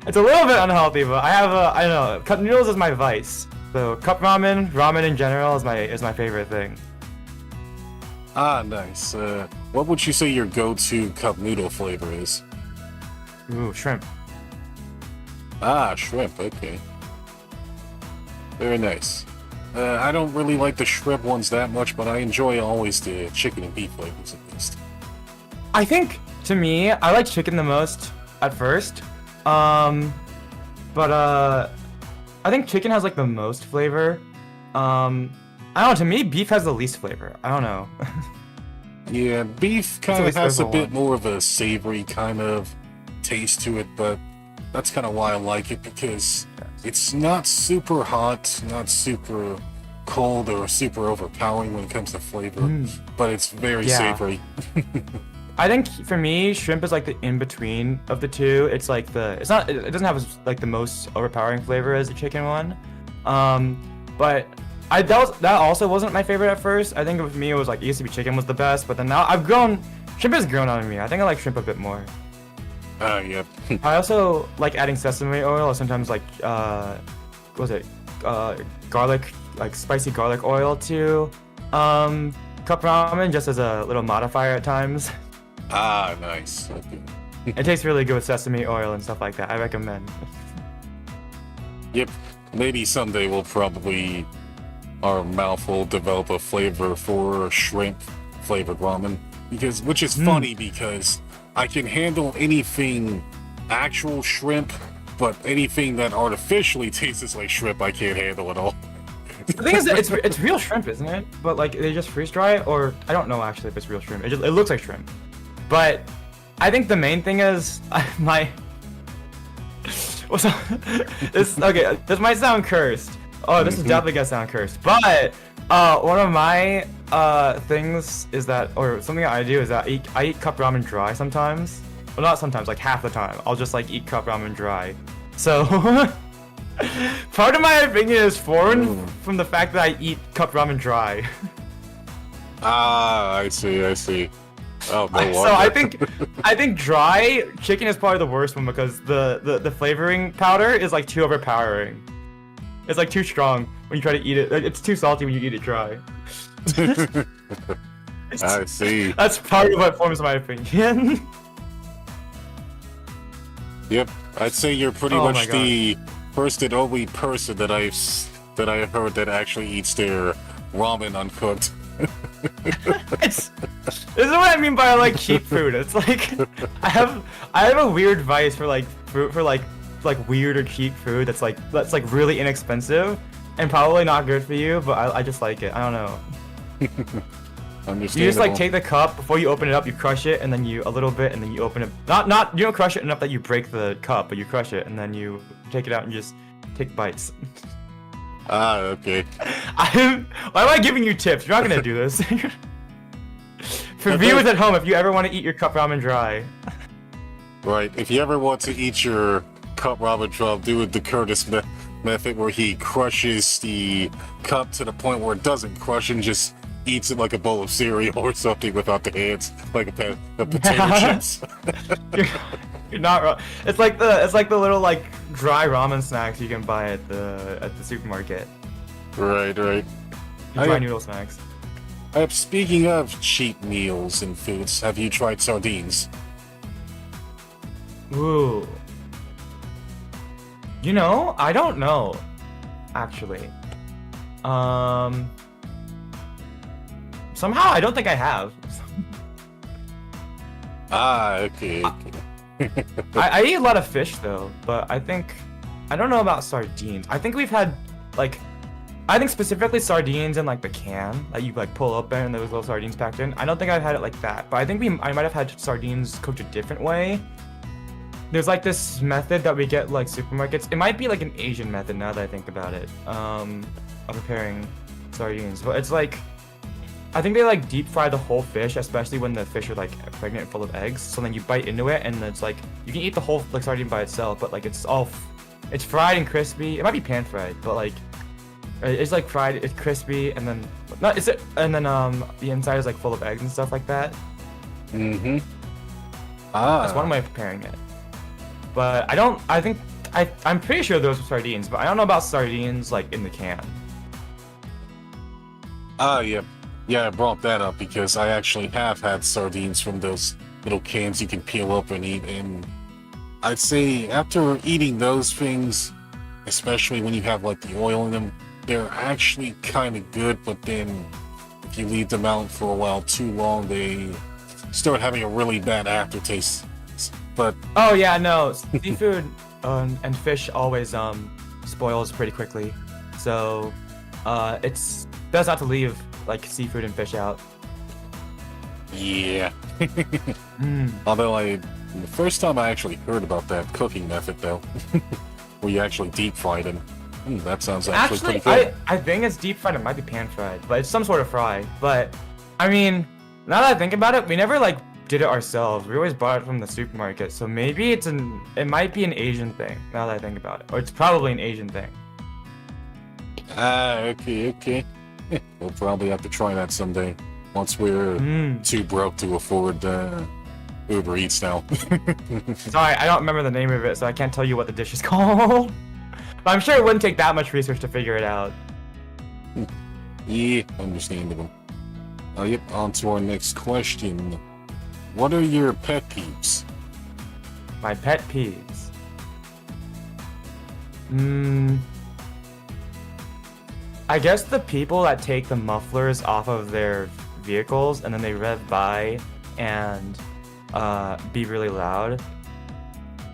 It's a little bit unhealthy, but I don't know. Cup noodles is my vice. So cup ramen in general is my favorite thing. Nice. What would you say your go-to cup noodle flavor is? Ooh, shrimp. Shrimp. Okay. Very nice. I don't really like the shrimp ones that much, but I enjoy always the chicken and beef flavors at least. I think, to me, I like chicken the most at first. But I think chicken has like the most flavor. I don't know, to me, beef has the least flavor. I don't know. Yeah, beef kind of has a bit more of a savory kind of taste to it, but that's kind of why I like it, because it's not super hot, not super cold or super overpowering when it comes to flavor, but it's very savory. I think for me, shrimp is like the in-between of the two. It's like it doesn't have like the most overpowering flavor as the chicken one. But that also wasn't my favorite at first. I think with me it was like, it used to be chicken was the best, but then now shrimp has grown on me. I think I like shrimp a bit more. Yep. I also like adding sesame oil, or sometimes like, garlic, like spicy garlic oil to cup ramen, just as a little modifier at times. Nice. Okay. It tastes really good with sesame oil and stuff like that. I recommend. Yep. Maybe someday we'll probably, our mouth will develop a flavor for shrimp flavored ramen, which is funny because I can handle anything actual shrimp, but anything that artificially tastes like shrimp I can't handle at all. The thing is, it's real shrimp, isn't it? But like they just freeze dry it, or I don't know actually if it's real shrimp. It looks like shrimp. But I think the main thing is this might sound cursed. Oh, this is definitely gonna sound cursed. But one of my things is that, or something that I do is that I eat cup ramen dry sometimes. well, not sometimes, like half the time, I'll just like eat cup ramen dry. So part of my opinion is formed from the fact that I eat cup ramen dry. Ah, I see. Oh, no wonder. So I think dry chicken is probably the worst one because the flavoring powder is like too overpowering. It's like too strong when you try to eat it. It's too salty when you eat it dry. I see. That's part of what forms my opinion. Yep, I'd say you're pretty Oh much my the first and only person that I've heard that actually eats their ramen uncooked. This is what I mean by like cheap food. It's like I have a weird vice for like fruit for like weird or cheap food that's like really inexpensive and probably not good for you, but I just like it. I don't know. Understandable. You just like take the cup before you open it up, you crush it, and then you a little bit, and then you open it. Not you don't crush it enough that you break the cup, but you crush it, and then you take it out and just take bites. Ah, okay. Why am I giving you tips? You're not gonna do this. For viewers at home, if you ever want to eat your cup ramen dry. Right. If you ever want to eat your cup ramen dry, do it the Curtis method where he crushes the cup to the point where it doesn't crush and just eats it like a bowl of cereal or something without the hands, like a potato chips. You're not wrong. It's like the little like dry ramen snacks you can buy at the supermarket. Right. Dry noodle snacks. Speaking of cheap meals and foods, have you tried sardines? Ooh. You know, I don't know, actually. Somehow I don't think I have. Ah, okay. I eat a lot of fish though, but I don't know about sardines. I think we've had I think specifically sardines in like the can that you like pull open and those little sardines packed in. I don't think I've had it like that, but I think I might have had sardines cooked a different way. There's like this method that we get like supermarkets. It might be like an Asian method now that I think about it, of preparing sardines. But it's like, I think they like deep fry the whole fish, especially when the fish are like pregnant and full of eggs. So then you bite into it and it's like, you can eat the whole like sardine by itself, but like it's fried and crispy. It might be pan fried, but like, it's like fried, it's crispy, and then, the inside is like full of eggs and stuff like that. Mm-hmm. Ah. That's one way of preparing it. But I'm pretty sure those are sardines, but I don't know about sardines like in the can. Ah, yeah. Yeah, I brought that up because I actually have had sardines from those little cans you can peel up and eat, and I'd say after eating those things, especially when you have like the oil in them, they're actually kind of good, but then if you leave them out for a while too long, they start having a really bad aftertaste. But oh yeah, no, seafood and fish always spoils pretty quickly, so it's best not to leave like seafood and fish out. Yeah. Although the first time I actually heard about that cooking method though, where you actually deep fry them. That sounds actually pretty good. I think it's deep fried. It might be pan fried, but it's some sort of fry. But I mean, now that I think about it, we never like did it ourselves. We always bought it from the supermarket. So maybe it might be an Asian thing. Now that I think about it, or it's probably an Asian thing. Ah, okay. We'll probably have to try that someday once we're too broke to afford Uber Eats now. Sorry, I don't remember the name of it, so I can't tell you what the dish is called. But I'm sure it wouldn't take that much research to figure it out. Yeah, understandable. Yep, on to our next question. What are your pet peeves? My pet peeves. I guess the people that take the mufflers off of their vehicles and then they rev by and be really loud.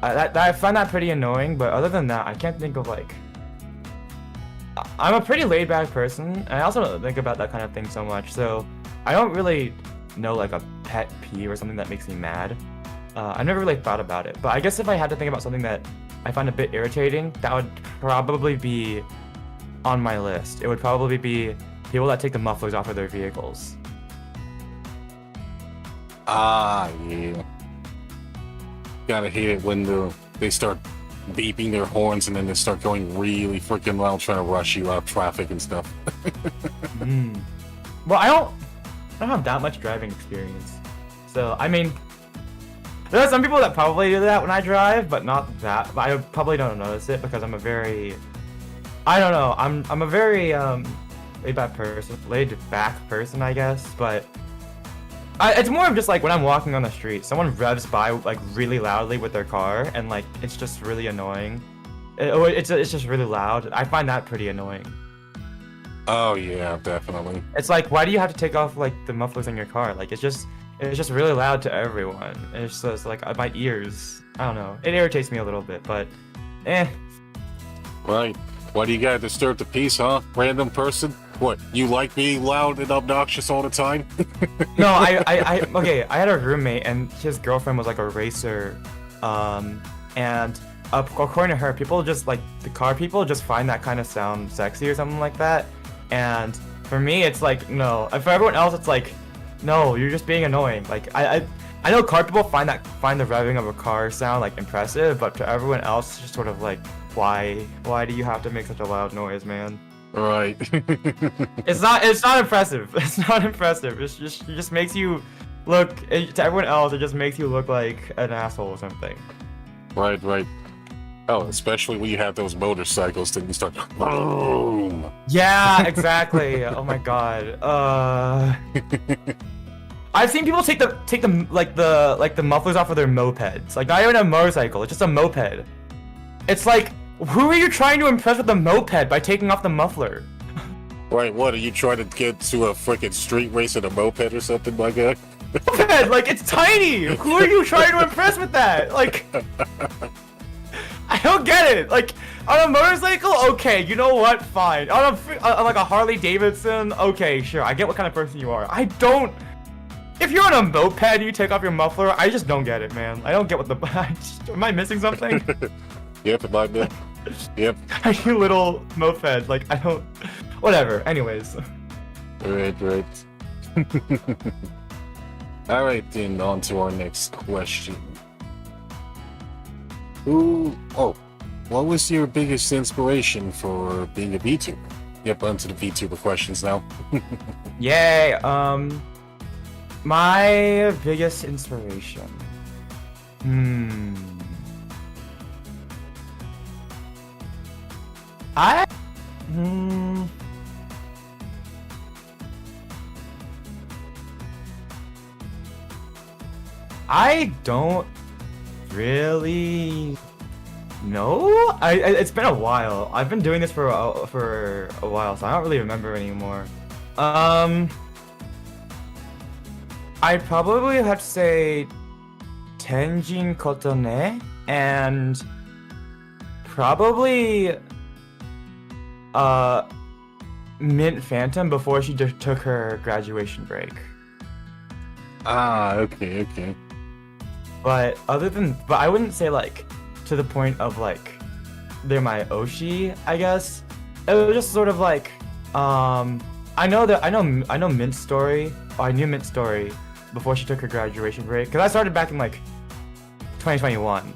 I find that pretty annoying, but other than that, I can't think of like... I'm a pretty laid-back person, and I also don't think about that kind of thing so much, so I don't really know like a pet peeve or something that makes me mad. I never really thought about it, but I guess if I had to think about something that I find a bit irritating, that would probably be on my list. It would probably be people that take the mufflers off of their vehicles. Ah, yeah. Gotta hate it when they start beeping their horns and then they start going really freaking loud trying to rush you out of traffic and stuff. Well, I don't have that much driving experience. So, I mean, there are some people that probably do that when I drive, but not that. But I probably don't notice it because I'm a very, I don't know, I'm a very laid back person, I guess. But it's more of just like when I'm walking on the street, someone revs by like really loudly with their car, and like it's just really annoying. It's just really loud. I find that pretty annoying. Oh yeah, definitely. It's like, why do you have to take off like the mufflers in your car? Like it's just really loud to everyone. It's just like my ears. I don't know. It irritates me a little bit, but Right. Why do you gotta disturb the peace, huh? Random person? What, you like being loud and obnoxious all the time? No, okay, I had a roommate and his girlfriend was like a racer, and according to her, people just like, the car people just find that kind of sound sexy or something like that, and for me it's like, no, and for everyone else it's like, no, you're just being annoying. Like, I know car people find the revving of a car sound like impressive, but to everyone else it's just sort of like, why do you have to make such a loud noise, man? Right. It's not impressive. It's not impressive. It just makes you look, to everyone else, it just makes you look like an asshole or something. Right. Oh, especially when you have those motorcycles, then you start boom. Yeah, exactly. Oh my god. I've seen people take the mufflers off of their mopeds. Like, not even a motorcycle, it's just a moped. It's like, who are you trying to impress with the moped by taking off the muffler? Right, what, are you trying to get to a freaking street race in a moped or something like that? Moped, like, it's tiny! Who are you trying to impress with that? Like, I don't get it. Like, on a motorcycle, okay, you know what, fine. On like a Harley Davidson, okay, sure, I get what kind of person you are. I don't... If you're on a moped and you take off your muffler, I just don't get it, man. I don't get what the... Am I missing something? Yep, it might be. Yep. You little moped, like, I don't... Whatever, anyways. Right. Alright, then, on to our next question. What was your biggest inspiration for being a VTuber? Yep, onto the VTuber questions now. Yay, my biggest inspiration. I don't really know. It's been a while. I've been doing this for a while, so I don't really remember anymore. I'd probably have to say Tenjin Kotone and probably Mint Phantom before she took her graduation break. Okay. But I wouldn't say like to the point of like they're my Oshi, I guess. It was just sort of like I know Mint's story. I knew Mint's story before she took her graduation break, because I started back in like 2021.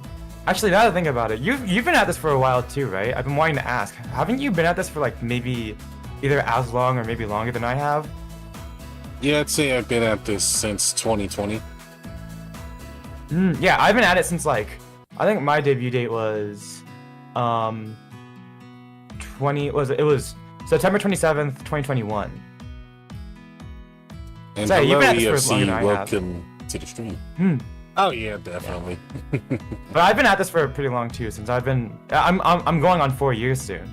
Actually, now that I think about it, you've been at this for a while too, right? I've been wanting to ask, haven't you been at this for like maybe either as long or maybe longer than I have? Yeah, I'd say I've been at this since 2020. Yeah, I've been at it since like, I think my debut date was it was September 27th, 2021. And so, hello, you've been at this for longer than I have. welcome to the stream. Oh yeah, definitely. But I've been at this for pretty long too, since I'm going on 4 years soon.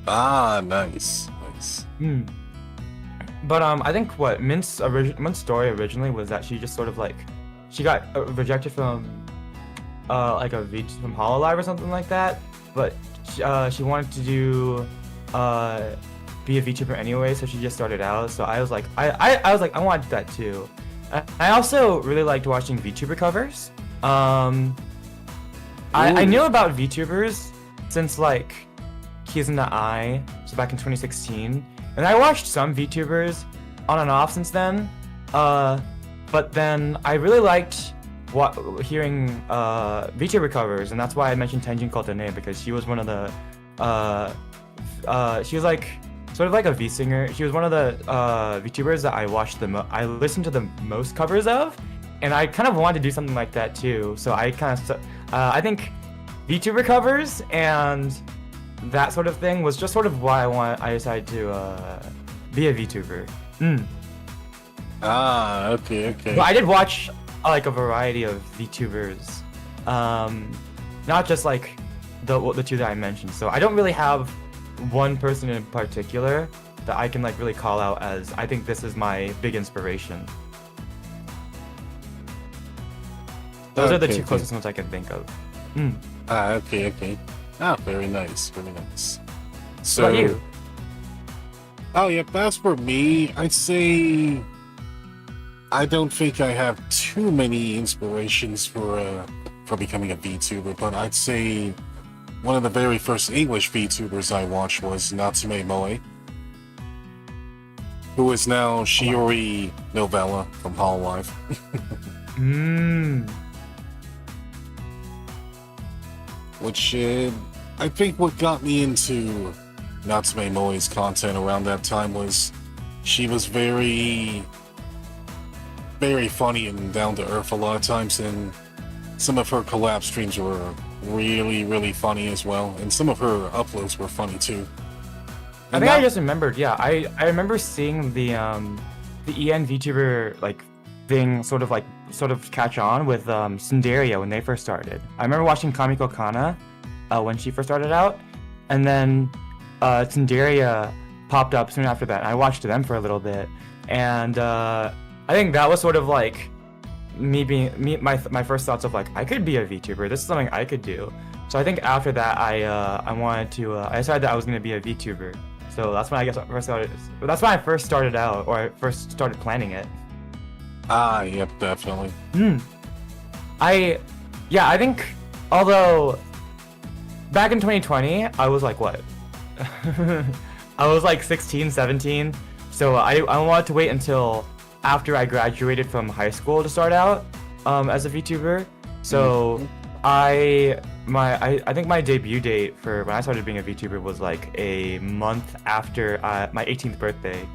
Nice. But I think what Mint's story originally was that she just sort of like, she got rejected from like from Hololive or something like that, but she wanted to do be a VTuber anyway, so she just started out. So I was like, I want to do that too. I also really liked watching VTuber covers. I knew about VTubers since like Keys in the Eye, so back in 2016, and I watched some VTubers on and off since then. But then I really liked hearing Vtuber covers, and that's why I mentioned Tenjin Kotane, because she was one of the she was like sort of like a V singer. She was one of the Vtubers that I watched I listened to the most covers of, and I kind of wanted to do something like that too. So I kind of I think Vtuber covers and that sort of thing was just sort of why I decided to be a Vtuber. Okay. But I did watch like a variety of Vtubers, not just like the two that I mentioned. So I don't really have one person in particular that I can like really call out as I think this is my big inspiration. Those are the two closest ones I can think of. Okay. Very nice. So, what about you? Oh yeah, as for me, I'd say I don't think I have too many inspirations for becoming a VTuber, but I'd say one of the very first English VTubers I watched was Natsume Moe, who is now Shiori Novella from Hololive. Which I think what got me into Natsume Moe's content around that time was she was very funny and down to earth a lot of times, and some of her collab streams were really funny as well, and some of her uploads were funny too. I think I just remembered. Yeah, I remember seeing the EnVtuber like thing sort of catch on with Cinderia when they first started. I remember watching Kamiko Kana when she first started out, and then Cinderia popped up soon after that. And I watched them for a little bit, and I think that was sort of like my first thoughts of like I could be a VTuber. This is something I could do. So I think after that I wanted to I decided that I was going to be a VTuber. So that's when that's when I first started out, or I first started planning it. Yep, definitely. I think, although back in 2020, I was like, what? I was like 16, 17. So I wanted to wait until after I graduated from high school to start out as a VTuber. So I think my debut date for when I started being a VTuber was like a month after my 18th birthday.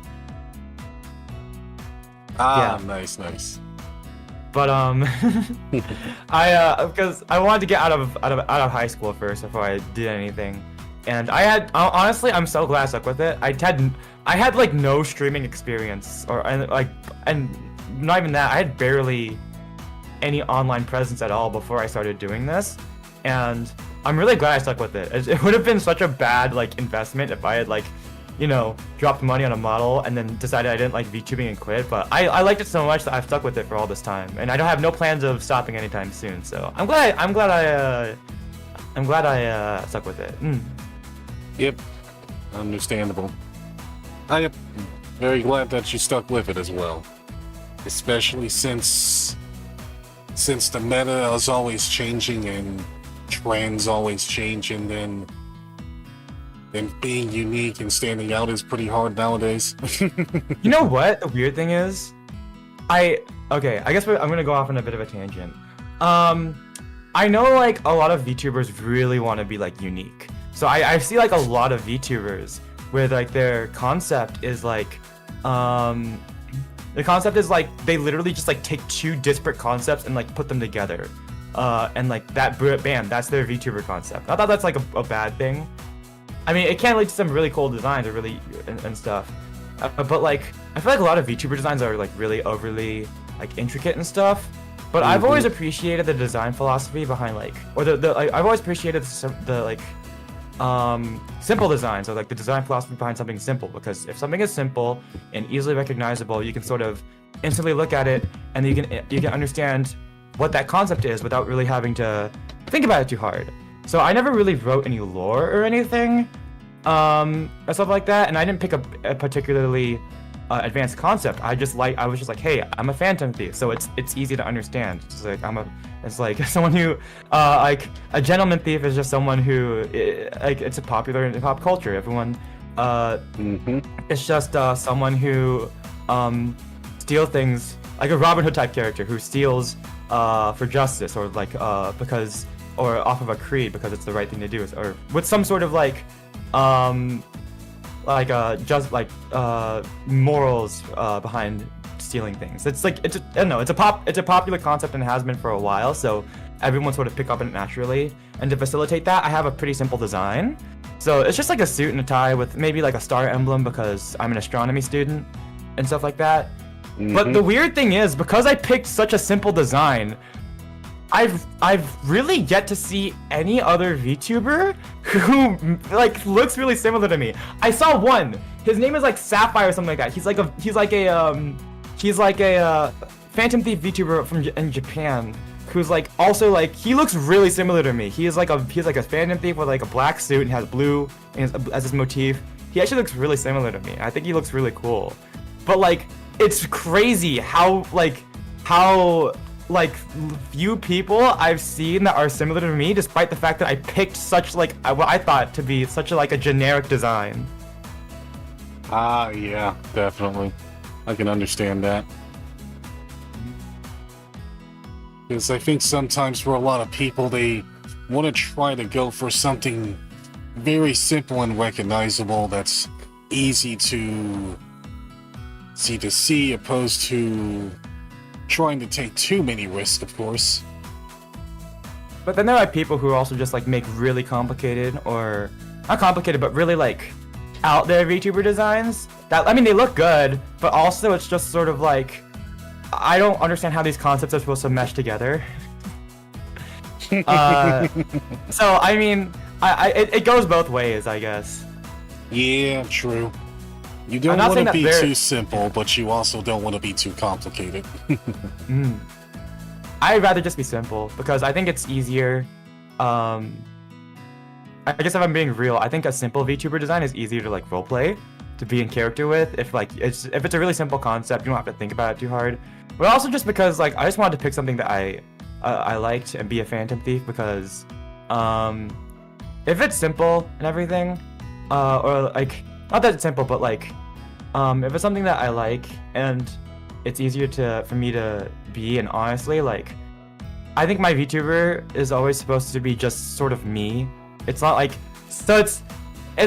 Yeah. Nice. But because I wanted to get out of high school first before I did anything, and honestly I'm so glad I stuck with it. I had like no streaming experience, and not even that. I had barely any online presence at all before I started doing this, and I'm really glad I stuck with it. It would have been such a bad like investment if I had like, dropped money on a model and then decided I didn't like VTubing and quit. But I liked it so much that I've stuck with it for all this time, and I don't have no plans of stopping anytime soon. So I'm glad I stuck with it. Yep, understandable. I am very glad that you stuck with it as well, especially since the meta is always changing and trends always change, and then being unique and standing out is pretty hard nowadays. You know what the weird thing is? I guess I'm gonna go off on a bit of a tangent. I know like a lot of VTubers really want to be like unique. So I see like a lot of VTubers where like their concept is like they literally just like take two disparate concepts and like put them together. And like that, bam, that's their VTuber concept. I thought that's like a bad thing. I mean, it can lead to some really cool designs or really and stuff. But like, I feel like a lot of VTuber designs are like really overly like intricate and stuff. But I've always appreciated the design philosophy behind like, or I've always appreciated the like simple designs, or like the design philosophy behind something simple. Because if something is simple and easily recognizable, you can sort of instantly look at it, and you can understand what that concept is without really having to think about it too hard. So I never really wrote any lore or anything, or stuff like that, and I didn't pick a particularly advanced concept. I was just like, hey, I'm a phantom thief, so it's easy to understand. It's like someone who like a gentleman thief is just someone who like it's popular in pop culture. Everyone it's just someone who steal things like a Robin Hood type character who steals for justice, or like because, or off of a creed because it's the right thing to do, or with some sort of like just like morals behind stealing things. It's like I don't know. It's a popular concept and has been for a while, so everyone sort of pick up on it naturally. And to facilitate that, I have a pretty simple design. So it's just like a suit and a tie with maybe like a star emblem because I'm an astronomy student and stuff like that. But the weird thing is, because I picked such a simple design, I've really yet to see any other VTuber who like looks really similar to me. I saw one. His name is like Sapphire or something like that. He's like a Phantom Thief VTuber in Japan, who's like also like, he looks really similar to me. He's like a Phantom Thief with like a black suit and has blue as his motif. He actually looks really similar to me. I think he looks really cool. But like, it's crazy how few people I've seen that are similar to me, despite the fact that I picked such like what I thought to be such a generic design. Yeah, definitely. I can understand that. Because I think sometimes for a lot of people, they want to try to go for something very simple and recognizable that's easy to see, opposed to trying to take too many risks, of course. But then there are people who also just like make really complicated, or not complicated, but really like out there VTuber designs that, I mean, they look good, but also it's just sort of like, I don't understand how these concepts are supposed to mesh together. So I mean, it goes both ways, I guess. Yeah, true. You don't want to be too simple, but you also don't want to be too complicated. I'd rather just be simple because I think it's easier. I guess if I'm being real, I think a simple VTuber design is easier to like roleplay, to be in character with. If it's a really simple concept, you don't have to think about it too hard. But also just because like I just wanted to pick something that I liked and be a Phantom Thief, because if it's simple and everything, or like, not that it's simple, but like if it's something that I like and it's easier for me to be, and honestly, like, I think my VTuber is always supposed to be just sort of me. It's not like, so it's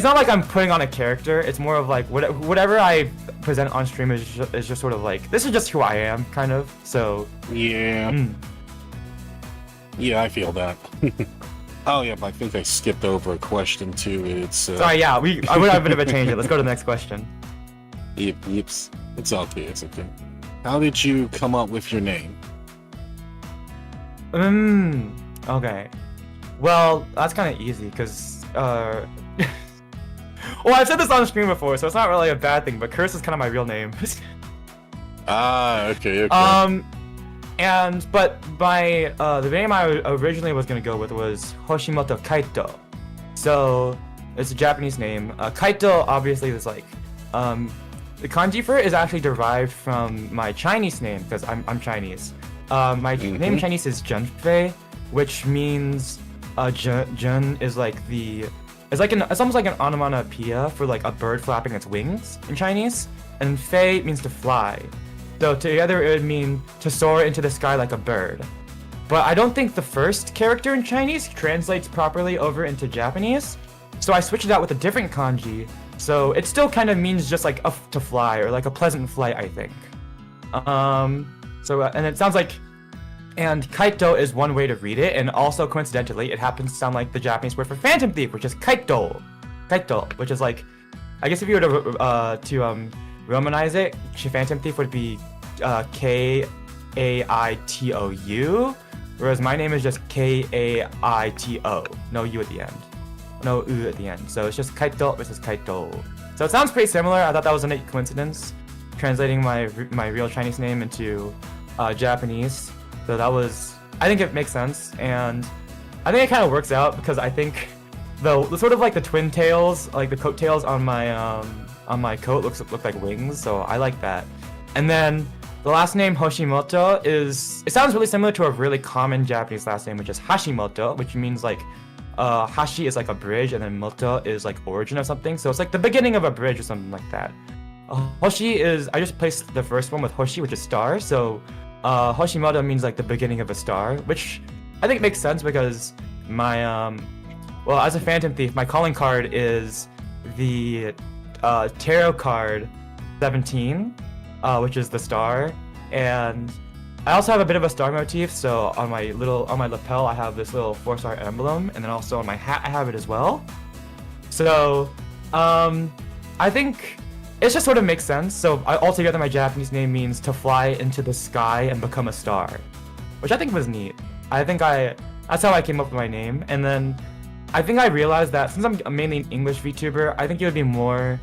not like I'm putting on a character. It's more of like whatever I present on stream is just sort of like, this is just who I am, kind of. So yeah, yeah, I feel that. Oh yeah, but I think I skipped over a question too. It's sorry, yeah, I would have a bit of a change. Let's go to the next question. Yips. It's okay. It's okay. How did you come up with your name? Okay. Well, that's kind of easy because well, I've said this on stream before, so it's not really a bad thing. But Curse is kind of my real name. Okay. But my the name I originally was gonna go with was Hoshimoto Kaito. So it's a Japanese name. Kaito obviously is like the kanji for it is actually derived from my Chinese name, because I'm Chinese. My name in Chinese is Junfei, which means Jun is like it's almost like an onomatopoeia for like a bird flapping its wings in Chinese, and Fei means to fly. So together it would mean to soar into the sky like a bird. But I don't think the first character in Chinese translates properly over into Japanese, so I switched it out with a different kanji. So it still kind of means just like to fly, or like a pleasant flight, I think. And it sounds like, and Kaito is one way to read it, and also coincidentally, it happens to sound like the Japanese word for Phantom Thief, which is Kaito. Kaito, which is like, I guess if you were to Romanize it, Phantom Thief would be Kaitou, whereas my name is just Kaito, no U at the end. No U at the end. So it's just Kaito versus Kaito. So it sounds pretty similar. I thought that was a neat coincidence, translating my real Chinese name into Japanese. So I think it makes sense, and I think it kind of works out because I think the sort of like the twin tails, like the coat tails on my coat look like wings, so I like that. And then the last name Hoshimoto it sounds really similar to a really common Japanese last name, which is Hashimoto, which means like Hashi is like a bridge, and then moto is like origin of something, so it's like the beginning of a bridge or something like that. Hoshi is, I just placed the first one with Hoshi, which is star. So Hoshimoto means like the beginning of a star, which I think makes sense because my, well, as a Phantom Thief, my calling card is the tarot card 17, which is the star. And I also have a bit of a star motif, so on my lapel I have this little 4-star emblem, and then also on my hat I have it as well. So I think it just sort of makes sense. So altogether my Japanese name means to fly into the sky and become a star, which I think was neat. That's how I came up with my name. And then I think I realized that since I'm mainly an English VTuber, I think it would be more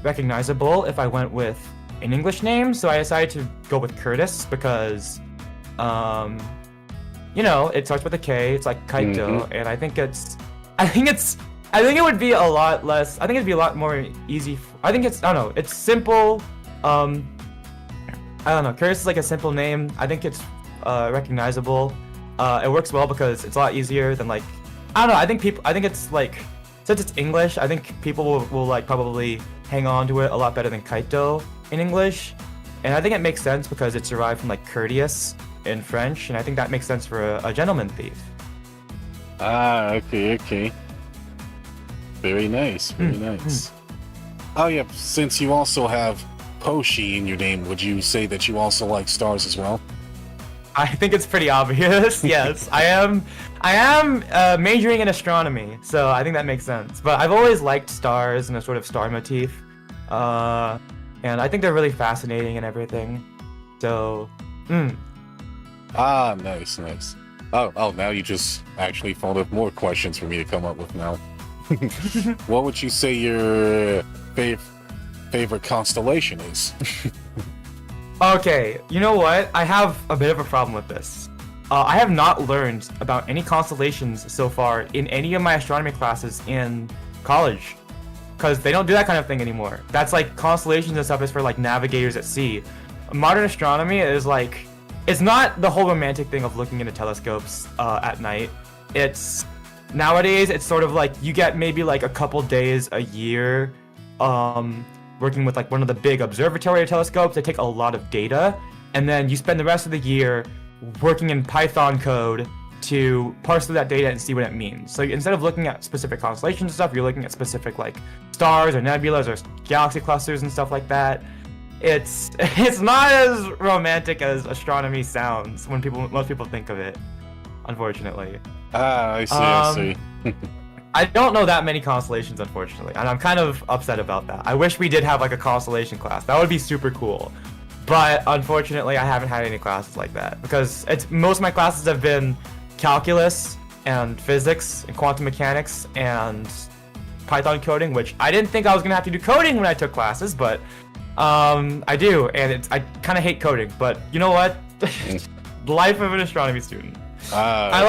recognizable if I went with an English name. So I decided to go with Curtis because you know, it starts with a K, it's like Kaito, and I think it would be a lot less, I think it'd be a lot more easy. I don't know, it's simple. I don't know, Curtis is like a simple name. I think it's recognizable. It works well because it's a lot easier than like, I don't know, I think it's like, since it's English, I think people will like probably hang on to it a lot better than Kaito in English. And I think it makes sense because it's derived from like courteous in French, and I think that makes sense for a gentleman thief. Ah, okay. Very nice, very nice. Oh yeah, since you also have Hoshi in your name, would you say that you also like stars as well? I think it's pretty obvious. Yes, I am majoring in astronomy, so I think that makes sense. But I've always liked stars and a sort of star motif, and I think they're really fascinating and everything. So, Ah, nice. Oh, now you just actually thought of more questions for me to come up with now. What would you say your favorite constellation is? Okay, you know what? I have a bit of a problem with this. I have not learned about any constellations so far in any of my astronomy classes in college, because they don't do that kind of thing anymore. That's like constellations and stuff is for like navigators at sea. Modern astronomy is like, it's not the whole romantic thing of looking into telescopes at night. Nowadays it's sort of like you get maybe like a couple days a year working with like one of the big observatory telescopes. They take a lot of data, and then you spend the rest of the year working in Python code to parse through that data and see what it means. So instead of looking at specific constellations and stuff, you're looking at specific like stars or nebulas or galaxy clusters and stuff like that. It's not as romantic as astronomy sounds when most people think of it, unfortunately. Ah, I see. I don't know that many constellations, unfortunately, and I'm kind of upset about that. I wish we did have like a constellation class. That would be super cool. But unfortunately, I haven't had any classes like that because most of my classes have been calculus and physics and quantum mechanics and Python coding, which I didn't think I was gonna have to do coding when I took classes, but I do, and I kind of hate coding. But you know what? Life of an astronomy student. I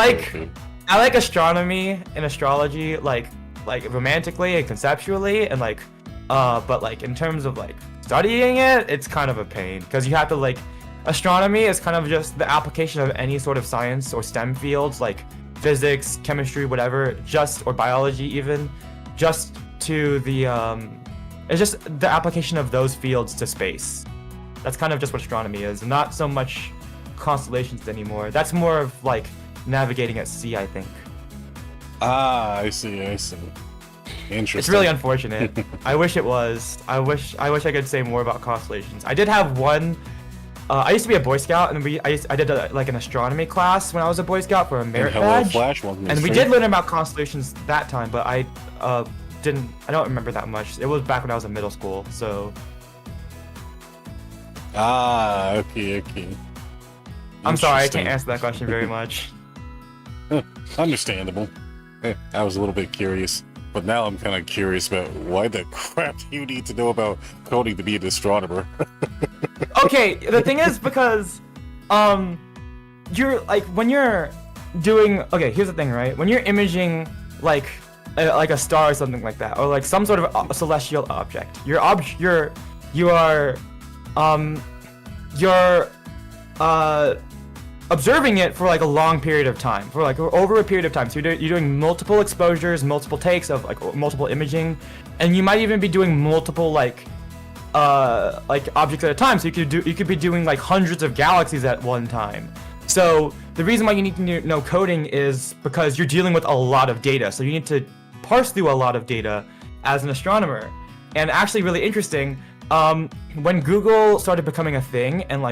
like astronomy and astrology like romantically and conceptually, and like but like in terms of like studying it, it's kind of a pain because you have to like, astronomy is kind of just the application of any sort of science or STEM fields like physics, chemistry, whatever, or biology even, just to the it's just the application of those fields to space. That's kind of just what astronomy is, not so much constellations anymore. That's more of like navigating at sea, I think. Ah, I see. Interesting. It's really unfortunate. I wish it was. I wish I could say more about constellations. I did have one. I used to be a Boy Scout, and I did like an astronomy class when I was a Boy Scout for a merit badge. Flash, welcome to and the we stream. did learn about constellations that time, but I don't remember that much. It was back when I was in middle school, so. Ah, okay. I'm sorry, I can't answer that question very much. Understandable. I was a little bit curious, but now I'm kind of curious about why the crap do you need to know about coding to be an astronomer? Okay, the thing is because, you're like when you're doing. Okay, here's the thing, right? When you're imaging like a star or something like that, or like some sort of celestial object, observing it for like a long period of time, for like over a period of time. So you're doing multiple exposures, multiple takes of like multiple imaging, and you might even be doing multiple like objects at a time. So you could be doing like hundreds of galaxies at one time. So the reason why you need to know coding is because you're dealing with a lot of data. So you need to parse through a lot of data as an astronomer. And actually really interesting, when Google started becoming a thing and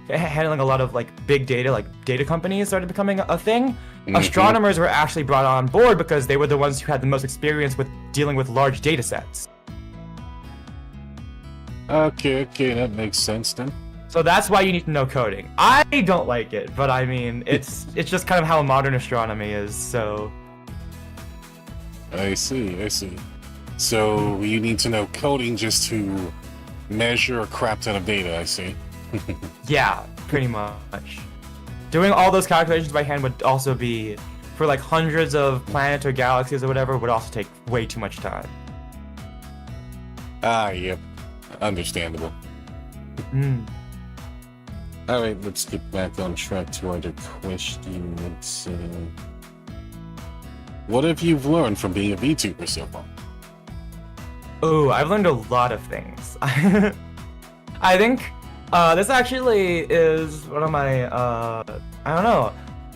handling a lot of like big data, like data companies started becoming a thing, astronomers were actually brought on board because they were the ones who had the most experience with dealing with large data sets. Okay, that makes sense then. So that's why you need to know coding. I don't like it, but I mean, it's just kind of how modern astronomy is, so... I see. So you need to know coding just to measure a crap ton of data, I see. Yeah, pretty much. Doing all those calculations by hand would also be, for like hundreds of planets or galaxies or whatever, would also take way too much time. Yep. Understandable. Alright, let's get back on track to our other questions. What have you learned from being a VTuber so far? Oh, I've learned a lot of things. I think this actually is one of my, I don't know.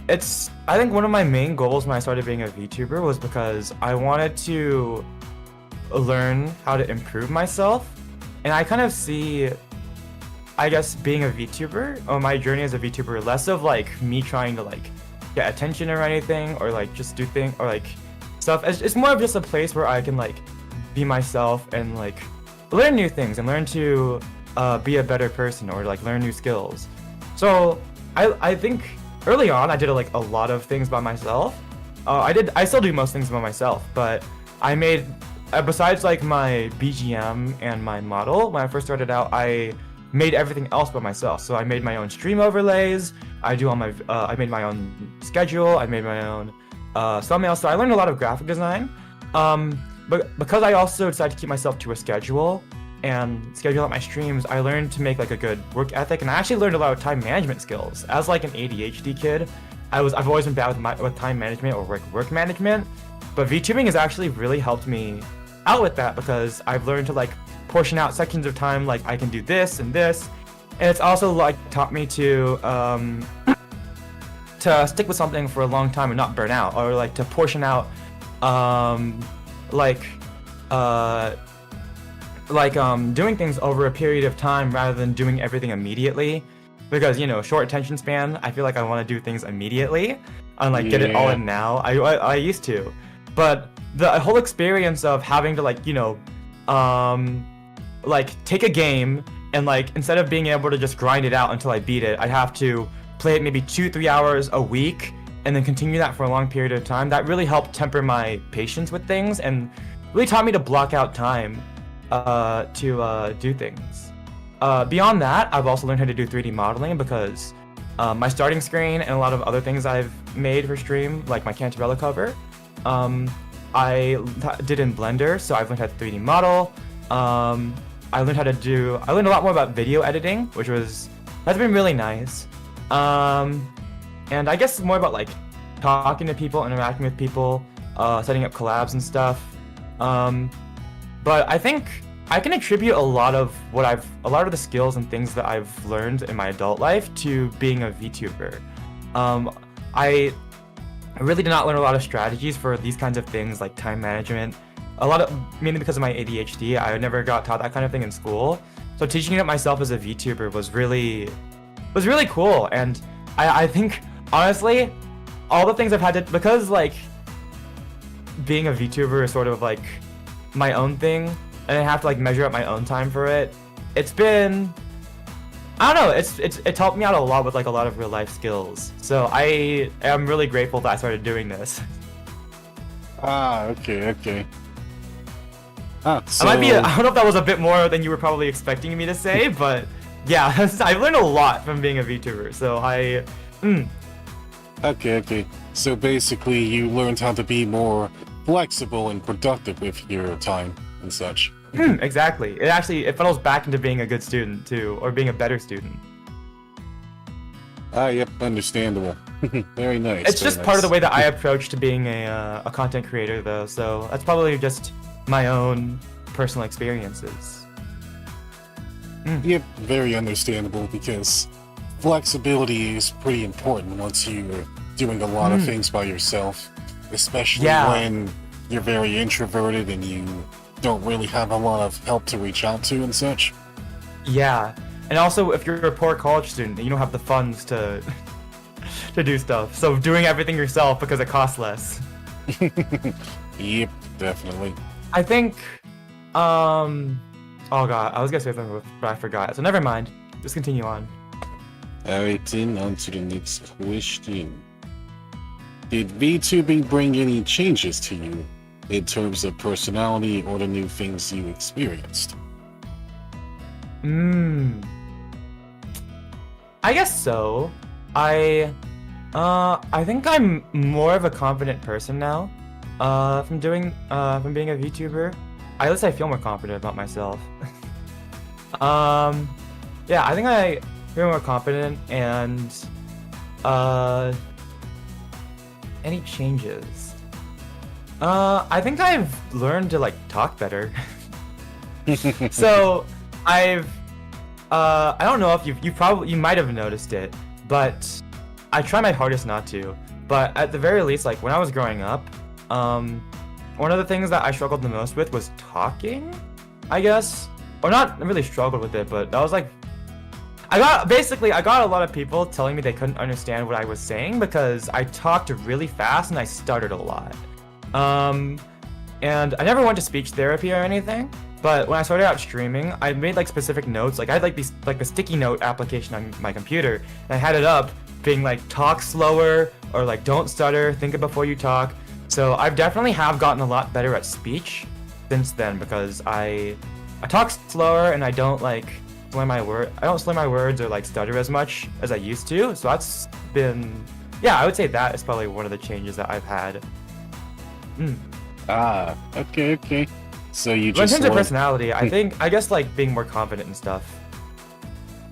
I think one of my main goals when I started being a VTuber was because I wanted to learn how to improve myself. And I kind of see, I guess, being a VTuber, or my journey as a VTuber, less of like me trying to like get attention or anything, or like just do things, or like stuff. It's more of just a place where I can like be myself and like learn new things and learn to be a better person or like learn new skills. So I think early on I did like a lot of things by myself. I still do most things by myself, but I made, besides like my BGM and my model, when I first started out, I made everything else by myself. So I made my own stream overlays. I made my own schedule. I made my own thumbnails. So I learned a lot of graphic design. But because I also decided to keep myself to a schedule and schedule out my streams, I learned to make like a good work ethic, and I actually learned a lot of time management skills. As like an ADHD kid, I've always been bad with time management or work management. But VTubing has actually really helped me out with that because I've learned to like portion out sections of time, like I can do this and this, and it's also like taught me to stick with something for a long time and not burn out, or like to portion out doing things over a period of time rather than doing everything immediately, because short attention span, I feel like I want to do things immediately and like get it all in now. I used to, but the whole experience of having to take a game and like instead of being able to just grind it out until I beat it, I'd have to play it maybe 2-3 hours a week and then continue that for a long period of time. That really helped temper my patience with things and really taught me to block out time to do things. Beyond that, I've also learned how to do 3D modeling because my starting screen and a lot of other things I've made for stream, like my Cantarella cover, I did in Blender, so I've learned how to 3D model. I learned a lot more about video editing, that's been really nice. And I guess more about like talking to people, interacting with people, setting up collabs and stuff. But I think I can attribute a lot of the skills and things that I've learned in my adult life to being a VTuber. I really did not learn a lot of strategies for these kinds of things like time management. Mainly because of my ADHD, I never got taught that kind of thing in school. So teaching it myself as a VTuber was really cool. And I think honestly, all the things I've had to, because like being a VTuber is sort of like my own thing, and I have to like measure up my own time for it. It's been, I don't know, it's helped me out a lot with like a lot of real life skills. So I am really grateful that I started doing this. Okay. So... I don't know if that was a bit more than you were probably expecting me to say, but yeah, I've learned a lot from being a VTuber, so Okay. So basically you learned how to be more flexible and productive with your time and such. Exactly. It funnels back into being a good student too, or being a better student. Yep, understandable. Very nice. It's very just part of the nice. way that I approach to being a content creator, though. So that's probably just my own personal experiences. Yep, very understandable because flexibility is pretty important once you're doing a lot of things by yourself, especially when you're very introverted and you don't really have a lot of help to reach out to and such. Yeah, and also if you're a poor college student, you don't have the funds to to do stuff. So doing everything yourself because it costs less. Yep, definitely. I think, oh god, I was gonna say something, but I forgot. So never mind. Just continue on. Alright, then on to the next question. Did VTubing bring any changes to you in terms of personality or the new things you experienced? I guess so. I think I'm more of a confident person now. From being a VTuber. At least I feel more confident about myself. Yeah, I think I feel more confident and any changes? I think I've learned to like talk better. So I don't know if you might have noticed it, but I try my hardest not to. But at the very least, like when I was growing up, one of the things that I struggled the most with was talking, I guess. Or not really struggled with it, but that was like I got a lot of people telling me they couldn't understand what I was saying because I talked really fast and I stuttered a lot. And I never went to speech therapy or anything, but when I started out streaming, I made like specific notes. Like I had like the sticky note application on my computer, and I had it up being like talk slower or like don't stutter, think it before you talk. So I've definitely have gotten a lot better at speech since then because I talk slower and I don't like slur my words or like stutter as much as I used to. So that's been, yeah, I would say that is probably one of the changes that I've had. Okay. So you But in just terms of personality, I guess like being more confident and stuff.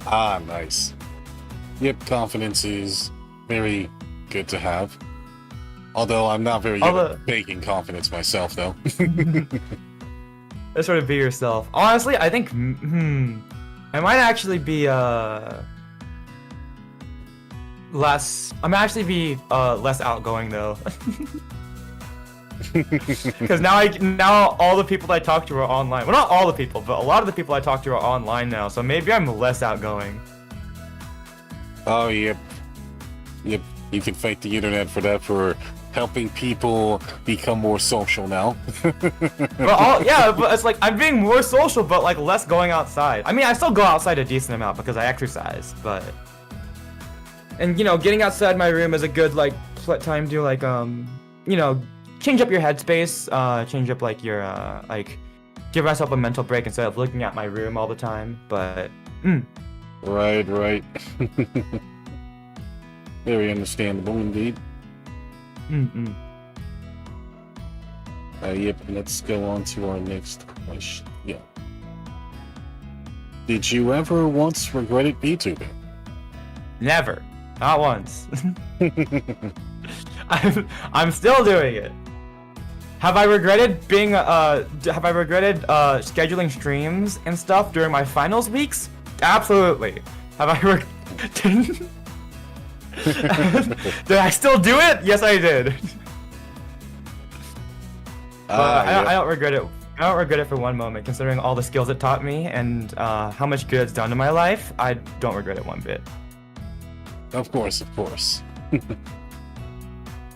Nice. Yep, confidence is very good to have. Although I'm not very good at faking confidence myself, though. Let's sort of be yourself. Honestly, I think I might actually be less outgoing though. Because now all the people that I talk to are online. Well, not all the people, but a lot of the people I talk to are online now. So maybe I'm less outgoing. Oh, yep. You can fake the internet for that, for helping people become more social now. But it's like I'm being more social, but like less going outside. I mean, I still go outside a decent amount because I exercise, but and getting outside my room is a good like time to like change up your headspace, change up like your like give myself a mental break instead of looking at my room all the time. But Right. Very understandable indeed. Yep, let's go on to our next question. Yeah. Did you ever once regretted VTubing? Never, not once. I'm still doing it. Have I regretted scheduling streams and stuff during my finals weeks? Absolutely. Have I did I still do it? Yes, I did. I don't regret it. I don't regret it for one moment, considering all the skills it taught me and how much good it's done to my life. I don't regret it one bit. Of course.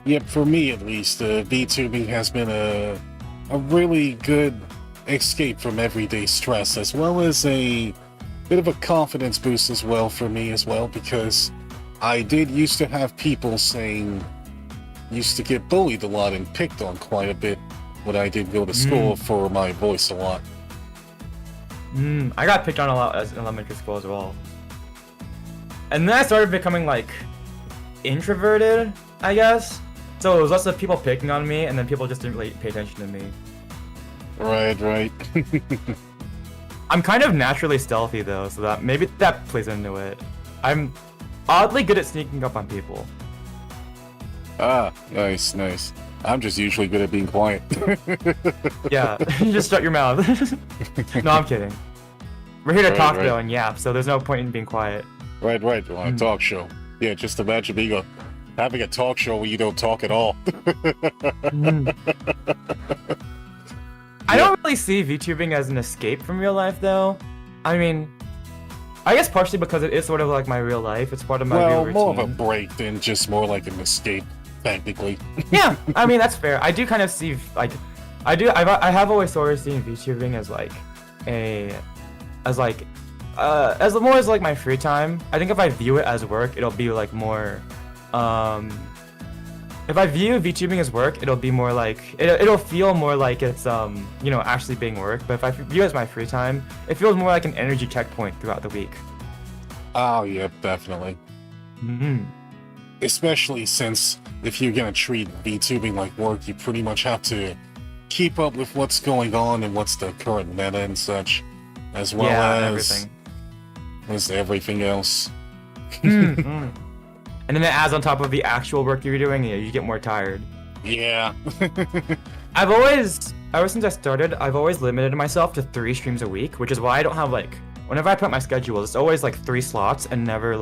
Yep, for me at least, VTubing has been a really good escape from everyday stress, as well as a bit of a confidence boost as well for me as well, because I did used to have people used to get bullied a lot and picked on quite a bit when I did go to school for my voice a lot. I got picked on a lot in elementary school as well. And then I started becoming like introverted, I guess. So it was less of people picking on me, and then people just didn't really pay attention to me. Right. I'm kind of naturally stealthy though, so that maybe that plays into it. oddly good at sneaking up on people. Ah, nice, nice. I'm just usually good at being quiet. Yeah, you just shut your mouth. No, I'm kidding. We're here to talk right. though and yap, so there's no point in being quiet. Right, on a talk show. Yeah, just imagine having a talk show where you don't talk at all. I don't really see VTubing as an escape from real life though. I mean, I guess partially because it is sort of like my real life. It's part of my real routine. More of a break than just more like an escape, technically. Yeah, I mean that's fair. I do kind of see like, I have always sort of seen VTubing as like as more as like my free time. I think if I view it as work, it'll be like more. If I view VTubing as work, it'll be more like it'll feel more like it's actually being work. But if I view it as my free time, it feels more like an energy checkpoint throughout the week. Oh yeah, definitely. Especially since if you're gonna treat VTubing like work, you pretty much have to keep up with what's going on and what's the current meta and such, as well as everything else. And then it adds on top of the actual work you're doing, you get more tired. Yeah. ever since I started, I've always limited myself to 3 streams a week, which is why I don't have whenever I put my schedule, it's always 3 slots and never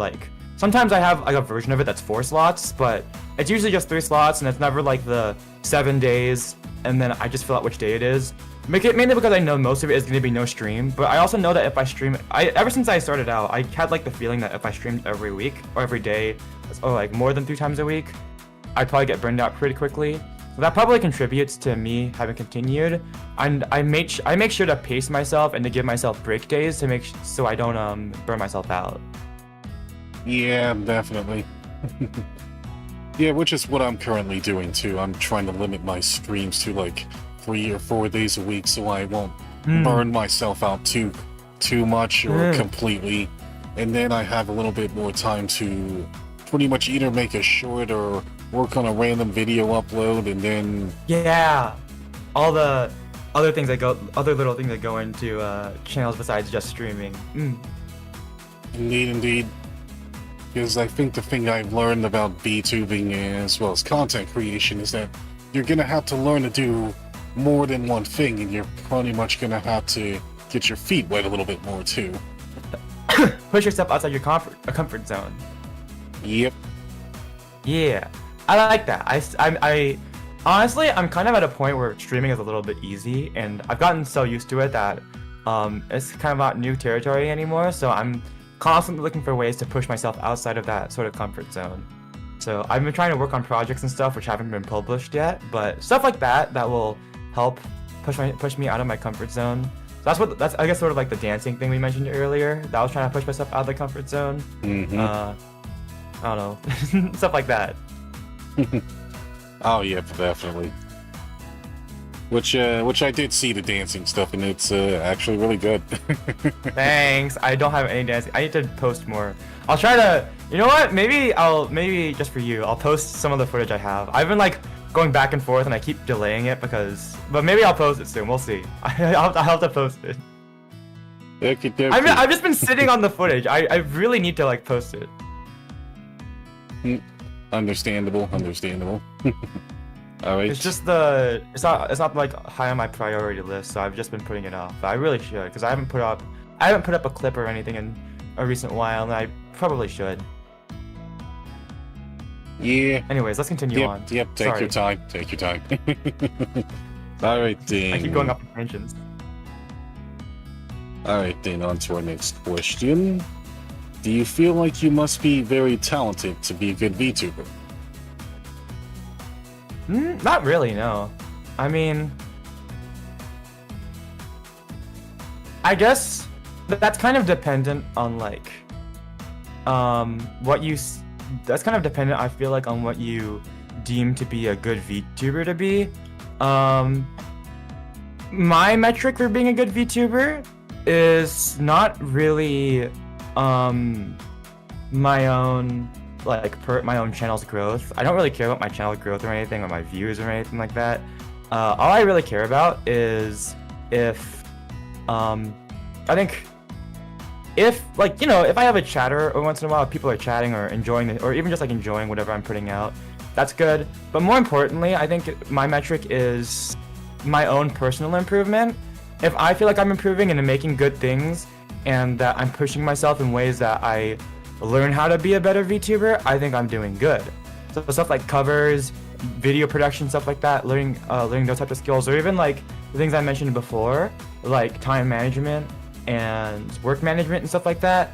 sometimes I have a version of it that's 4 slots, but it's usually just 3 slots and it's never the 7 days and then I just fill out which day it is. Mainly because I know most of it is going to be no stream, but I also know that if I stream, ever since I started out, I had the feeling that if I streamed every week or every day, or more than 3 times a week, I'd probably get burned out pretty quickly. So that probably contributes to me having continued. And I make sure to pace myself and to give myself break days to so I don't burn myself out. Yeah, definitely. Yeah, which is what I'm currently doing too. I'm trying to limit my streams to 3 or 4 days a week so I won't burn myself out too much or completely. And then I have a little bit more time to pretty much either make a short or work on a random video upload, and then all the other little things that go into channels besides just streaming. Indeed. Because I think the thing I've learned about VTubing as well as content creation is that you're gonna have to learn to do more than one thing, and you're pretty much gonna have to get your feet wet a little bit more too. Push yourself outside your comfort zone. Yep. Yeah, I like that. I honestly, I'm kind of at a point where streaming is a little bit easy, and I've gotten so used to it that it's kind of not new territory anymore. So I'm constantly looking for ways to push myself outside of that sort of comfort zone. So I've been trying to work on projects and stuff which haven't been published yet, but stuff like that will help push me out of my comfort zone. So that's I guess sort of the dancing thing we mentioned earlier. That I was trying to push myself out of the comfort zone. I don't know, stuff like that. Oh yeah, definitely. Which I did see the dancing stuff, and it's actually really good. Thanks. I don't have any dancing. I need to post more. I'll try to. You know what? Maybe just for you, I'll post some of the footage I have. I've been going back and forth, and I keep delaying it but maybe I'll post it soon. We'll see. I'll have to post it. I've just been sitting on the footage. I really need to post it. Understandable. All right. It's just it's not high on my priority list, so I've just been putting it off. But I really should, because I haven't put up a clip or anything in a recent while, and I probably should. Yeah. Anyways, let's continue on. Yep. Take your time. All right then. I keep going off tangents. All right then. On to our next question. Do you feel like you must be very talented to be a good VTuber? Not really, no. I mean, I guess that's kind of dependent on that's kind of dependent, I feel on what you deem to be a good VTuber to be. My metric for being a good VTuber is not really my own my own channel's growth. I don't really care about my channel's growth or anything, or my views or anything like that. All I really care about is if if like, you know, if I have a chatter or once in a while people are chatting or enjoying it, or even just like enjoying whatever I'm putting out, that's good. But more importantly, I think my metric is my own personal improvement. If I feel like I'm improving and making good things and that I'm pushing myself in ways that I learn how to be a better VTuber, I think I'm doing good. So stuff like covers, video production, stuff like that, learning those types of skills, or even like the things I mentioned before, like time management and work management and stuff like that.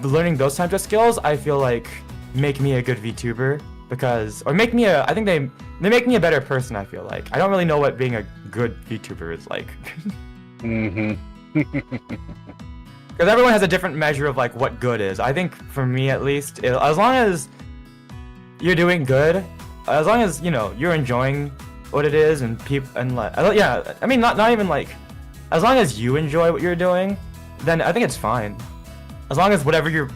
Learning those types of skills, I feel like make me a good VTuber because, or make me a, I think they make me a better person. I feel like I don't really know what being a good VTuber is like. Mm-hmm. Because everyone has a different measure of like what good is. I think for me at least, as long as you're doing good, as long as you know you're enjoying what it is, and people and like yeah, I mean not even like, as long as you enjoy what you're doing, then I think it's fine. As long as whatever you're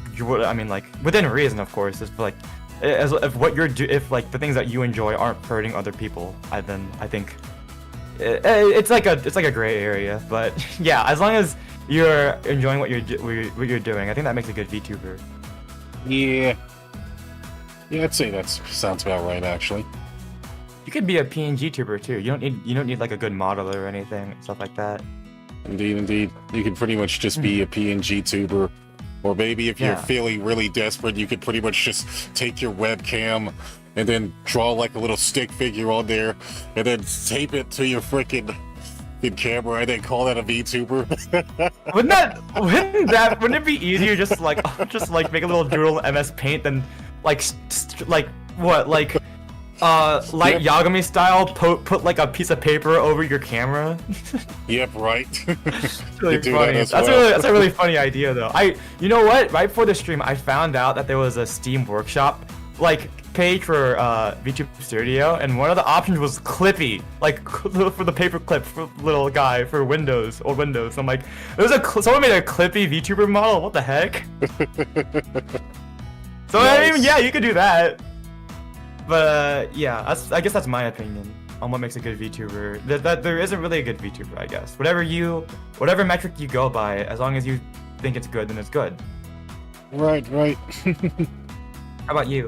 I mean like within reason, of course. If like if what you're if like the things that you enjoy aren't hurting other people, then I think it's like a gray area. But yeah, as long as you're enjoying what you're doing, I think that makes a good VTuber. Yeah. Yeah, I'd say that sounds about right, actually. You could be a PNG tuber too. You don't need like a good model or anything, stuff like that. Indeed, indeed. You could pretty much just be a PNG tuber. Or maybe if you're feeling really desperate, you could pretty much just take your webcam and then draw like a little stick figure on there and then tape it to your freaking camera and then call that a VTuber. Wouldn't it be easier just like make a little doodle in MS Paint than light Yagami style put like a piece of paper over your camera? Yep, right. It's really funny. That's a really funny idea though. You know what? Right before the stream, I found out that there was a Steam Workshop like page for VTube Studio, and one of the options was Clippy, like for the paper clip for little guy for Windows, old Windows. I'm like, someone made a Clippy VTuber model. What the heck? So nice. I mean, yeah, you could do that. But yeah, I guess that's my opinion on what makes a good VTuber. That there isn't really a good VTuber, I guess. Whatever metric you go by, as long as you think it's good, then it's good. Right. How about you?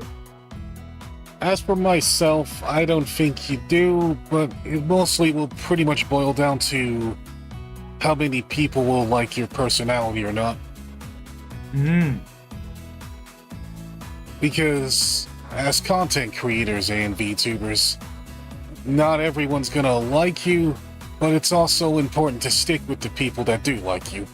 As for myself, I don't think you do, but it mostly will pretty much boil down to how many people will like your personality or not. Because as content creators and VTubers, not everyone's gonna like you, but it's also important to stick with the people that do like you.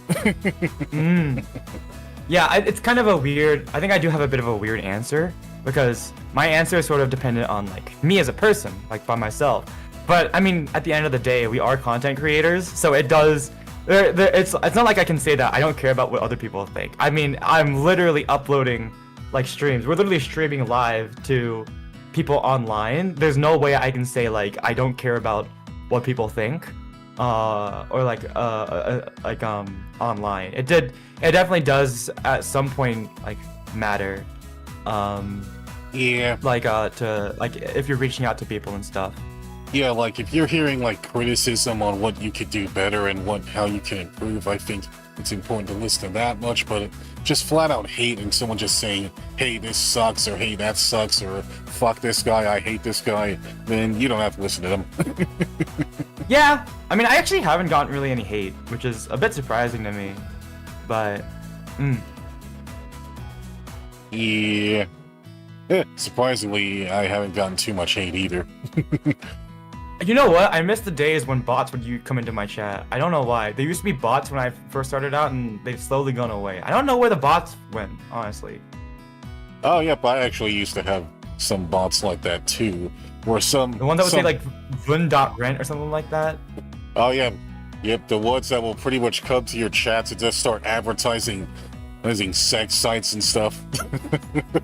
Yeah, it's kind of a weird, I think I do have a bit of a weird answer, because my answer is sort of dependent on like me as a person, like by myself. But I mean, at the end of the day, we are content creators, so it does, it's not like I can say that I don't care about what other people think. I mean, I'm literally uploading like streams. We're literally streaming live to people online. There's no way I can say like I don't care about what people think, or like online. It definitely does at some point like matter. Yeah. Like to like if you're reaching out to people and stuff. Yeah, like if you're hearing like criticism on what you could do better and how you can improve, I think it's important to listen to that much. But just flat out hate and someone just saying, hey, this sucks, or hey, that sucks, or fuck this guy, I hate this guy, then you don't have to listen to them. Yeah, I mean, I actually haven't gotten really any hate, which is a bit surprising to me, but Yeah. Surprisingly, I haven't gotten too much hate either. You know what? I miss the days when bots would come into my chat. I don't know why. There used to be bots when I first started out, and they've slowly gone away. I don't know where the bots went, honestly. Oh, yep, I actually used to have some bots like that too. Or some... The one that would say like vun.rent or something like that? Oh, yeah. Yep, the ones that will pretty much come to your chats and just start advertising sex sites and stuff.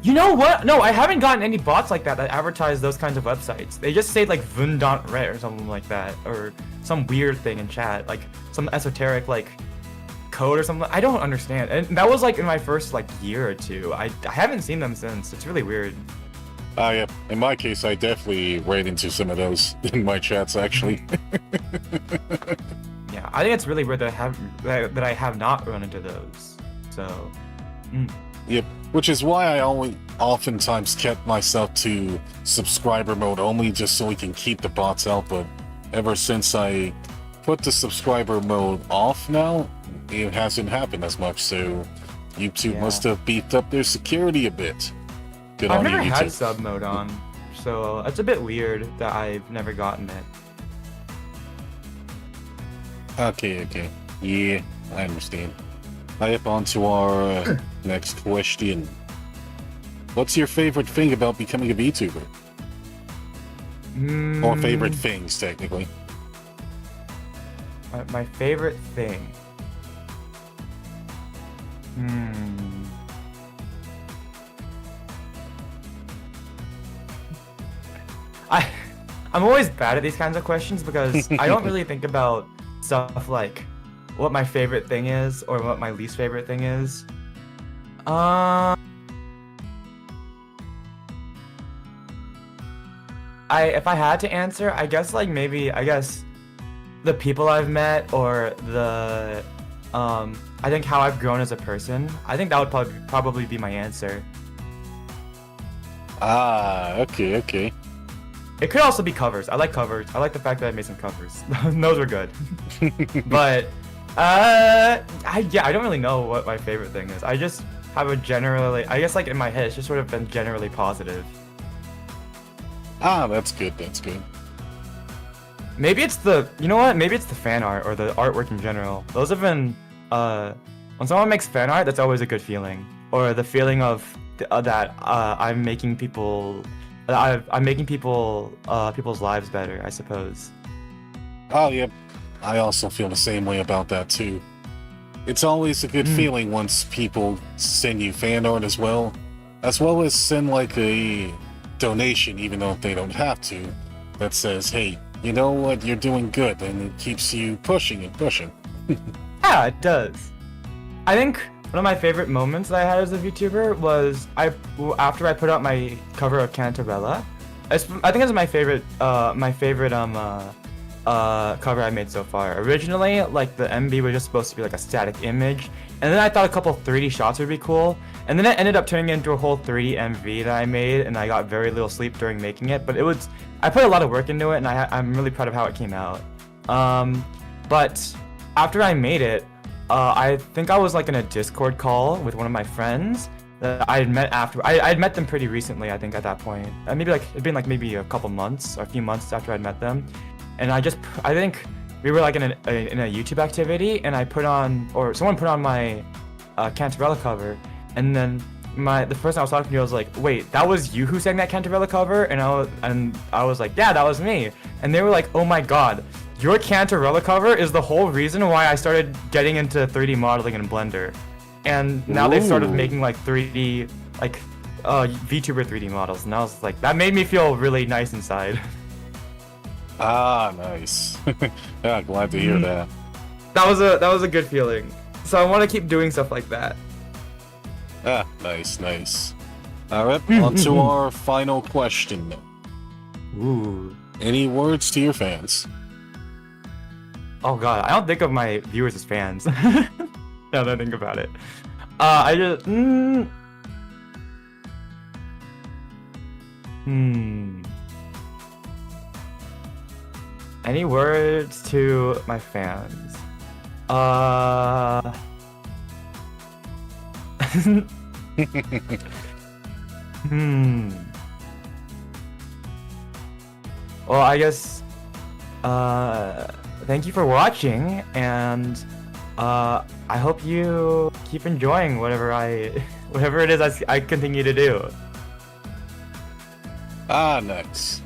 You know what? No, I haven't gotten any bots like that advertise those kinds of websites. They just say like vun.ret or something like that, or some weird thing in chat, like some esoteric like code or something. I don't understand. And that was like in my first like year or two. I haven't seen them since. It's really weird. Yeah. In my case, I definitely ran into some of those in my chats actually. Yeah, I think it's really weird that I have not run into those. So, Yep. Which is why I oftentimes kept myself to subscriber mode only, just so we can keep the bots out. But ever since I put the subscriber mode off now, it hasn't happened as much. So YouTube must have beefed up their security a bit. Good I've on never you, had YouTube. sub mode on, so it's a bit weird that I've never gotten it. Okay. Yeah, I understand. Up on to our next question. What's your favorite thing about becoming a VTuber? Or favorite things, technically. My favorite thing. I'm always bad at these kinds of questions because I don't really think about stuff like what my favorite thing is or what my least favorite thing is. If I had to answer, I guess the people I've met or the I think how I've grown as a person. I think that would probably be my answer. Okay. It could also be covers. I like covers. I like the fact that I made some covers. Those were good. But I don't really know what my favorite thing is. I just have a generally, I guess like in my head, it's just sort of been generally positive. That's good. Maybe it's the, you know what? Maybe it's the fan art or the artwork in general. Those have been, when someone makes fan art, that's always a good feeling. Or the feeling of that I'm making people, I'm making people's lives better, I suppose. Oh, yep. I also feel the same way about that, too. It's always a good feeling once people send you fan art as well as send like a donation, even though they don't have to, that says, hey, you know what, you're doing good, and it keeps you pushing and pushing. Yeah, it does. I think one of my favorite moments that I had as a VTuber was after I put out my cover of Cantarella. I think it's my favorite cover I made so far. Originally, like the MV was just supposed to be like a static image, and then I thought a couple 3D shots would be cool, and then it ended up turning into a whole 3D MV that I made, and I got very little sleep during making it. But I put a lot of work into it, and I'm really proud of how it came out. But after I made it, I think I was like in a Discord call with one of my friends that I had met after. I had met them pretty recently, I think, at that point. Maybe like it'd been like maybe a couple months or a few months after I'd met them. And I think we were like in a YouTube activity, and someone put on my Cantarella cover, and then the person I was talking to was like, wait, that was you who sang that Cantarella cover? And I was like, yeah, that was me. And they were like, oh my god, your Cantarella cover is the whole reason why I started getting into 3D modeling in Blender. And now they've started making like 3D, like VTuber 3D models, and I was like, that made me feel really nice inside. Nice. Yeah, glad to hear that. That was a good feeling. So I want to keep doing stuff like that. Nice. Alright, on to our final question. Ooh. Any words to your fans? Oh god, I don't think of my viewers as fans. Now that I think about it. I just... Any words to my fans? Well, I guess, thank you for watching, and, I hope you keep enjoying whatever it is I continue to do. Nice.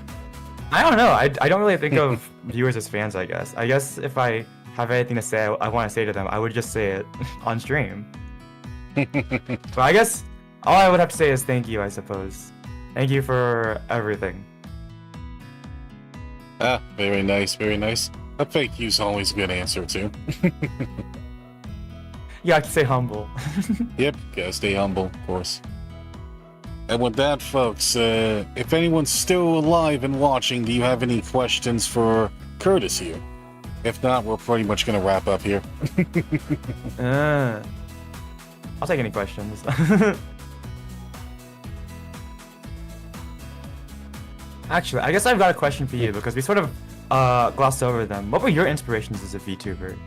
I don't know. I don't really think of viewers as fans, I guess. I guess if I have anything to say I want to say to them, I would just say it on stream. But I guess all I would have to say is thank you, I suppose. Thank you for everything. Very nice. A thank you's always a good answer, too. You have to say humble. Yep, gotta stay humble, of course. And with that, folks, if anyone's still alive and watching, do you have any questions for Curtis here? If not, we're pretty much gonna wrap up here. I'll take any questions. Actually, I guess I've got a question for you because we sort of glossed over them. What were your inspirations as a VTuber?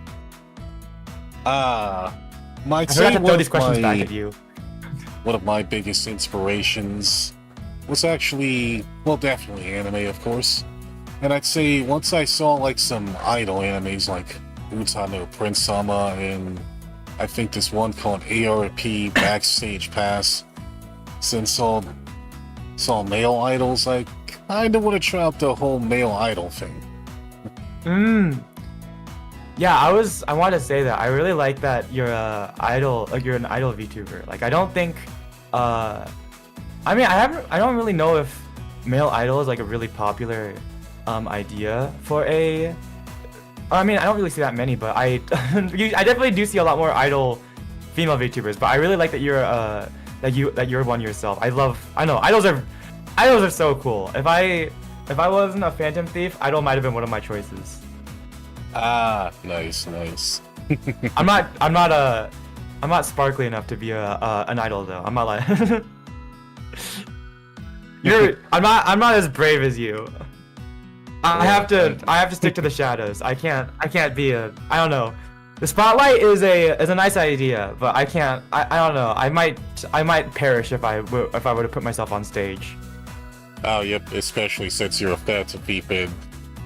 My I forgot to throw these questions back at you. One of my biggest inspirations was actually, well, definitely anime, of course. And I'd say once I saw like some idol animes like Utano Prince Sama and I think this one called ARP Backstage Pass, since saw male idols, I kinda want to try out the whole male idol thing. Yeah, I wanted to say that I really like that you're a idol, like you're an idol VTuber. Like I don't think, I mean I don't really know if male idol is like a really popular idea for a. I mean I don't really see that many, but I definitely do see a lot more idol female VTubers. But I really like that you're that you're one yourself. I know idols are so cool. If I wasn't a Phantom Thief, idol might have been one of my choices. Nice. I'm not sparkly enough to be an idol though. I'm not like I'm not as brave as you. I have to stick to the shadows. I can't be I don't know. The spotlight is a nice idea, but I don't know. I might perish if I were to put myself on stage. Oh, yep, especially since you're a Phantom Thief and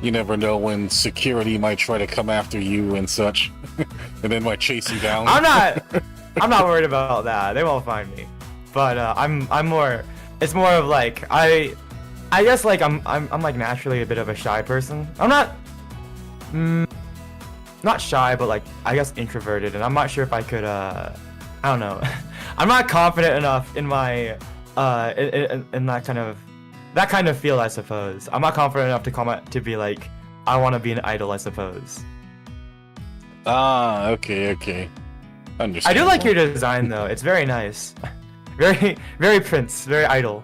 you never know when security might try to come after you and such, and then might chase you down. I'm not worried about that. They won't find me. But I'm more. It's more of like I guess like I'm like naturally a bit of a shy person. I'm not shy, but like I guess introverted, and I'm not sure if I could I don't know. I'm not confident enough in my in that kind of feel, I suppose. I'm not confident enough to comment to be like, I want to be an idol, I suppose. Okay. Understand. I do like your design though. It's very nice. Very Prince, very idol.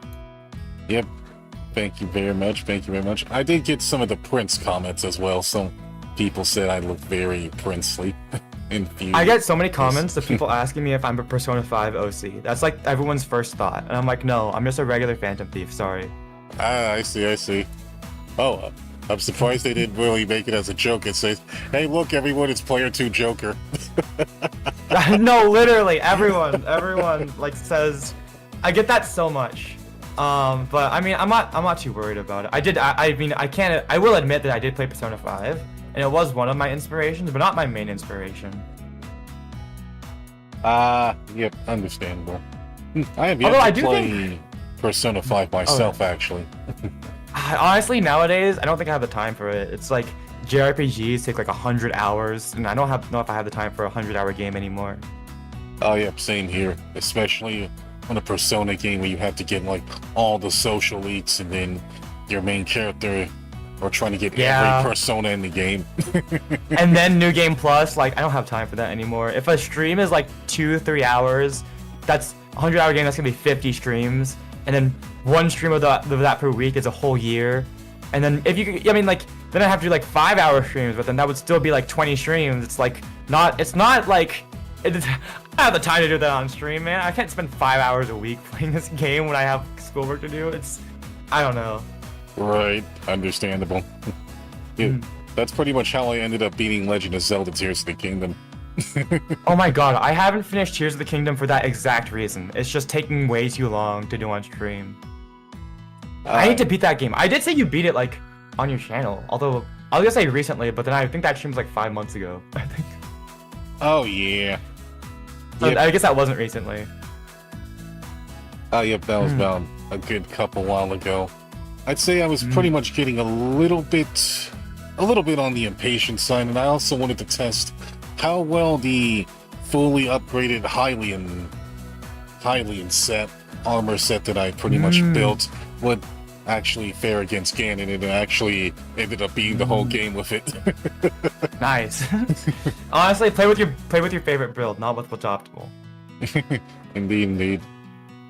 Yep. Thank you very much. I did get some of the Prince comments as well. Some people said I look very princely. I get so many comments of people asking me if I'm a Persona 5 OC. That's like everyone's first thought. And I'm like, no, I'm just a regular Phantom Thief, sorry. I see. Oh, I'm surprised they didn't really make it as a joke. It says, hey, look, everyone, it's Player 2 Joker. No, literally, everyone like says, I get that so much. But I mean, I'm not too worried about it. I will admit that I did play Persona 5, and it was one of my inspirations, but not my main inspiration. Yep, understandable. I have yet to play Persona 5 myself, actually. Honestly, nowadays, I don't think I have the time for it. It's like JRPGs take like 100 hours, and I don't know if I have the time for a 100-hour game anymore. Oh, yep, same here. Especially on a Persona game where you have to get like all the social leaks, and then your main character, or trying to get every persona in the game. And then New Game Plus, like I don't have time for that anymore. If a stream is like 2-3 hours, that's a 100-hour game. That's gonna be 50 streams. And then one stream of that per week is a whole year. And then if you, I mean, like, then I have to do like 5-hour streams, but then that would still be like 20 streams. It's not like, I don't have the time to do that on stream, man. I can't spend 5 hours a week playing this game when I have schoolwork to do. I don't know. Right, understandable. Yeah, that's pretty much how I ended up beating Legend of Zelda Tears of the Kingdom. Oh my god, I haven't finished Tears of the Kingdom for that exact reason. It's just taking way too long to do on stream. I need to beat that game. I did say you beat it like on your channel, although I was gonna say recently, but then I think that stream was like 5 months ago. I think. Oh yeah. So yep. I guess that wasn't recently. Oh yep, that was about a good couple while ago. I'd say I was pretty much getting a little bit on the impatient side, and I also wanted to test how well the fully upgraded Hylian armor set that I pretty much built would actually fare against Ganon, and it actually ended up being the whole game with it. Nice. Honestly, play with your favorite build, not with what's optimal. Indeed.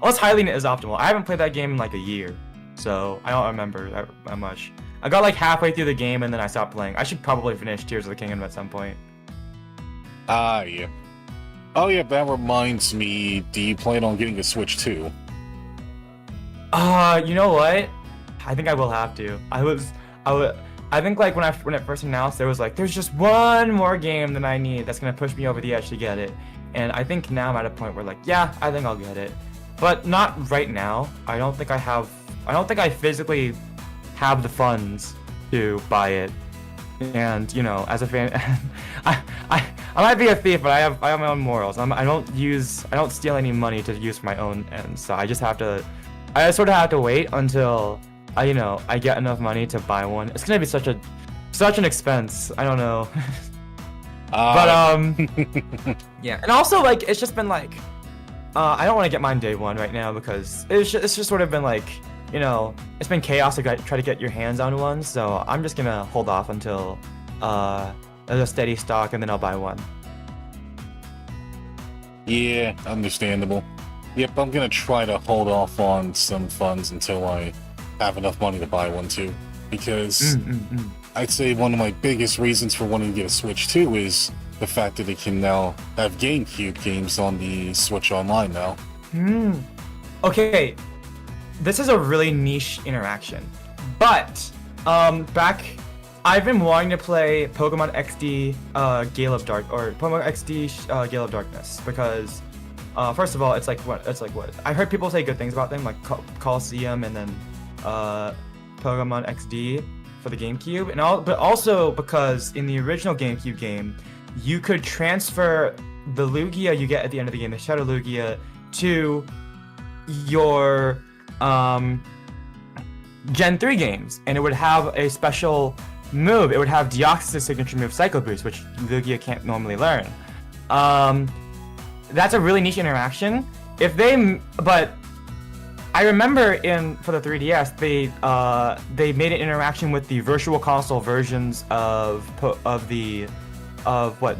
Unless Hylian is optimal. I haven't played that game in like a year, so I don't remember that much. I got like halfway through the game and then I stopped playing. I should probably finish Tears of the Kingdom at some point. Yeah. Oh yeah, that reminds me. Do you plan on getting a Switch too? You know what? I think I will have to. I think like when it first announced, there was like, there's just one more game that I need that's gonna push me over the edge to get it. And I think now I'm at a point where like, yeah, I think I'll get it, but not right now. I don't think I physically have the funds to buy it. And you know, as a fan, I might be a thief, but I have my own morals. I don't steal any money to use for my own ends. So I just sort of have to wait until I get enough money to buy one. It's gonna be such an expense. I don't know. But yeah, and also like it's just been like, I don't want to get mine day one right now because it's just sort of been like, it's been chaos to try to get your hands on one. So I'm just gonna hold off until there's a steady stock, and then I'll buy one. Yeah, understandable. Yep, I'm gonna try to hold off on some funds until I have enough money to buy one too. Because I'd say one of my biggest reasons for wanting to get a Switch too is the fact that it can now have GameCube games on the Switch Online now. Okay, this is a really niche interaction, but I've been wanting to play Pokemon XD Gale of Darkness because first of all, it's like what I heard people say good things about them, like Coliseum and then Pokemon XD for the GameCube, but also because in the original GameCube game, you could transfer the Lugia you get at the end of the game, the Shadow Lugia, to your Gen 3 games, and it would have a special move. It would have Deoxys' signature move, Psycho Boost, which Lugia can't normally learn. That's a really niche interaction. But I remember for the 3DS, they made an interaction with the Virtual Console versions of the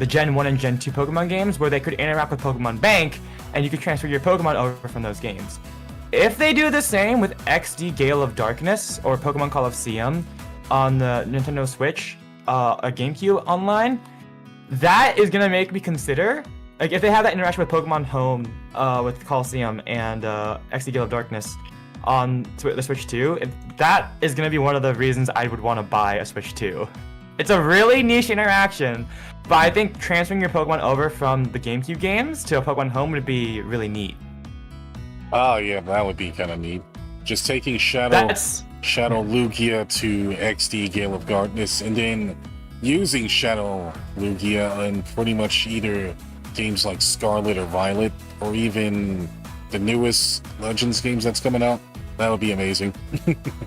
Gen 1 and Gen 2 Pokemon games, where they could interact with Pokemon Bank, and you could transfer your Pokemon over from those games. If they do the same with XD Gale of Darkness or Pokemon Coliseum on the Nintendo Switch, a GameCube Online, that is gonna make me consider, like, if they have that interaction with Pokemon Home with Coliseum and XD Gale of Darkness on the Switch 2, that is gonna be one of the reasons I would want to buy a Switch 2. It's a really niche interaction, but I think transferring your Pokemon over from the GameCube games to a Pokemon Home would be really neat. Oh yeah, that would be kind of neat. Just taking Shadow Lugia to XD Gale of Darkness, and then using Shadow Lugia in pretty much either games like Scarlet or Violet, or even the newest Legends games that's coming out. That would be amazing.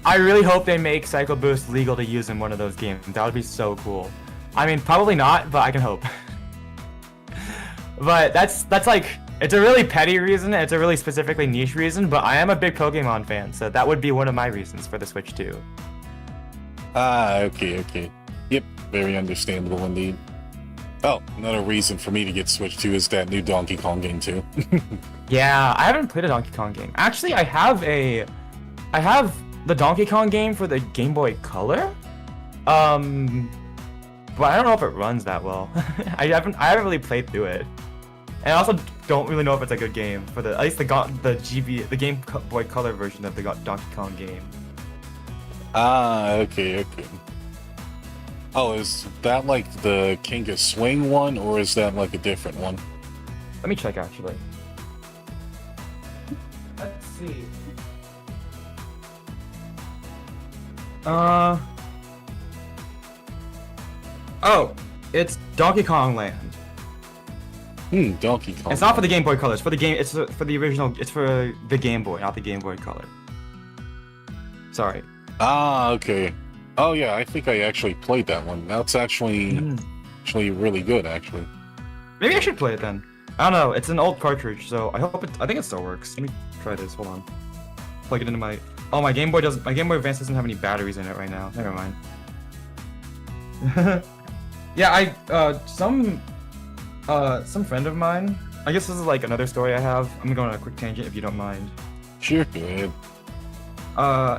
I really hope they make Psycho Boost legal to use in one of those games. That would be so cool. I mean, probably not, but I can hope. But that's like, it's a really petty reason, it's a really specifically niche reason, but I am a big Pokemon fan, so that would be one of my reasons for the Switch 2. Okay. Yep, very understandable indeed. Oh, another reason for me to get Switch 2 is that new Donkey Kong game too. Yeah, I haven't played a Donkey Kong game. Actually, I have the Donkey Kong game for the Game Boy Color. But I don't know if it runs that well. I haven't really played through it. And I also don't really know if it's a good game for at least the Game Boy Color version of the Donkey Kong game. Okay. Oh, is that like the King of Swing one, or is that like a different one? Let me check actually. Let's see. Oh, it's Donkey Kong Land. Donkey Kong. It's not for the Game Boy Color. It's for the game. It's for the original. It's for the Game Boy, not the Game Boy Color. Sorry. Okay. Oh yeah, I think I actually played that one. That's actually really good, actually. Maybe I should play it then. I don't know. It's an old cartridge, so I think it still works. Let me try this. Hold on. Plug it into my. Oh, my Game Boy Advance doesn't have any batteries in it right now. Never mind. Yeah, some friend of mine. I guess this is like another story I have. I'm gonna go on a quick tangent if you don't mind. Sure, go ahead.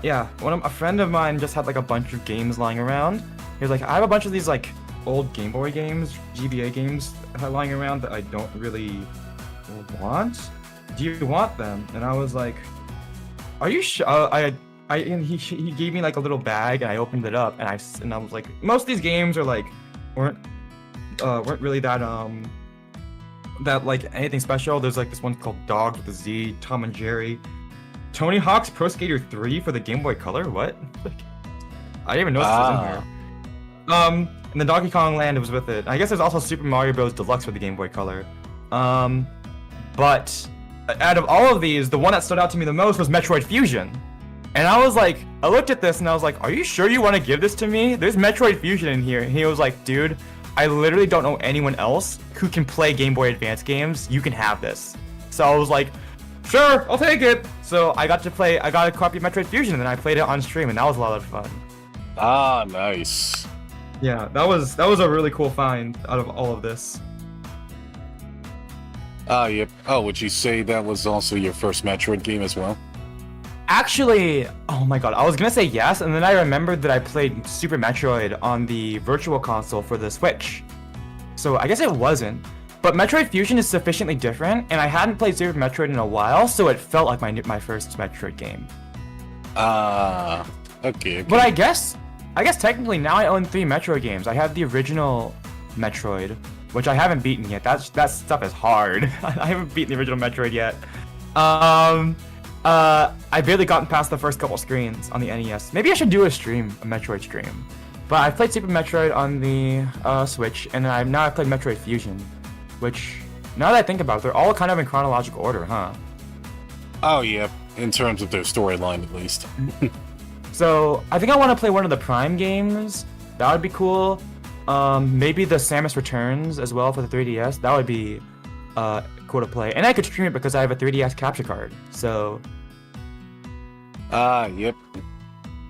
Yeah, a friend of mine just had like a bunch of games lying around. He was like, I have a bunch of these like old Game Boy games, GBA games lying around that I don't really want. Do you want them? And I was like, are you sure? And he gave me like a little bag, and I opened it up, and I was like, most of these games are like weren't really that like anything special. There's like this one called Dogs with a Z, Tom and Jerry, Tony Hawk's Pro Skater 3 for the Game Boy Color. What? I didn't even know this was in here. And then Donkey Kong Land was with it. I guess there's also Super Mario Bros. Deluxe for the Game Boy Color. But out of all of these, the one that stood out to me the most was Metroid Fusion. And I was like, I looked at this and I was like, are you sure you want to give this to me? There's Metroid Fusion in here. And he was like, dude, I literally don't know anyone else who can play Game Boy Advance games. You can have this. So I was like, sure, I'll take it. So I got a copy of Metroid Fusion, and then I played it on stream, and that was a lot of fun. Ah, nice. Yeah, that was a really cool find out of all of this. Yep. Oh, would you say that was also your first Metroid game as well? Actually, oh my god, I was gonna say yes, and then I remembered that I played Super Metroid on the Virtual Console for the Switch. So I guess it wasn't. But Metroid Fusion is sufficiently different, and I hadn't played Super Metroid in a while, so it felt like my first Metroid game. Okay. But I guess technically now I own 3 Metroid games. I have the original Metroid, which I haven't beaten yet. That stuff is hard. I haven't beaten the original Metroid yet. I barely gotten past the first couple screens on the NES. Maybe I should do a Metroid stream. But I've played Super Metroid on the Switch, and now I've played Metroid Fusion, which, now that I think about it, they're all kind of in chronological order, huh? Oh, yeah, in terms of their storyline at least. So, I think I want to play one of the Prime games. That would be cool. Maybe the Samus Returns as well for the 3DS. That would be cool to play. And I could stream it because I have a 3DS capture card, so... Yep.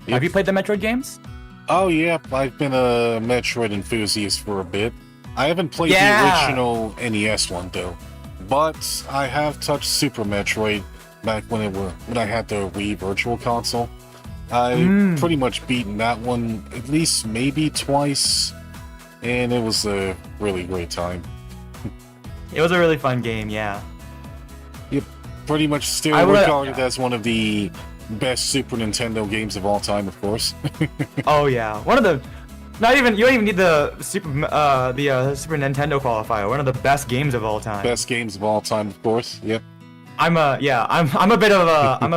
Have you played the Metroid games? Oh, yep, I've been a Metroid enthusiast for a bit. I haven't played the original NES one, though. But I have touched Super Metroid back when I had the Wii Virtual Console. I pretty much beaten that one at least maybe twice, and it was a really great time. It was a really fun game, yeah. Yep, pretty much still regarded as one of the best Super Nintendo games of all time, of course. Oh yeah, one of the you don't even need the Super Nintendo qualifier. One of the best games of all time. Best games of all time, of course. Yep. I'm a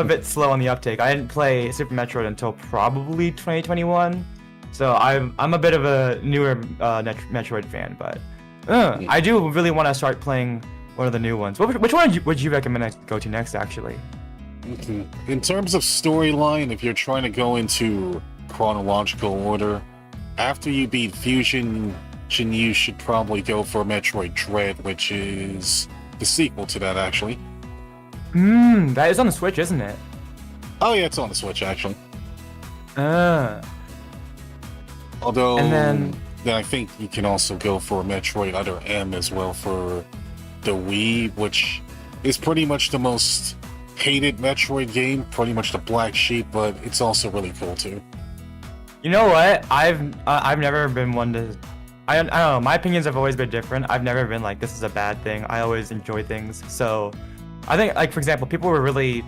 bit slow on the uptake. I didn't play Super Metroid until probably 2021, so I'm a bit of a newer Metroid fan, but I do really want to start playing one of the new ones. Which one would you recommend I go to next, actually? In terms of storyline, if you're trying to go into chronological order, after you beat Fusion, you should probably go for Metroid Dread, which is the sequel to that, actually. That is on the Switch, isn't it? Oh yeah, it's on the Switch, actually. Although, and then I think you can also go for Metroid Other M as well for the Wii, which is pretty much the most hated Metroid game, pretty much the black sheep, but it's also really cool too. You know what? I've never been one to... I don't know, my opinions have always been different. I've never been like, this is a bad thing. I always enjoy things. So, I think, like, for example, people were really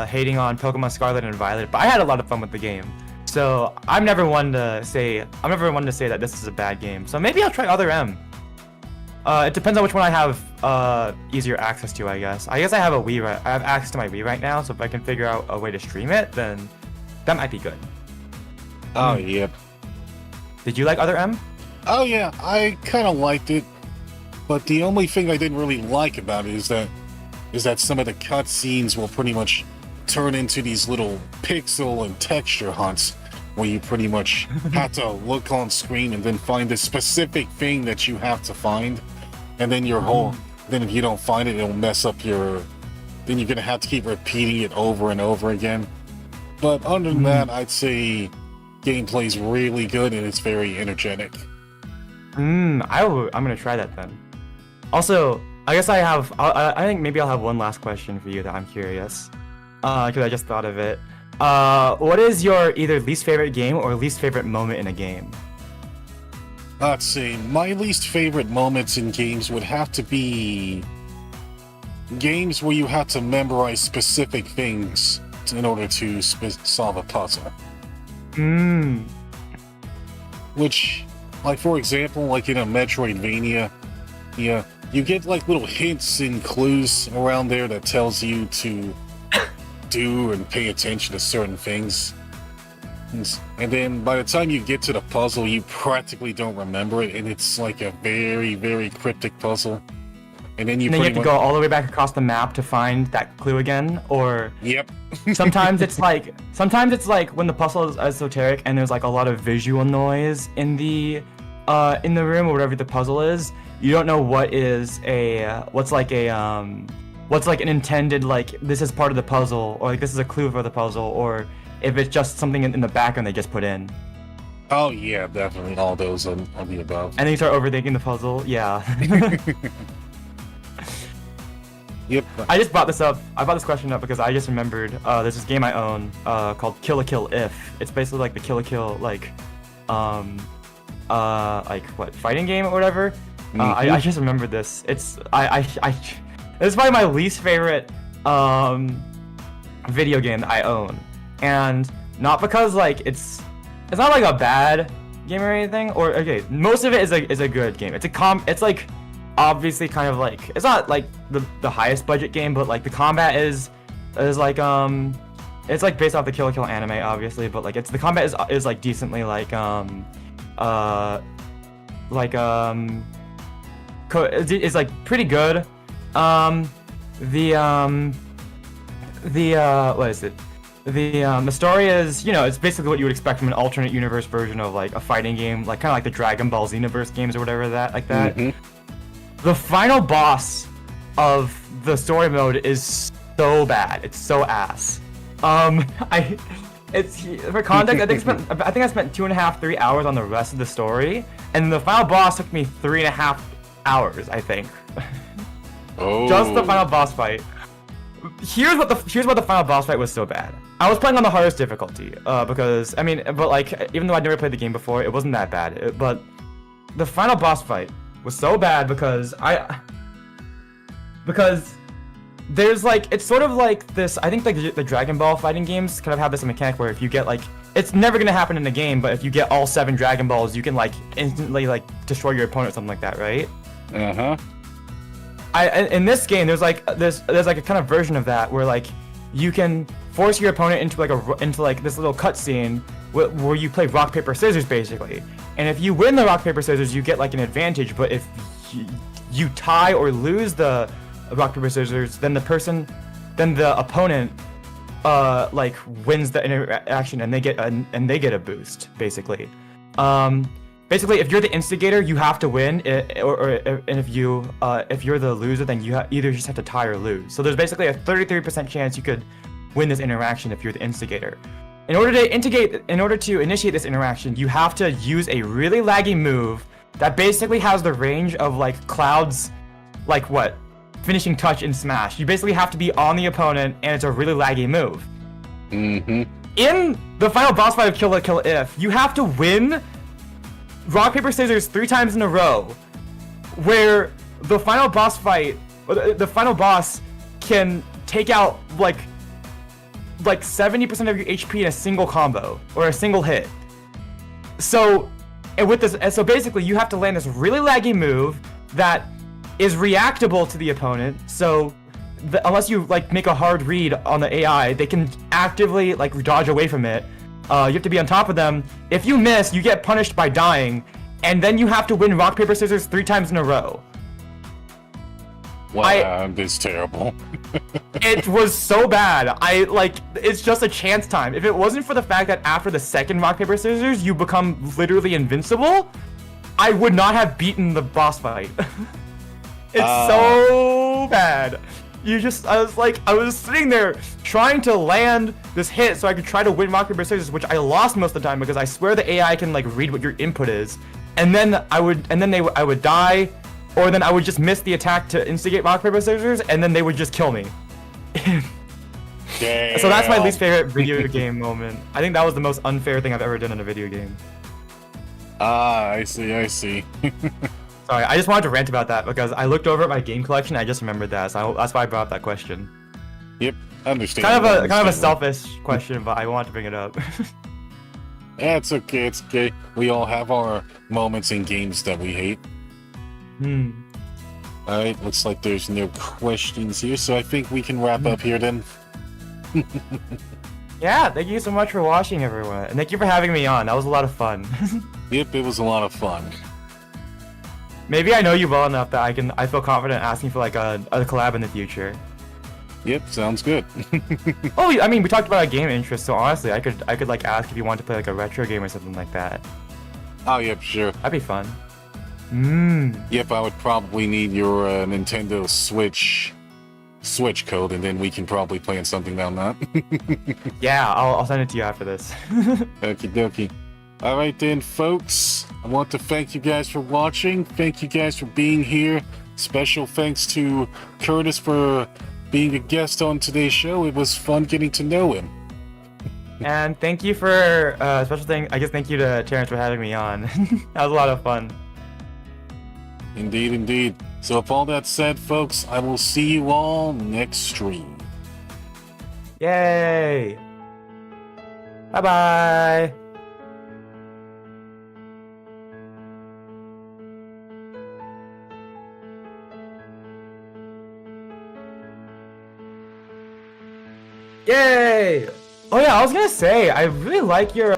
hating on Pokemon Scarlet and Violet, but I had a lot of fun with the game. So, I'm never one to say that this is a bad game. So maybe I'll try Other M. It depends on which one I have easier access to, I guess. I guess I have I have access to my Wii right now, so if I can figure out a way to stream it, then that might be good. Oh, yep. Did you like Other M? Oh yeah, I kind of liked it, but the only thing I didn't really like about it is that some of the cutscenes will pretty much turn into these little pixel and texture hunts, where you pretty much have to look on screen and then find a specific thing that you have to find, and then then if you don't find it, it'll mess up then you're gonna have to keep repeating it over and over again. But other than that, I'd say gameplay's really good and it's very energetic. I'm gonna try that then. Also, I guess I think maybe I'll have one last question for you that I'm curious, because I just thought of it. What is your either least favorite game or least favorite moment in a game? Let's see. My least favorite moments in games would have to be games where you have to memorize specific things in order to solve a puzzle. Which, like for example, like in a Metroidvania, yeah, you get like little hints and clues around there that tells you to do and pay attention to certain things. And then by the time you get to the puzzle, you practically don't remember it, and it's like a very, very cryptic puzzle. And then you have to go all the way back across the map to find that clue again, or Yep. sometimes it's like when the puzzle is esoteric and there's like a lot of visual noise in the room or whatever the puzzle is. You don't know what's like an intended, like this is part of the puzzle, or like this is a clue for the puzzle, or if it's just something in the background they just put in. Oh yeah, definitely all those are the above. And then you start overthinking the puzzle. Yeah. Yep. I just brought this up. I brought this question up because I just remembered there's this game I own called Kill a Kill If. It's basically like the Kill a Kill like fighting game or whatever. I just remembered this. It's it's probably my least favorite video game that I own, and not because like it's not like a bad game or anything. Or okay, most of it is a good game. It's like obviously kind of like it's not like the highest budget game, but like the combat is like it's like based off the Kill la Kill anime obviously, but like the combat is like decently like it's like pretty good. What is it? The story is, you know, it's basically what you would expect from an alternate universe version of like a fighting game, like kind of like the Dragon Ball Xenoverse games or whatever that. The final boss of the story mode is so bad. It's so ass. It's for context. I think I spent 2.5-3 hours on the rest of the story, and the final boss took me 3.5 hours. I think. Oh. Just the final boss fight. Here's what the final boss fight was so bad. I was playing on the hardest difficulty because but like even though I'd never played the game before, it wasn't that bad. But the final boss fight was so bad because there's like it's sort of like this. I think like the Dragon Ball fighting games kind of have this mechanic where if you get like it's never gonna happen in the game, but if you get all 7 Dragon Balls, you can like instantly like destroy your opponent or something like that, right? In this game, there's like a kind of version of that where like you can force your opponent into like this little cutscene where you play rock paper scissors basically, and if you win the rock paper scissors, you get like an advantage. But if you tie or lose the rock paper scissors, then the opponent like wins the interaction and they get a boost basically. Basically, if you're the instigator, you have to win, and if you're the loser, then you either just have to tie or lose. So there's basically a 33% chance you could win this interaction if you're the instigator. In order to initiate this interaction, you have to use a really laggy move that basically has the range of like Cloud's, like what, finishing touch in Smash. You basically have to be on the opponent, and it's a really laggy move. In the final boss fight of Kill la Kill If, you have to win rock paper scissors 3 times in a row, where the final boss fight, the final boss can take out like 70% of your HP in a single combo or a single hit. So basically you have to land this really laggy move that is reactable to the opponent. So unless you like make a hard read on the AI, they can actively like dodge away from it. You have to be on top of them. If you miss, you get punished by dying, and then you have to win rock paper scissors 3 times in a row. Wow, that's terrible. It was so bad. It's just a chance time. If it wasn't for the fact that after the second rock paper scissors you become literally invincible, I would not have beaten the boss fight. It's so bad. I was sitting there trying to land this hit so I could try to win rock paper scissors, which I lost most of the time because I swear the AI can like read what your input is, and then I would die, or then I would just miss the attack to instigate rock paper scissors, and then they would just kill me. So that's my least favorite video game moment. I think that was the most unfair thing I've ever done in a video game. Ah, I see, I see. Sorry, I just wanted to rant about that because I looked over at my game collection. I just remembered that, so that's why I brought up that question. Yep, understand. Kind of a selfish question, but I wanted to bring it up. Yeah, it's okay, it's okay. We all have our moments in games that we hate. Alright, looks like there's no questions here, so I think we can wrap up here then. Yeah, thank you so much for watching, everyone. And thank you for having me on. That was a lot of fun. Yep, it was a lot of fun. Maybe I know you well enough that I feel confident asking for like a collab in the future. Yep, sounds good. Oh, I mean, we talked about a game interest, so honestly, I could like ask if you want to play like a retro game or something like that. Oh, yep, sure. That'd be fun. Yep, I would probably need your Nintendo Switch code, and then we can probably plan something down that. Yeah, I'll send it to you after this. Okie dokie. Alright then, folks. I want to thank you guys for watching. Thank you guys for being here. Special thanks to Curtis for being a guest on today's show. It was fun getting to know him. And thank you for special thing. I guess thank you to Terence for having me on. That was a lot of fun. Indeed, indeed. So with all that said, folks, I will see you all next stream. Yay! Bye-bye! Yay! Oh yeah, I was gonna say, I really like your